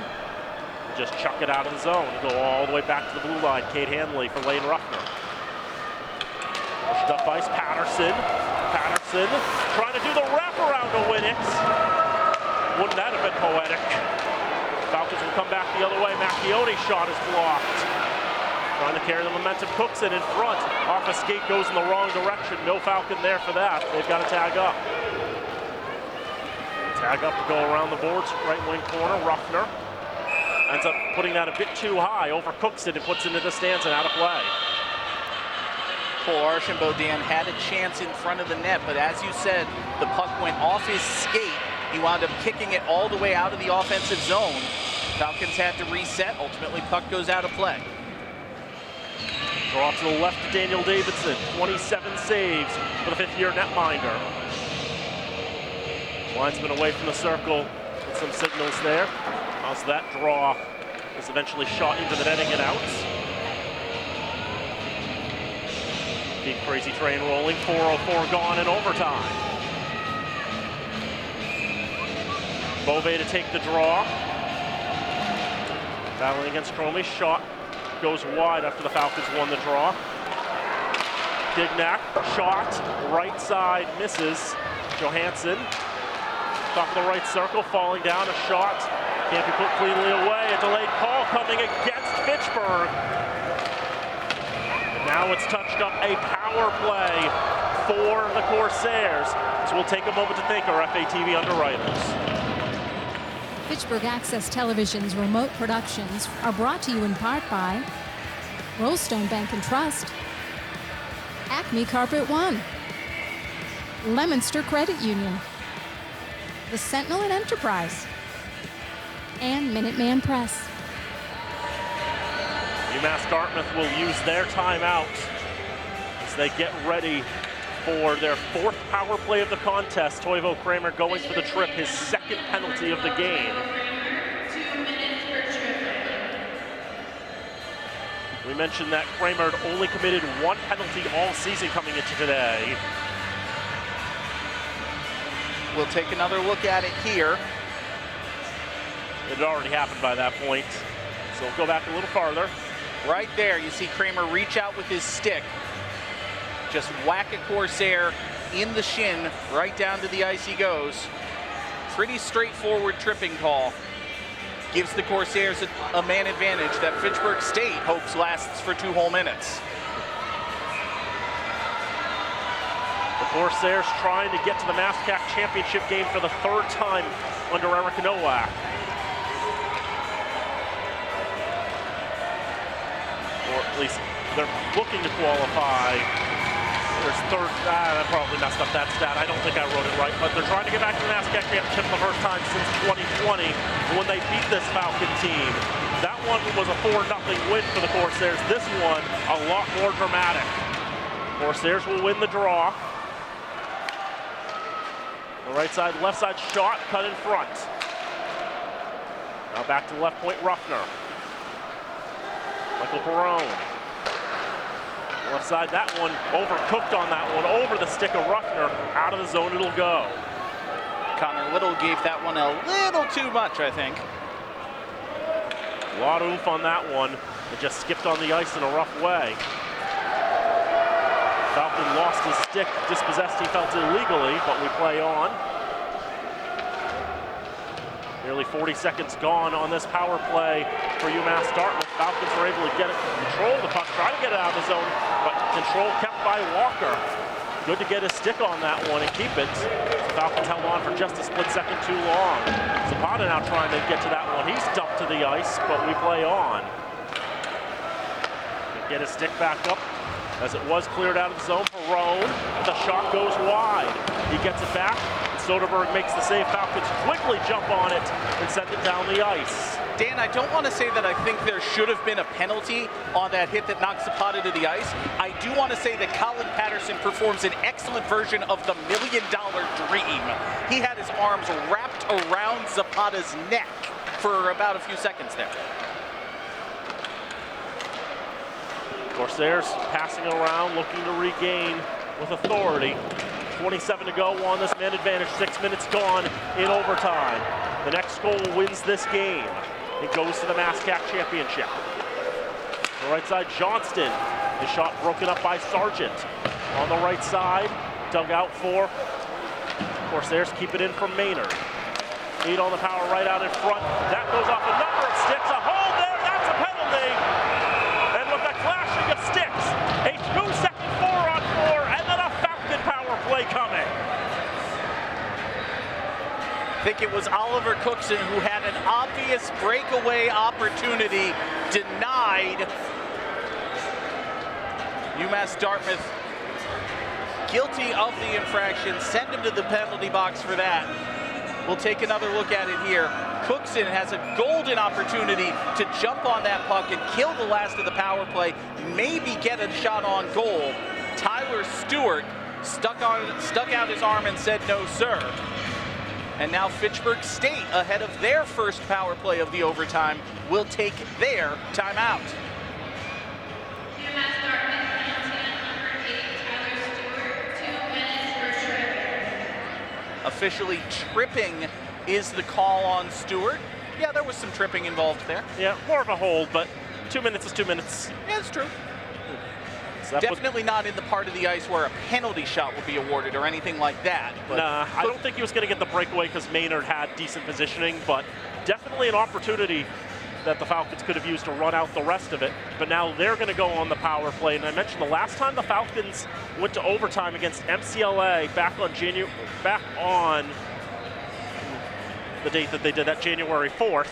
just chuck it out of the zone. Go all the way back to the blue line. Cade Hanley for Lane Ruffner. Up ice, Patterson. Patterson trying to do the wraparound to win it. Wouldn't that have been poetic? Falcons will come back the other way. Macchione's shot is blocked. Trying to carry the momentum. Cookson in front. Off a skate, goes in the wrong direction. No Falcon there for that. They've got to tag up. Tag up to go around the boards. Right wing corner. Ruffner ends up putting that a bit too high over Cookson and puts it into the stands and out of play. Cole Archambault, Dan, had a chance in front of the net, but as you said, the puck went off his skate. He wound up kicking it all the way out of the offensive zone. Falcons had to reset. Ultimately, puck goes out of play. Draw to the left to Daniel Davidson. 27 saves for the fifth-year netminder. Linesman away from the circle with some signals there. As that draw is eventually shot into the netting and out. Keep Crazy Train rolling. 4:04 gone in overtime. Beauvais to take the draw. Battling against Cromie. Shot goes wide after the Falcons won the draw. Dignac, shot, right side, misses. Johansson, top of the right circle, falling down, a shot. Can't be put cleanly away. A delayed call coming against Fitchburg. And now it's touched up a power play for the Corsairs. So we'll take a moment to thank our FATV underwriters. Fitchburg Access Television's remote productions are brought to you in part by Rollstone Bank and Trust, Acme Carpet One, Leominster Credit Union, the Sentinel and Enterprise, and Minuteman Press. UMass Dartmouth will use their timeout as they get ready for their fourth power play of the contest. Toivo Kramer going for the trip, his second penalty of the game. 2 minutes per trip. We mentioned that Kramer had only committed one penalty all season coming into today. We'll take another look at it here. It had already happened by that point, so we'll go back a little farther. Right there, you see Kramer reach out with his stick. Just whack a Corsair in the shin, right down to the ice he goes. Pretty straightforward tripping call. Gives the Corsairs a man advantage that Fitchburg State hopes lasts for 2 whole minutes. The Corsairs trying to get to the MASCAC championship game for the 3rd time under Eric Nowak. Or at least they're looking to qualify. There's I probably messed up that stat. I don't think I wrote it right, but they're trying to get back to the MASCAC championship for the first time since 2020 when they beat this Falcon team. That one was a 4-0 win for the Corsairs. This one, a lot more dramatic. Corsairs will win the draw. The right side, left side shot, cut in front. Now back to the left point, Ruffner. Michael Perrone. Left side, that one overcooked on that one, over the stick of Ruffner. Out of the zone it'll go. Connor Little gave that one a little too much, I think. A lot of oomph on that one. It just skipped on the ice in a rough way. Falcon lost his stick, dispossessed, he felt illegally, but we play on. Nearly 40 seconds gone on this power play for UMass Dartmouth. Falcons were able to get it, control the puck, try to get it out of the zone, but control kept by Walker. Good to get his stick on that one and keep it. The Falcons held on for just a split second too long. Zapata now trying to get to that one. He's dumped to the ice, but we play on. Get his stick back up as it was cleared out of the zone. Perrone, the shot goes wide. He gets it back. Soderberg makes the save. Falcons quickly jump on it and send it down the ice. Dan, I don't want to say that I think there should have been a penalty on that hit that knocked Zapata to the ice. I do want to say that Colin Patterson performs an excellent version of the $1 Million Dream. He had his arms wrapped around Zapata's neck for about a few seconds there. Corsairs passing it around, looking to regain with authority. 27 to go on this man advantage, 6 minutes gone in overtime. The next goal wins this game. It goes to the MASCAC championship. The right side, Johnston. The shot broken up by Sargent. on the right side, dug out for. Of course, there's keep it in from Maynard. 8 on the power right out in front. That goes off a number of sticks. A hold there, that's a penalty. And with the clashing of sticks, a 2-second 4-on-4, and then a Falcon power play coming. I think it was Oliver Cookson who had an obvious breakaway opportunity denied. UMass Dartmouth guilty of the infraction, send him to the penalty box for that. We'll take another look at it here. Cookson has a golden opportunity to jump on that puck and kill the last of the power play, maybe get a shot on goal. Tyler Stewart stuck out his arm and said no, sir. And now Fitchburg State, ahead of their first power play of the overtime, will take their timeout. UMass Dartmouth penalty on number 8, Tyler Stewart, 2 minutes for tripping. Officially tripping is the call on Stewart. Yeah, there was some tripping involved there. Yeah, more of a hold, but 2 minutes is 2 minutes. Yeah, it's true. So Definitely not in the part of the ice where a penalty shot would be awarded or anything like that. But nah, I don't think he was going to get the breakaway because Maynard had decent positioning, but definitely an opportunity that the Falcons could have used to run out the rest of it. But now they're going to go on the power play. And I mentioned the last time the Falcons went to overtime against MCLA back on the date that they did that, January 4th.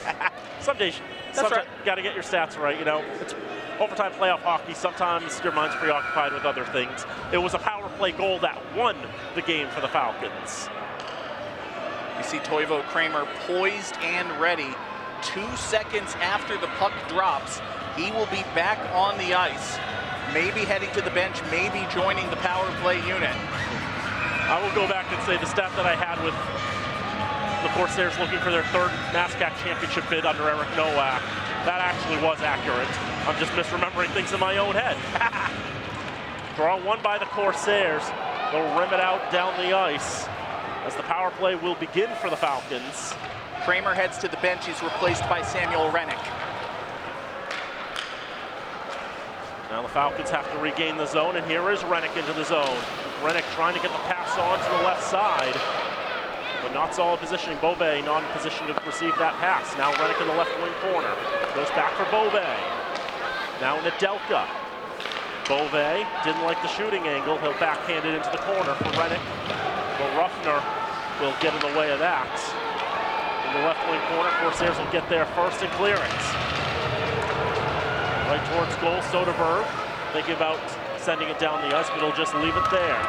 Some days, right. Got to get your stats right. You know, it's overtime playoff hockey. Sometimes your mind's preoccupied with other things. It was a power play goal that won the game for the Falcons. you see Toivo Kramer poised and ready. 2 seconds after the puck drops, he will be back on the ice. Maybe heading to the bench, maybe joining the power play unit. I will go back and say the stat that I had with the Corsairs looking for their 3rd MASCAC championship bid under Eric Nowak, that actually was accurate. I'm just misremembering things in my own head. Draw one by the Corsairs. They'll rim it out down the ice as the power play will begin for the Falcons. Kramer heads to the bench. He's replaced by Samuel Rennick. Now the Falcons have to regain the zone, and here is Rennick into the zone. Rennick trying to get the pass on to the left side, but not solid positioning. Beauvais not in position to receive that pass. Now Rennick in the left wing corner. Goes back for Beauvais. Now Nedelka. Beauvais didn't like the shooting angle. He'll backhand it into the corner for Rennick. But Ruffner will get in the way of that. In the left wing corner, Corsairs will get there first in clearance. Right towards goal, Soderberg. Thinking about sending it down the ice, but he'll just leave it there.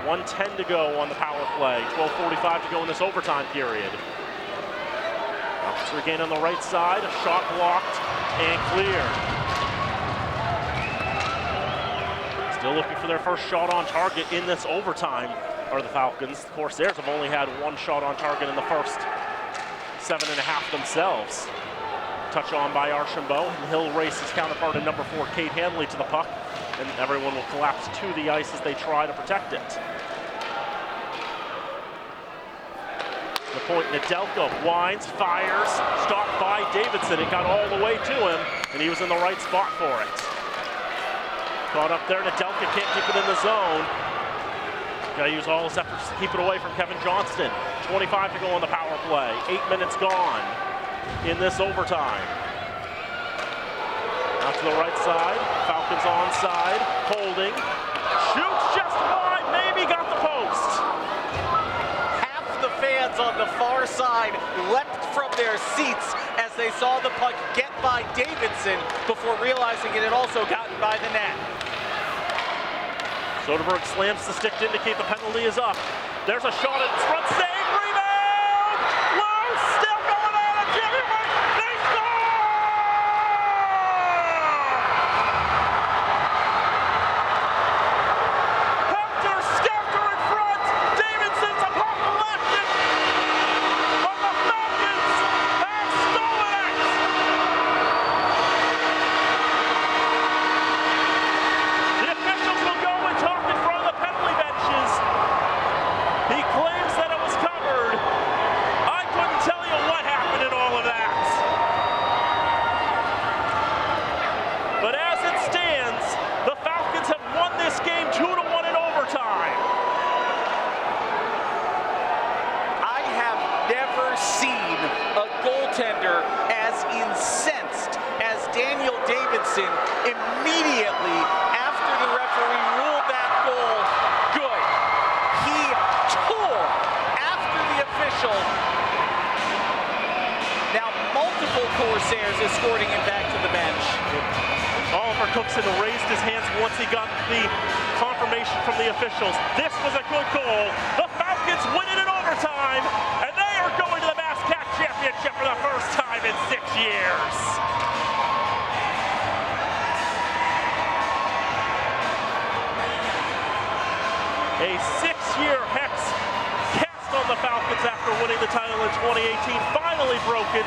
1:10 to go on the power play. 12:45 to go in this overtime period. Falcons regain on the right side. A shot blocked and cleared. Still looking for their first shot on target in this overtime are the Falcons. The Corsairs have only had 1 shot on target in the first 7.5 themselves. Touch on by Archambault, and he'll race his counterpart in number 4, Kate Hanley, to the puck, and everyone will collapse to the ice as they try to protect it. The point, Nedelka winds, fires, stopped by Davidson. It got all the way to him, and he was in the right spot for it. Caught up there, Nedelka can't keep it in the zone. Got to use all his efforts to keep it away from Kevin Johnston. 25 to go on the power play. 8 minutes gone in this overtime. Out to the right side. Falcons onside. Holding. Shoots just wide. Maybe got the post. Half the fans on the far side leapt from their seats as they saw the puck get by Davidson before realizing it had also gotten by the net. Soderberg slams the stick to indicate the penalty is up. There's a shot at front, save, rebound! Loose, still going on, and Jimmy Wright, they score! Hector Skelter in front, Davidson's a puck left, but the Falcons have stolen it! The officials will go and talk in front of the penalty benches. He claims that it was Corsairs, escorting him back to the bench. Oliver Cookson raised his hands once he got the confirmation from the officials. This was a good goal. The Falcons win it in overtime, and they are going to the MASCAC Championship for the first time in 6 years. A 6-year hex cast on the Falcons after winning the title in 2018, finally broken.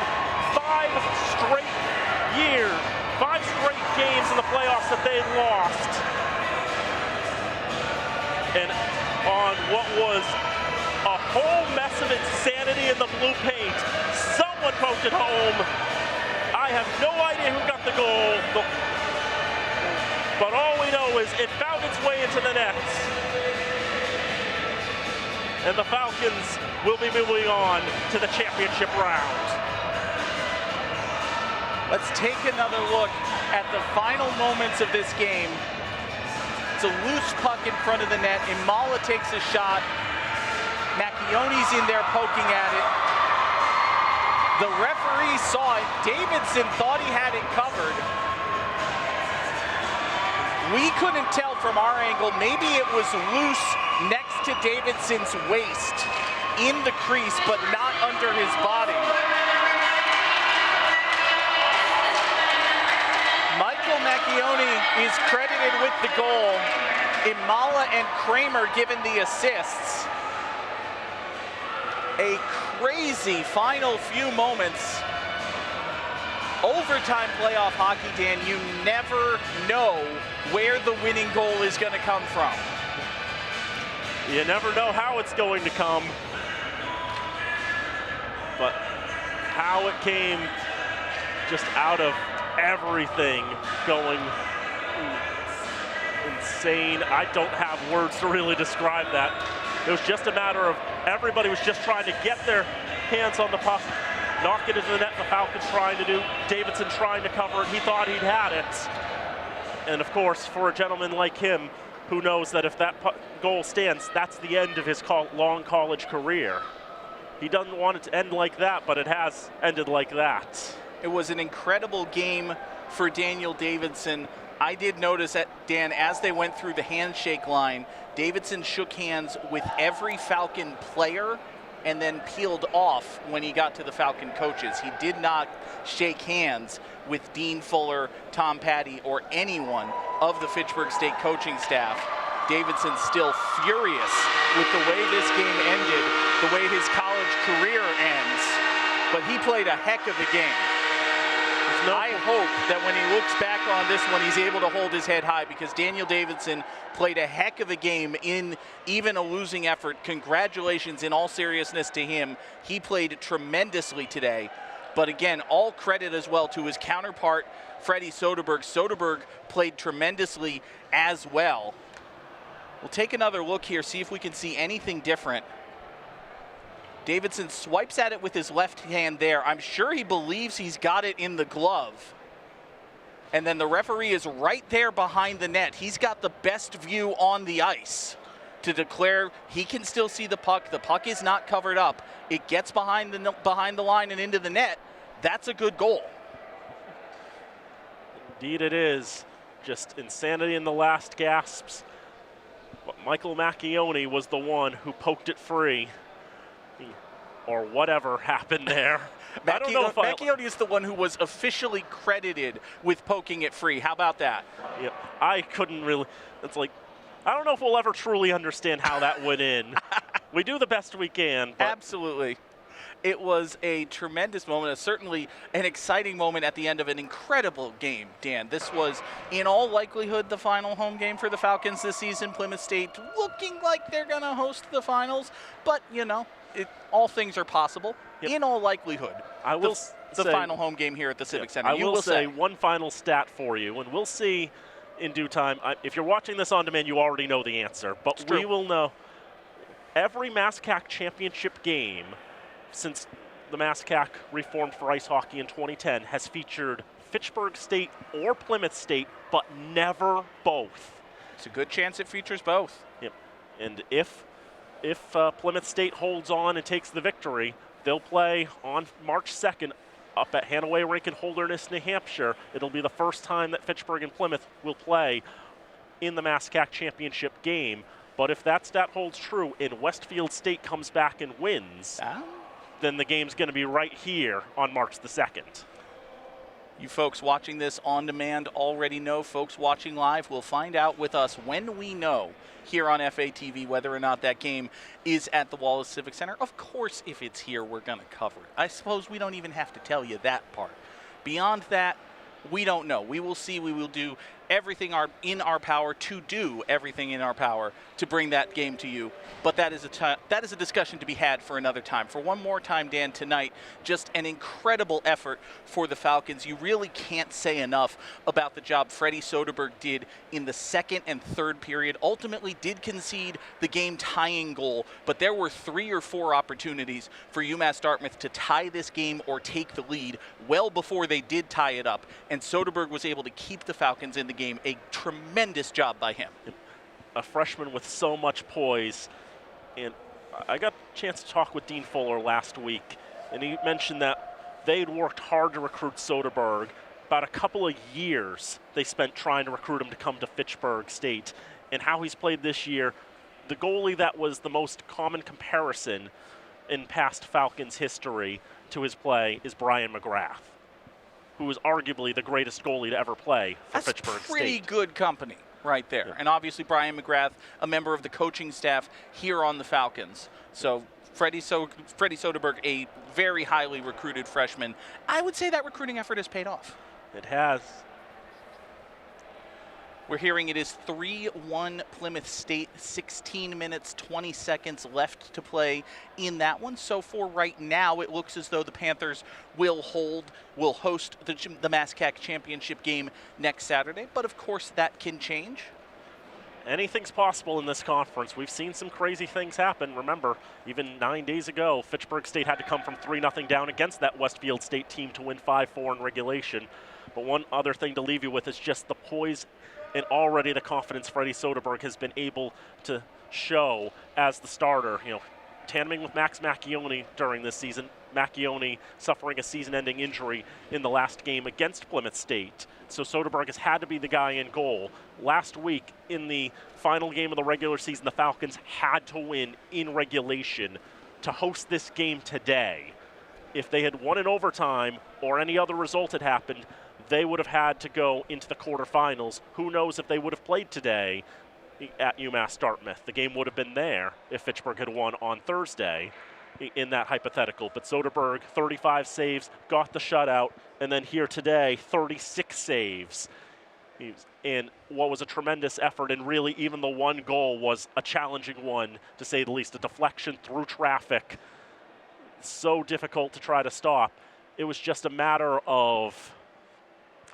5 straight years, 5 straight games in the playoffs that they had lost. And on what was a whole mess of insanity in the blue paint, someone poked it home. I have no idea who got the goal, but all we know is it found its way into the net. And the Falcons will be moving on to the championship round. Let's take another look at the final moments of this game. It's a loose puck in front of the net. Imala takes a shot. Macchione's in there poking at it. The referee saw it. Davidson thought he had it covered. We couldn't tell from our angle. Maybe it was loose next to Davidson's waist in the crease, but not under his body. Michael Macchione is credited with the goal. Imala and Kramer given the assists. A crazy final few moments. Overtime playoff hockey, Dan, you never know where the winning goal is going to come from. You never know how it's going to come, but how it came just out of everything, going insane. I don't have words to really describe that. It was just a matter of everybody was just trying to get their hands on the puck, knock it into the net. The Falcons trying to do, Davidson trying to cover it. He thought he'd had it. And of course, for a gentleman like him, who knows that if that goal stands, that's the end of his long college career. He doesn't want it to end like that, but it has ended like that. It was an incredible game for Daniel Davidson. I did notice that, Dan, as they went through the handshake line, Davidson shook hands with every Falcon player and then peeled off when he got to the Falcon coaches. He did not shake hands with Dean Fuller, Tom Patty, or anyone of the Fitchburg State coaching staff. Davidson's still furious with the way this game ended, the way his college career ends, but he played a heck of a game. I hope that when he looks back on this one, he's able to hold his head high, because Daniel Davidson played a heck of a game in even a losing effort. Congratulations in all seriousness to him. He played tremendously today. But again, all credit as well to his counterpart, Freddie Soderberg. Soderberg played tremendously as well. We'll take another look here, see if we can see anything different. Davidson swipes at it with his left hand there. I'm sure he believes he's got it in the glove. And then the referee is right there behind the net. He's got the best view on the ice to declare he can still see the puck. The puck is not covered up. It gets behind the line and into the net. That's a good goal. Indeed it is. Just insanity in the last gasps. But Michael Macchione was the one who poked it free. Or whatever happened there. I don't know if Macchione is the one who was officially credited with poking it free. How about that? Yeah, I couldn't really. It's like, I don't know if we'll ever truly understand how that went in. We do the best we can. But absolutely. It was a tremendous moment, certainly an exciting moment at the end of an incredible game, Dan. This was, in all likelihood, the final home game for the Falcons this season. Plymouth State looking like they're going to host the finals, but, you know, all things are possible. Yep. In all likelihood, I will the final home game here at the Civic Center. I will say one final stat for you, and we'll see in due time. If you're watching this on demand, you already know the answer, but we will know. Every MASCAC championship game since the MASCAC reformed for ice hockey in 2010 has featured Fitchburg State or Plymouth State, but never both. It's a good chance it features both. Yep. And if Plymouth State holds on and takes the victory, they'll play on March 2nd up at Hanaway Rink in Holderness, New Hampshire. It'll be the first time that Fitchburg and Plymouth will play in the MASCAC championship game. But if that stat holds true and Westfield State comes back and wins, then the game's going to be right here on March the 2nd. You folks watching this on demand already know. Folks watching live will find out with us when we know here on FATV whether or not that game is at the Wallace Civic Center. Of course, if it's here, we're going to cover it. I suppose we don't even have to tell you that part. Beyond that, we don't know. We will see. We will do everything in our power to do everything in our power to bring that game to you. But that is a discussion to be had for another time. For one more time, Dan, tonight, just an incredible effort for the Falcons. You really can't say enough about the job Freddie Soderberg did in the second and third period. Ultimately did concede the game-tying goal, but there were 3 or 4 opportunities for UMass Dartmouth to tie this game or take the lead well before they did tie it up. And Soderberg was able to keep the Falcons in the game. A tremendous job by him. A freshman with so much poise. And I got a chance to talk with Dean Fuller last week, and he mentioned that they'd worked hard to recruit Soderberg. About a couple of years they spent trying to recruit him to come to Fitchburg State. And how he's played this year, the goalie that was the most common comparison in past Falcons history to his play is Brian McGrath, who is arguably the greatest goalie to ever play for Fitchburg State. That's pretty good company right there. Yeah. And obviously Brian McGrath, a member of the coaching staff here on the Falcons. So Freddie Soderberg, a very highly recruited freshman. I would say that recruiting effort has paid off. It has. We're hearing it is 3-1 Plymouth State, 16 minutes, 20 seconds left to play in that one. So for right now, it looks as though the Panthers will host the MASCAC championship game next Saturday. But of course, that can change. Anything's possible in this conference. We've seen some crazy things happen. Remember, even 9 days ago, Fitchburg State had to come from 3-0 down against that Westfield State team to win 5-4 in regulation. But one other thing to leave you with is just the poise and already the confidence Freddie Soderberg has been able to show as the starter. You know, tandeming with Max Macchione during this season. Macchione suffering a season-ending injury in the last game against Plymouth State. So Soderberg has had to be the guy in goal. Last week, in the final game of the regular season, the Falcons had to win in regulation to host this game today. If they had won in overtime or any other result had happened, they would have had to go into the quarterfinals. Who knows if they would have played today at UMass Dartmouth. The game would have been there if Fitchburg had won on Thursday in that hypothetical. But Soderberg, 35 saves, got the shutout, and then here today, 36 saves. And what was a tremendous effort, and really even the one goal was a challenging one, to say the least. A deflection through traffic, so difficult to try to stop. It was just a matter of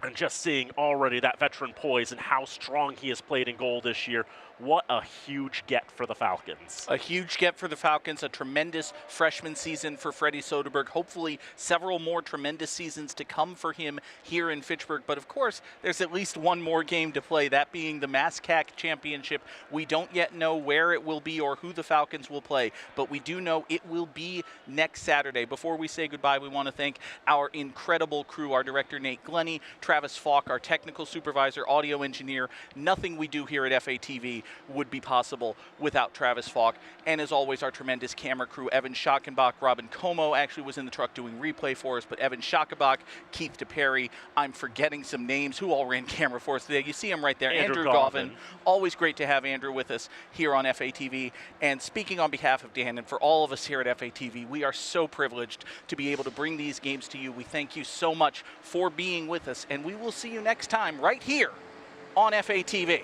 and just seeing already that veteran poise and how strong he has played in goal this year. What a huge get for the Falcons. A huge get for the Falcons, a tremendous freshman season for Freddie Soderberg. Hopefully several more tremendous seasons to come for him here in Fitchburg. But of course, there's at least one more game to play, that being the MASCAC Championship. We don't yet know where it will be or who the Falcons will play, but we do know it will be next Saturday. Before we say goodbye, we want to thank our incredible crew, our director, Nate Glennie, Travis Falk, our technical supervisor, audio engineer. Nothing we do here at FATV would be possible without Travis Falk. And as always, our tremendous camera crew, Evan Schackenbach, Robin Como actually was in the truck doing replay for us, but Evan Schackenbach, Keith DePerry, I'm forgetting some names. Who all ran camera for us today? You see him right there, Andrew Goffin. Always great to have Andrew with us here on FATV. And speaking on behalf of Dan and for all of us here at FATV, we are so privileged to be able to bring these games to you. We thank you so much for being with us, and we will see you next time right here on FATV.